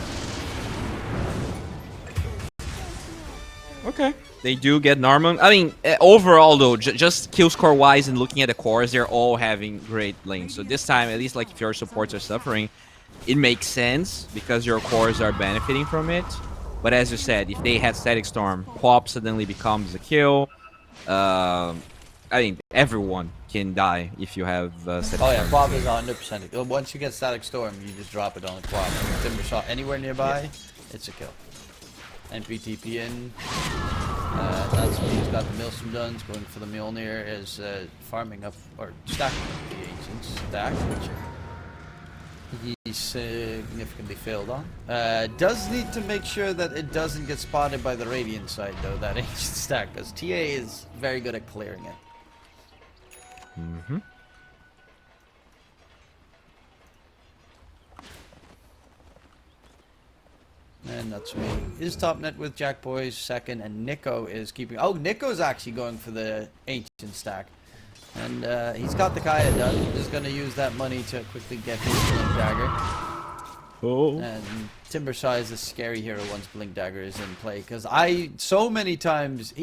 Okay. They do get Narman. I mean, overall though, just kill score wise and looking at the cores, they're all having great lanes. So this time, at least like if your supports are suffering, it makes sense because your cores are benefiting from it. But as you said, if they had Static Storm, Quap suddenly becomes a kill. I mean, everyone can die if you have Static Oh yeah, Storm. Quap is 100%. Once you get Static Storm, you just drop it on the Quap. Timber Shot anywhere nearby, it's a kill. NPTP in. That's what he's got the Maelstrom Duns going for the Mjolnir, is farming up or stacking up the Ancient stack, which he significantly failed on. Does need to make sure that it doesn't get spotted by the Radiant side though, that Ancient stack, because TA is very good at clearing it. And that's me. Is top net with Jack Boys second, and Nico is keeping. Oh, Nico's actually going for the Ancient stack, and he's got the Kaya done. He's going to use that money to quickly get his Blink Dagger. Oh. And Timber Saw is a scary hero once Blink Dagger is in play, because so many times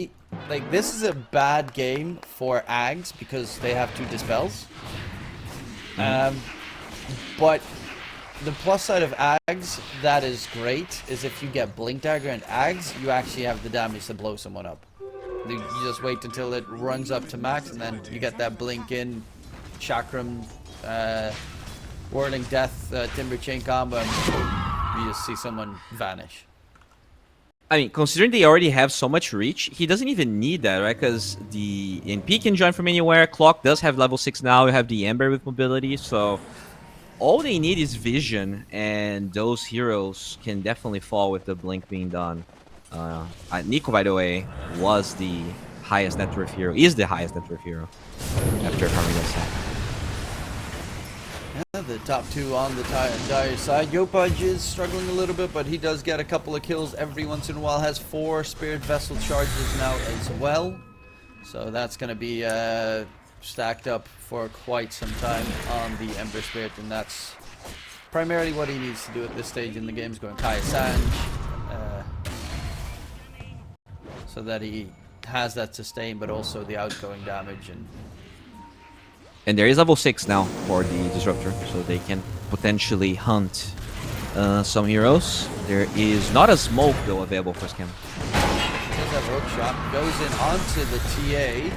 this is a bad game for Ags because they have 2 dispels. But the plus side of Ags that is great is if you get Blink Dagger and Ags, you actually have the damage to blow someone up. You just wait until it runs up to max, and then you get that Blink in, Chakram, Whirling Death, Timber Chain combo, and boom, you just see someone vanish. I mean, considering they already have so much reach, he doesn't even need that, right? Because the NP can join from anywhere. Clock does have level 6 now. You have the Ember with mobility, so all they need is vision, and those heroes can definitely fall with the blink being done. Nico, by the way, was the highest net worth hero. Is the highest net worth hero after farming that set. Yeah, the top 2 on the dire side. Yopaj is struggling a little bit, but he does get a couple of kills every once in a while. Has 4 Spirit Vessel charges now as well. So that's going to be stacked up for quite some time on the Ember Spirit, and that's primarily what he needs to do at this stage in the game, is going Kaya Sanj, so that he has that sustain but also the outgoing damage. And there is level 6 now for the Disruptor, so they can potentially hunt some heroes. There is not a smoke though available for Scam. There's that hook shot, goes in onto the TA.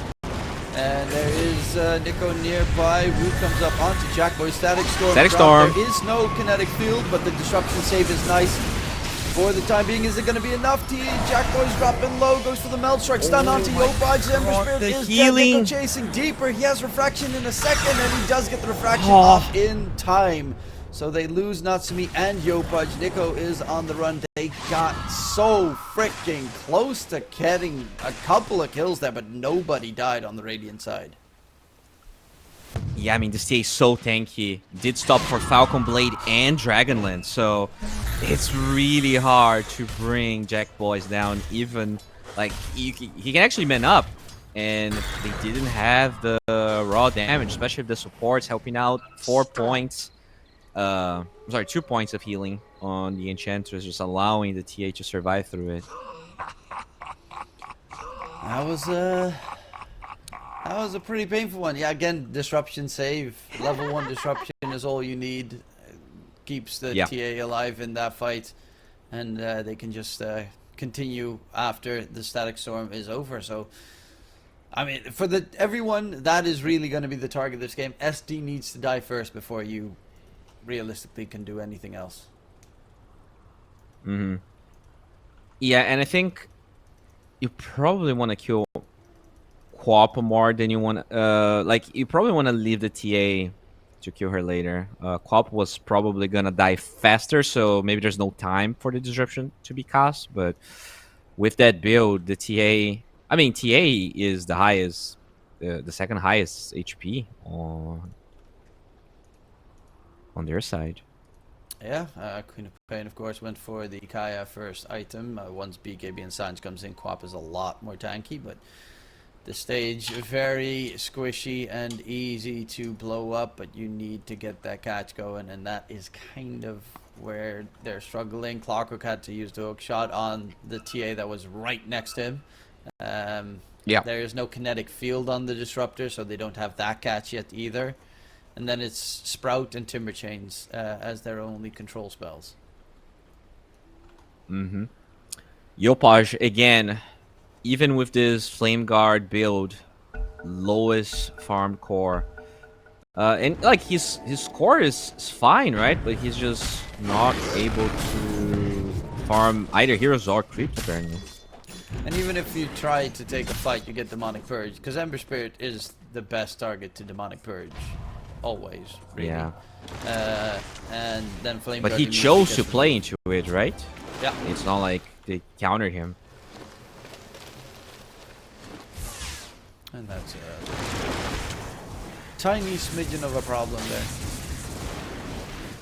And there is Nico nearby. Root comes up onto Jackboy. Static Storm. Static Storm. There is no kinetic field, but the disruption save is nice. for the time being. Is it going to be enough? Jackboy's dropping low, goes for the melt strike, stun onto Yopaj. Ember Spirit the is healing. dead. Nico chasing deeper. He has refraction in a second, and he does get the refraction off in time. So they lose Natsumi and Yopaj. Nico is on the run. They got so freaking close to getting a couple of kills there, but nobody died on the Radiant side. Yeah, I mean, this TA is so tanky. Did stop for Falcon Blade and Dragonlance, so it's really hard to bring Jack Boys down. Even, like, he can actually man up, and they didn't have the raw damage, especially if the support's helping out. 4 points. Sorry, 2 points of healing on the Enchantress, just allowing the TA to survive through it. That was a pretty painful one. Yeah, again, disruption save. Level 1 disruption is all you need. Keeps the TA alive in that fight. And they can just continue after the Static Storm is over. So, I mean, for everyone, that is really going to be the target of this game. SD needs to die first before you realistically can do anything else. Mm-hmm. Yeah, and I think you probably want to kill Quap more than you want. Like, you probably want to leave the TA to kill her later. Quap was probably gonna die faster, so maybe there's no time for the disruption to be cast. But with that build, the TA, I mean, TA is the highest, the second highest HP on their side. Yeah, Queen of Pain, of course, went for the Kaya first item. Once BKB and Sanj comes in, Quap is a lot more tanky, but the stage very squishy and easy to blow up, but you need to get that catch going, and that is kind of where they're struggling. Clockwork had to use the hook shot on the TA that was right next to him. There is no kinetic field on the disruptor, so they don't have that catch yet either. And then it's Sprout and Timber Chains as their only control spells. Mm-hmm. Yopaj, again, even with this Flame Guard build, lowest farm core. And, like, his core is fine, right? But he's just not able to farm either heroes or creeps, apparently. And even if you try to take a fight, you get Demonic Purge, because Ember Spirit is the best target to Demonic Purge. Always, really. Yeah. And then Flame But Guard he immediately chose gets to play into it, right? Yeah. It's not like they countered him. And that's a tiny smidgen of a problem there.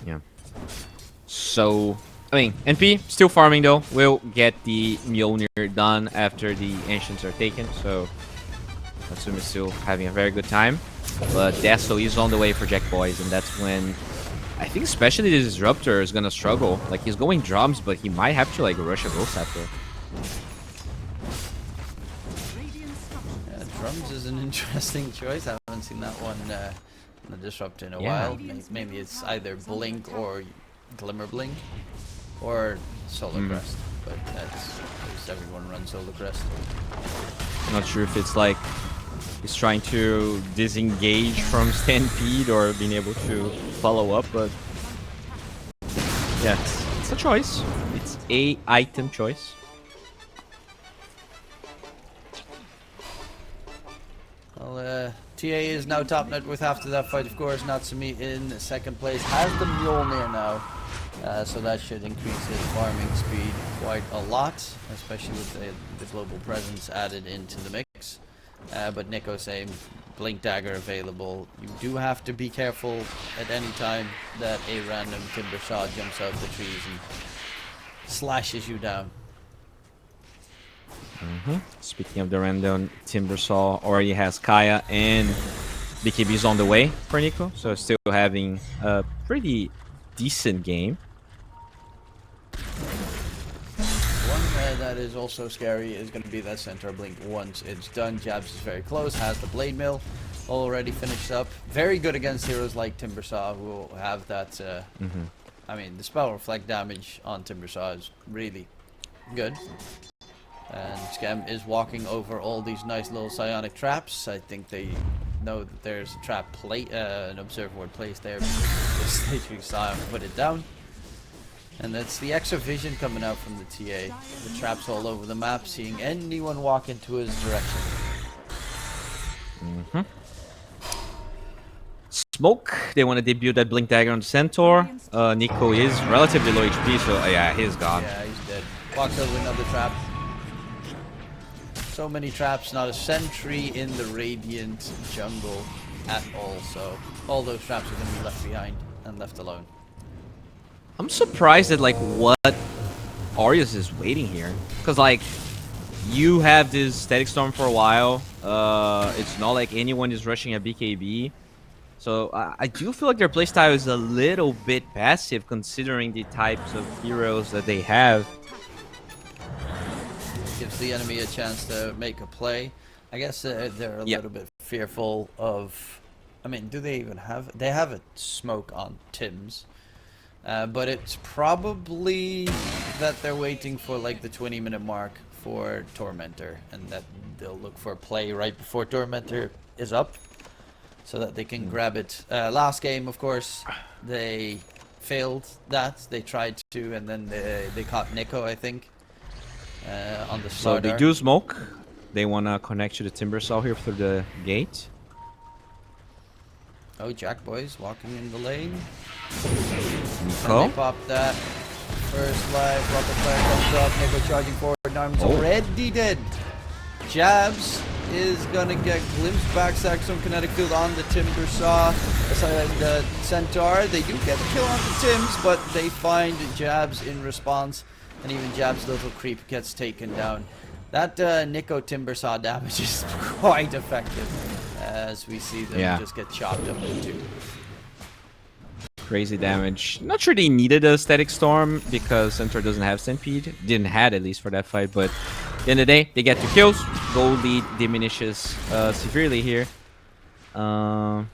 Yeah. So, I mean, NP still farming though. We'll get the Mjolnir done after the Ancients are taken. So, Natsumi is still having a very good time. But Desto is on the way for Jack Boys, and that's when I think especially the Disruptor is gonna struggle. Like, he's going drums, but he might have to, like, rush a Ghost after. Yeah, drums is an interesting choice. I haven't seen that one in the Disruptor in a while. Maybe it's either Blink or Glimmer Blink or Solar Crest. But that's because everyone runs Solar Crest. I'm not sure if it's like he's trying to disengage from Stampede or being able to follow up, but yeah, it's a choice. It's a item choice. Well, TA is now top net with after that fight, of course. Natsumi in second place, has the Mjolnir now, so that should increase his farming speed quite a lot, especially with the global presence added into the mix. But Nico, same, Blink Dagger available. You do have to be careful at any time that a random Timber Saw jumps out the trees and slashes you down. Speaking of the random Timber Saw, already has Kaya and BKB's on the way for Nico, so still having a pretty decent game. One that is also scary is going to be that center blink once it's done. Jabs is very close, has the Blade Mill already finished up. Very good against heroes like Timbersaw, who will have that, I mean, the spell reflect damage on Timbersaw is really good. And Scam is walking over all these nice little psionic traps. I think they know that there's a trap plate, an observer ward placed there, because they saw him put it down. And that's the extra vision coming out from the TA. The traps all over the map, seeing anyone walk into his direction. Smoke, they want to debut that Blink Dagger on the Centaur. Nico is relatively low HP, so yeah, he's gone. Yeah, he's dead. Walks over another trap. So many traps, not a sentry in the Radiant jungle at all, so all those traps are going to be left behind and left alone. I'm surprised at like what Aureus is waiting here, because like you have this Static Storm for a while. It's not like anyone is rushing a BKB, so I do feel like their playstyle is a little bit passive considering the types of heroes that they have. Gives the enemy a chance to make a play. I guess they're a little bit fearful of. I mean, do they even have? They have a smoke on Tim's. But it's probably that they're waiting for like the 20-minute mark for Tormentor, and that they'll look for a play right before Tormentor is up, so that they can grab it. Last game, of course, they failed that. They tried to, and then they caught Nico, I think, on the So Slardar. they do smoke. They want to connect to the Timbersaw here through the gate. Oh, Jack Boys walking in the lane. Nico. And they pop that. First life, rocket fire comes up. Nico charging forward. Narm's already dead. Jabs is gonna get glimpsed backstack some kinetic field on the Timbersaw. Aside the Centaur, they do get the kill on the Tims, but they find Jabs in response, and even Jabs' little creep gets taken down. That Nico Timbersaw damage is quite effective, as we see them just get chopped up in two. Crazy damage. Not sure they needed a Static Storm because Centaur doesn't have Stampede. Didn't had at least for that fight, but at the end of the day, they get 2 kills. Gold lead diminishes severely here. Yeah,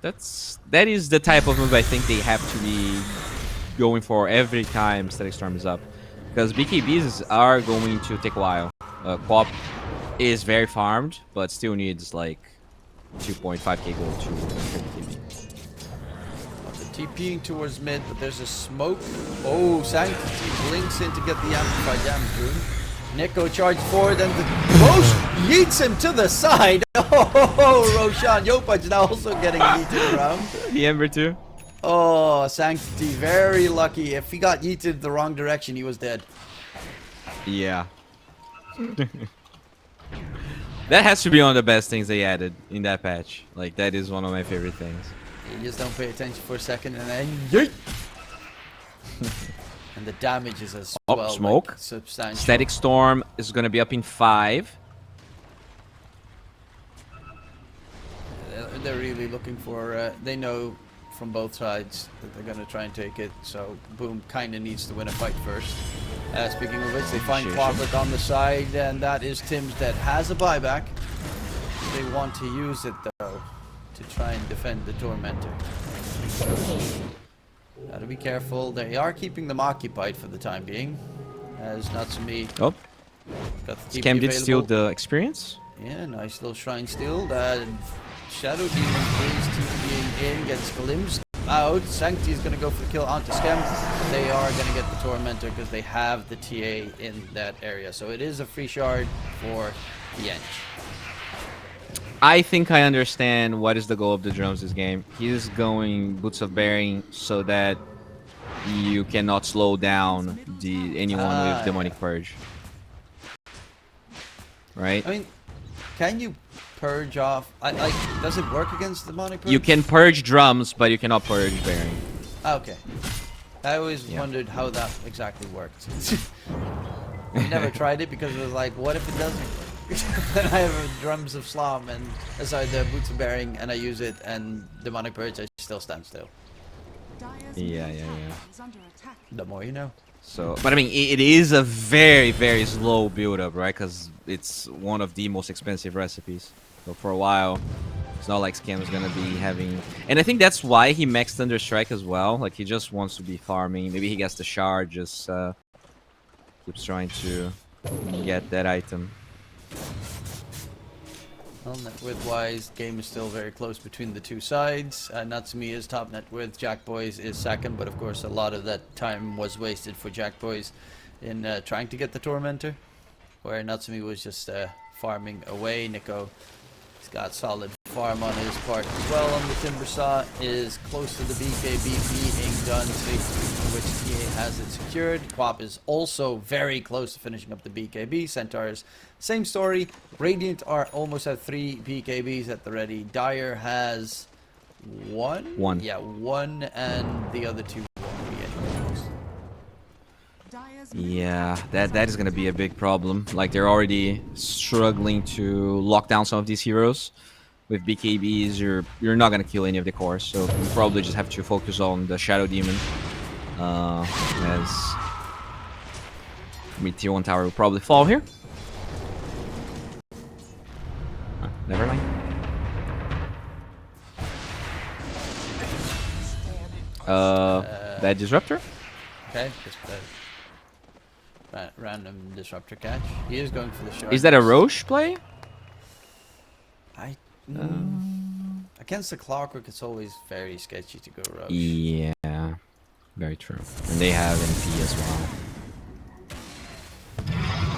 that is the type of move I think they have to be going for every time Static Storm is up. Because BKBs are going to take a while. Quap is very farmed, but still needs like 2.5k gold to BKB. TPing towards mid, but there's a smoke. Oh, Sanctity blinks in to get the amplified damage through. Nico charged forward, and the Rosh yeets him to the side. Oh, Roshan Yopaj now also getting yeeted around. The Ember too. Oh, Sanctity very lucky. If he got yeeted the wrong direction, he was dead. Yeah. That has to be one of the best things they added in that patch. Like, that is one of my favorite things. You just don't pay attention for a second, and then yeet! And the damage is as well, smoke. like, substantial. Static Storm is going to be up in 5. They're really looking for, they know from both sides that they're going to try and take it, so Boom kind of needs to win a fight first. Speaking of which, they find Quadlet on the side, and that is Tim's that has a buyback. They want to use it though to try and defend the Tormentor. Gotta be careful. They are keeping them occupied for the time being, as Natsumi Oh, got the TP Cam did steal available. the experience. Yeah, nice little shrine steal. Shadow Demon is TPing in, gets glimpsed out. Sanctity is going to go for the kill onto Scam. They are going to get the Tormentor because they have the TA in that area. So it is a free shard for the Ench. I think I understand what is the goal of the drums this game. He's going Boots of Bearing so that you cannot slow down anyone with Demonic Purge. Right? I mean, can you purge off? Like, does it work against Demonic Purge? You can purge drums, but you cannot purge Bearing. Okay. I always wondered how that exactly worked. I never tried it because it was like, what if it doesn't work? Then I have drums of Slam and aside the Boots of Bearing, and I use it, and Demonic Purge, I still stand still. Yeah. Is under attack. The more you know. So, but I mean, it is a very, very slow build-up, right? Because it's one of the most expensive recipes. So for a while, it's not like Scam is gonna be having. And I think that's why he maxed Thunderstrike as well. Like he just wants to be farming. Maybe he gets the shard, just keeps trying to get that item. Well, net worth wise, game is still very close between the two sides. Natsumi is top net worth, Jack Boys is second, but of course a lot of that time was wasted for Jack Boys in trying to get the Tormentor, where Natsumi was just farming away. Nico has got solid farm on his part as well on the Timber Saw, is close to the BKB being done, which he has it secured. Quap is also very close to finishing up the BKB. Centaurs, same story. Radiant are almost at 3 BKBs at the ready. Dire has one? Yeah, one, and the other two won't be anywhere close. Yeah, that is gonna be a big problem. Like, they're already struggling to lock down some of these heroes. With BKBs, you're not gonna kill any of the cores, so you probably just have to focus on the Shadow Demon. As Tier 1 tower will probably fall here. Never mind. That disruptor. Okay, just random disruptor catch. He is going for the shard. Is that a Roche play? Against the Clockwork, it's always very sketchy to go Roche. Yeah, very true. And they have NP as well.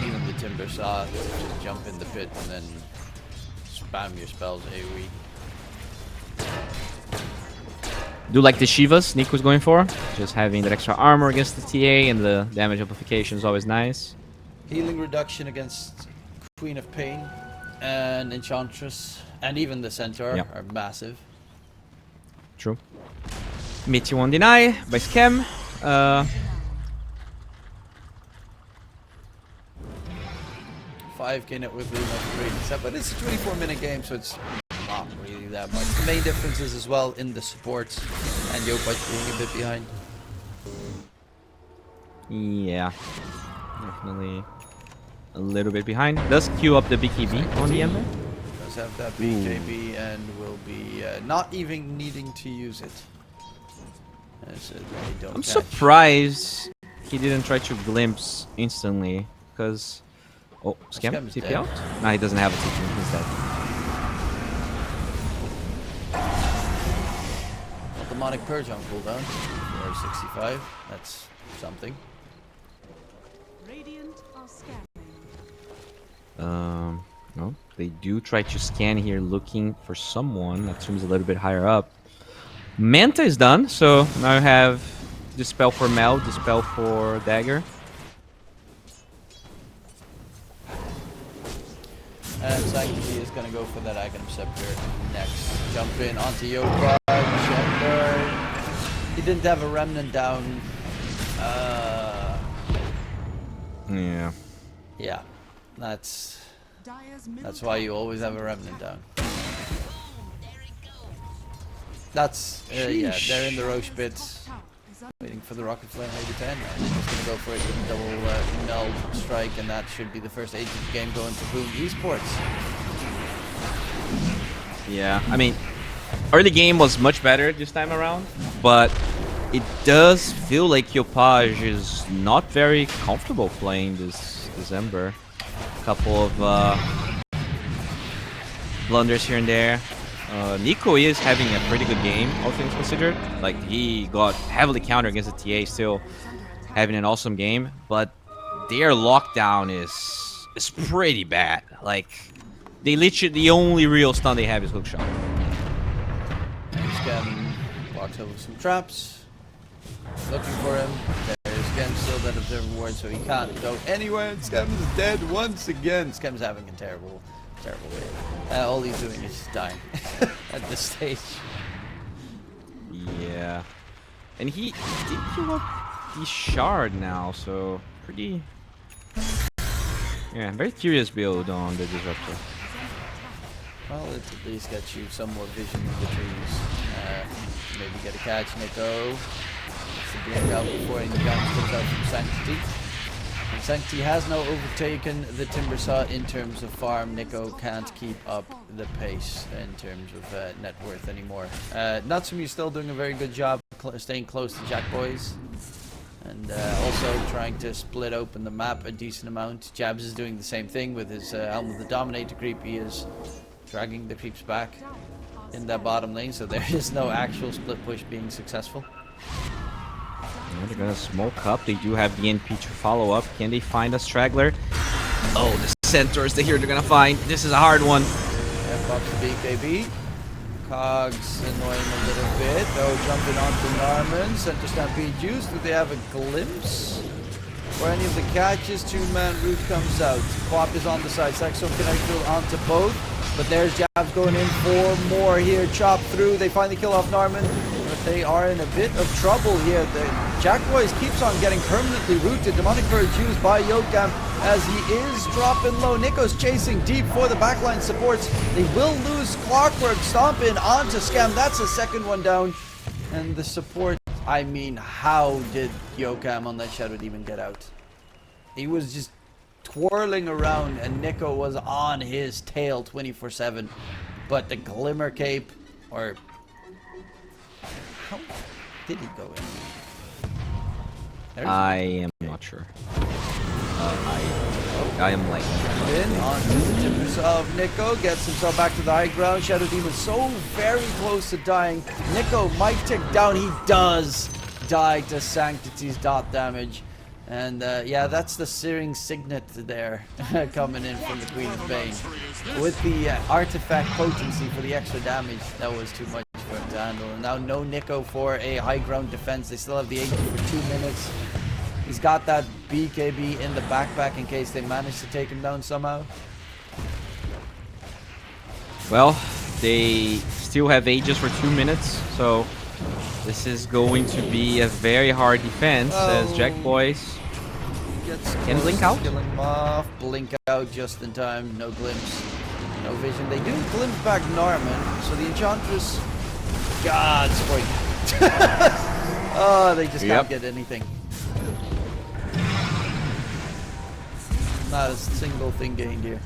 Even the Timber Saw, just jump in the pit and then spam your spells AoE. Do like the Shivas Nick was going for. Just having that extra armor against the TA and the damage amplification is always nice. Healing reduction against Queen of Pain and Enchantress and even the Centaur are massive. True. Meet you on deny by Scam. 5k net with not great set, but it's a 24-minute game, so it's not really that much. The main difference is as well in the supports and Yopach being a bit behind. Yeah, definitely a little bit behind. Does queue up the BKB on the Ember. Does have that BKB and will be not even needing to use it. I'm surprised he didn't try to glimpse instantly, because... Oh, Scam? TP out? Nah, he doesn't have a TP, he's dead. Well, Demonic Purge on cooldown for 65, that's something. Radiant are scanning. No, they do try to scan here looking for someone. That seems a little bit higher up. Manta is done, so now I have Dispel for Mel, Dispel for Dagger. And Sanctity is going to go for that Aghanim Scepter next. Jump in onto Yopa, Chamber. He didn't have a Remnant down. Yeah. Yeah, that's why you always have a Remnant down. That's, yeah, they're in the Roche pits. Waiting for the Rocket Flare maybe 10. And they're just going to go for it with a double meld strike, and that should be the first age of the game going to Boom Esports. Yeah, I mean, early game was much better this time around, but it does feel like Yopaj is not very comfortable playing this Ember. A couple of blunders here and there. Nico is having a pretty good game, all things considered. Like, he got heavily countered against the TA, still having an awesome game. But their lockdown is pretty bad. Like, they literally, the only real stun they have is hookshot. Scam walks over some traps, looking for him. There's Scam still that observer ward, so he can't go anywhere. Scam is dead once again. Scam's having a terrible way. All he's doing is dying at this stage. Yeah. And he did kill up the shard now, so pretty... Yeah, very curious build on the Disruptor. Well, it at least gets you some more vision in the trees. Maybe get a catch, Nico. Gets the blink out before any guns comes out from Sanctity. And Sanctity has now overtaken the Timber Saw in terms of farm. Nico can't keep up the pace in terms of net worth anymore. Natsumi is still doing a very good job staying close to Jack Boys. And also trying to split open the map a decent amount. Jabs is doing the same thing with his Helm of the Dominator creep. He is dragging the creeps back in that bottom lane, so there is no actual split push being successful. They're gonna smoke up. They do have the NP to follow up. Can they find a straggler? Oh, the centaurs they're gonna find. This is a hard one. F-ups the BKB. Cogs annoying a little bit. Though jumping onto Narman. Center Stampede Juice. Do they have a glimpse? For any of the catches, two-man route comes out. Quap is on the side. Saxon connected onto both. But there's jabs going in for more here. Chop through. They finally kill off Narman. But they are in a bit of trouble here. The Jack Boys keeps on getting permanently rooted. Demonic Verge used by Yokam as he is dropping low. Nico's chasing deep for the backline supports. They will lose Clockwork. Stomping onto Scam. That's a second one down. And the support, I mean, how did Yokam on that Shadow Demon get out? He was just twirling around and Nico was on his tail 24/7. But the Glimmer Cape, or how did he go in? I am not sure. I am like in on the tips of Nico, gets himself back to the high ground. Shadow Demon so very close to dying. Nico might tick down. He does die to Sanctity's dot damage. And yeah, that's the Searing Signet there coming in from the Queen of Bane. With the artifact potency for the extra damage, that was too much for him to handle. And now no Nico for a high ground defense. They still have the 80 for 2 minutes. He's got that BKB in the backpack in case they manage to take him down somehow. Well, they still have Aegis for 2 minutes, so this is going to be a very hard defense as Jack Boys can blink out. Killing him off, blink out just in time. No glimpse, no vision. They do glimpse back Narman, so the Enchantress, God's point. Oh, they just can't get anything. Not a single thing gained here.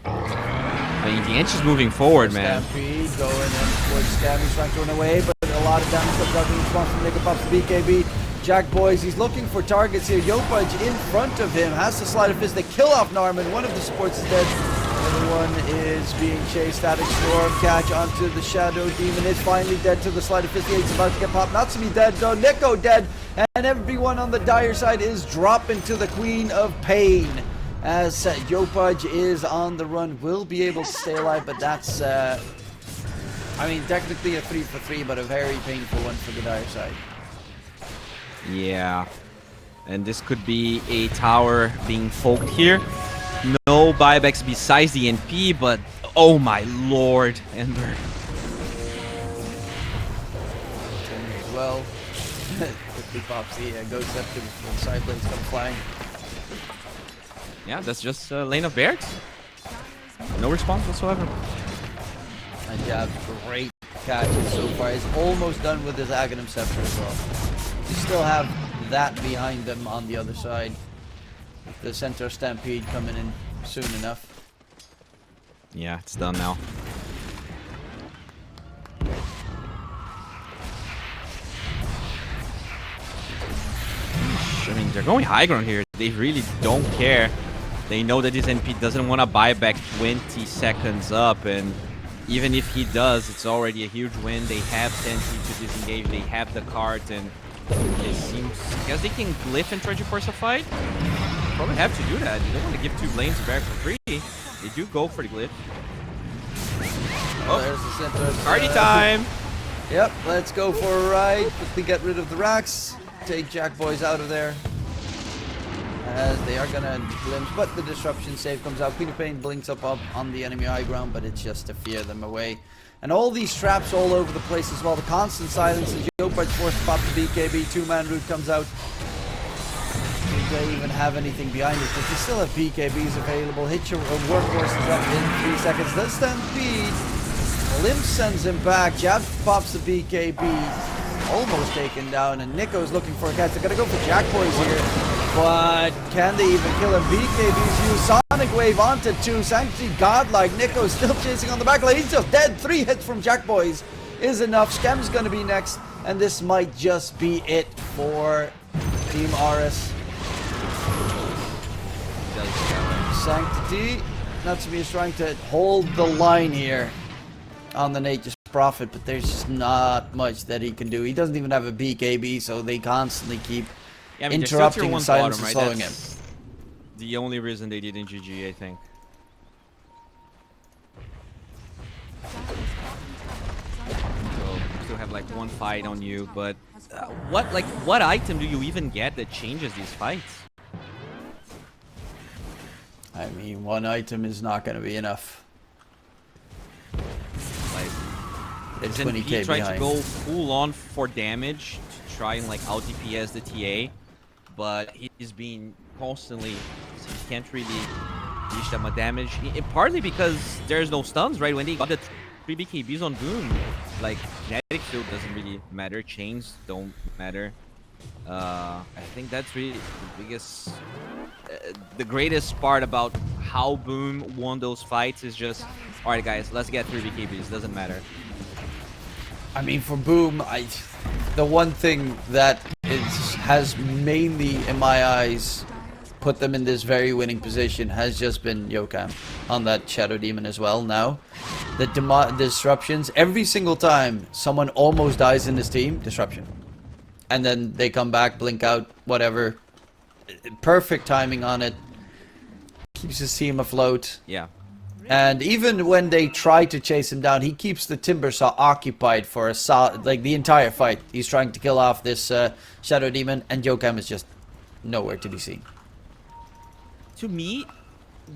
I mean, the Ench is moving forward, man. Stampede going in towards Scam. He's trying to run away, but a lot of damage comes out in response from Nico Pops the BKB. Jack Boys, he's looking for targets here. Yopudge in front of him has to slide a fist. They kill off Narman. One of the supports is dead. The other one is being chased. Static Storm catch onto the Shadow Demon. It's finally dead to the slide of fist. It's about to get popped. Natsumi dead though. Nico dead. And everyone on the dire side is dropping to the Queen of Pain. As Yopudge is on the run, will be able to stay alive, but that's, I mean, technically a 3 for 3, but a very painful one for the dire side. Yeah, and this could be a tower being poked here. No buybacks besides the NP, but oh my lord, Ember. Well, quickly pops the Ghost Scepter before the side blades come flying. Yeah, that's just a lane of barracks. No response whatsoever. And Jab's great catches so far. He's almost done with his Aghanim Scepter as well. You still have that behind them on the other side. The Centaur Stampede coming in soon enough. Yeah, it's done now. I mean, they're going high ground here. They really don't care. They know that this NP doesn't want to buy back 20 seconds up, and even if he does, it's already a huge win. They have 10 to disengage. They have the card, and it seems, I guess they can glyph and try to force a fight. Probably have to do that. You don't want to give 2 lanes back for free. They do go for the glyph. Oh, there's the Centaur. Party time! Yep, let's go for a ride. Quickly get rid of the racks. Take Jack Boys out of there. As they are gonna glimpse, but the disruption save comes out. Queen of Pain blinks up on the enemy high ground, but it's just to fear them away. And all these traps all over the place as well. The constant silence as Yopudge forced to pop the BKB. 2-man route comes out. Do they even have anything behind it? But they still have BKBs available. Hit your workhorse is up in 3 seconds. The Stampede. Limp sends him back. Jab pops the BKB. Almost taken down, and Nico's looking for a catch. They're gonna go for Jack Boys here, but can they even kill him? BKB's used. Sonic Wave onto 2. Sanctity godlike. Nico's still chasing on the back line. He's still dead. 3 hits from Jack Boys is enough. Skem's gonna be next, and this might just be it for Team Aureus. Sanctity Natsumi is trying to hold the line here on the Nature's Prophet, but there's just not much that he can do. He doesn't even have a BKB, so they constantly keep Yeah, I mean, they're still tier interrupting the 1 silence bottom, and right? slowing him. That's the only reason they didn't GG, I think. So, you still have like one fight on you, but what item do you even get that changes these fights? I mean, one item is not going to be enough. Like, It's then 20k he tried behind. to go full on for damage to try and like out DPS the TA, but he's being constantly, so he can't really dish that much damage. Partly because there's no stuns, right? When they got the 3 BKBs on Boom, like kinetic field doesn't really matter, chains don't matter. I think that's really the biggest, the greatest part about how Boom won those fights is just, all right, guys, let's get 3 BKBs. Doesn't matter. I mean, for Boom, the one thing that has mainly, in my eyes, put them in this very winning position has just been Yokam on that Shadow Demon as well now. The disruptions, every single time someone almost dies in this team, disruption. And then they come back, blink out, whatever. Perfect timing on it. Keeps his team afloat. Yeah. And even when they try to chase him down, he keeps the Timber Saw occupied for a like the entire fight. He's trying to kill off this Shadow Demon, and Yokam is just nowhere to be seen. To me,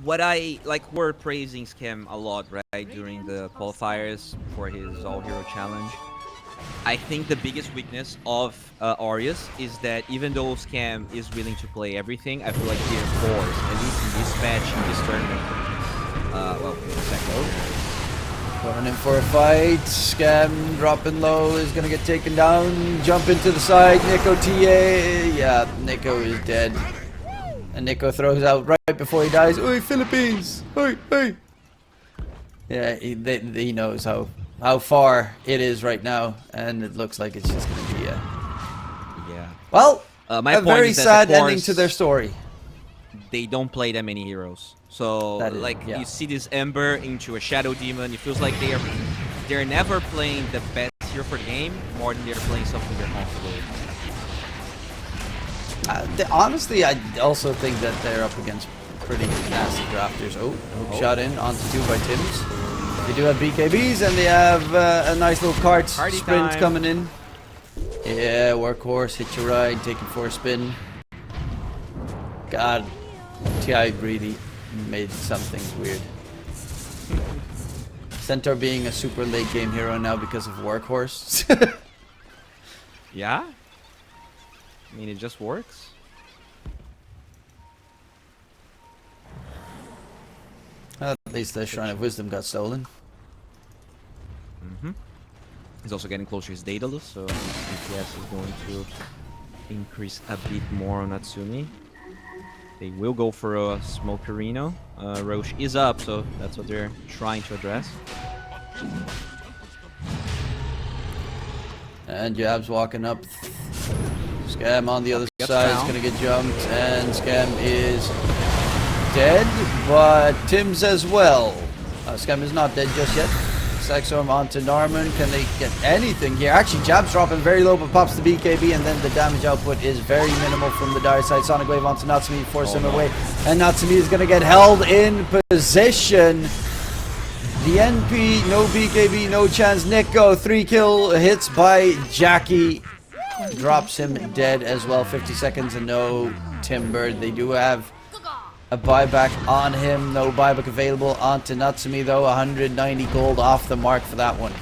what I like, we're praising Scam a lot, right, during the qualifiers for his All Hero Challenge. I think the biggest weakness of Aureus is that even though Scam is willing to play everything, I feel like tier 4s, at least in this match, in this tournament. Well, second. Going in for a fight. Scam dropping low is gonna get taken down. Jump into the side. Nico TA. Yeah, Nico is dead. And Nico throws out right before he dies. Oi, Philippines! Oi, oi! Yeah, he knows how far it is right now, and it looks like it's just gonna be Yeah. well, My a point very is that, sad of ending course, to their story. they don't play that many heroes. So That is- like yeah. you see this Ember into a Shadow Demon, it feels like they're never playing the best hero for the game more than they're playing something they're comfortable with. Honestly, I also think that they're up against pretty nasty drafters. Oh, hook shot in onto 2 by Tims. They do have BKBs, and they have a nice little cart Party sprint time. coming in. Yeah, Workhorse, hit your ride, take it for a spin. God, TI really made some things weird. Centaur being a super late game hero now because of Workhorse. Yeah? I mean, it just works. At least the Shrine of Wisdom got stolen. He's also getting closer to his Daedalus, so his DPS is going to increase a bit more on Natsumi. They will go for a Smokerino. Roche is up, so that's what they're trying to address. And Jab's walking up. Scam on the other Gets side is down. going to get jumped, and Scam is dead, but Tim's as well. Scam is not dead just yet. Saxorm onto Norman. Can they get anything here? Actually, Jab's dropping very low, but pops the BKB, and then the damage output is very minimal from the dire side. Sonic Wave onto Natsumi, force him away, and Natsumi is going to get held in position. The NP, no BKB, no chance. Nico, 3 kill hits by Jackie. Drops him dead as well. 50 seconds and no Timber. They do have a buyback on him. No buyback available onto Natsumi though. 190 gold off the mark for that one.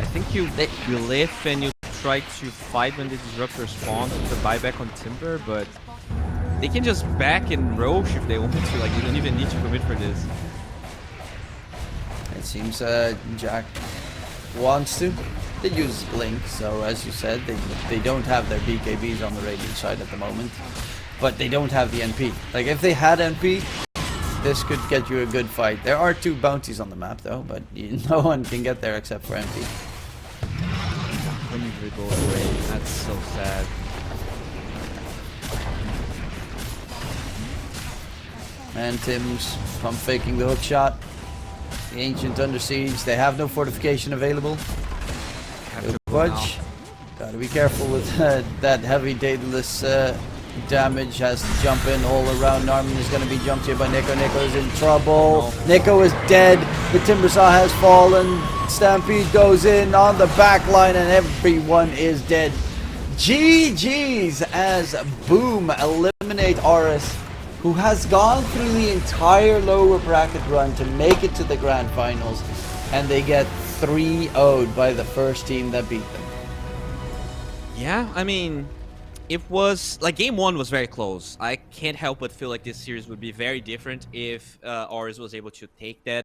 I think you live and you try to fight when the Disruptor spawns with the buyback on Timber, but they can just back and Roche if they want to. Like, you don't even need to commit for this. It seems Jack wants to. They use Blink, so as you said, they don't have their BKBs on the Radiant side at the moment. But they don't have the NP. Like, if they had NP, this could get you a good fight. There are 2 bounties on the map though, but no one can get there except for NP. 100 gold away. That's so sad. And Tim's pump faking the hook shot. The Ancient under siege. They have no fortification available. Have to go Budge. Gotta be careful with that heavy Daedalus damage. Has to jump in all around. Narman is going to be jumped here by Nico. Nico is in trouble. No. Nico is dead. The Timbersaw has fallen. Stampede goes in on the back line and everyone is dead. GG's as Boom eliminate Aureus, who has gone through the entire lower bracket run to make it to the grand finals, and they get 3-0'd by the first team that beat them. Yeah, I mean, it was like game 1 was very close. I can't help but feel like this series would be very different if Aureus was able to take that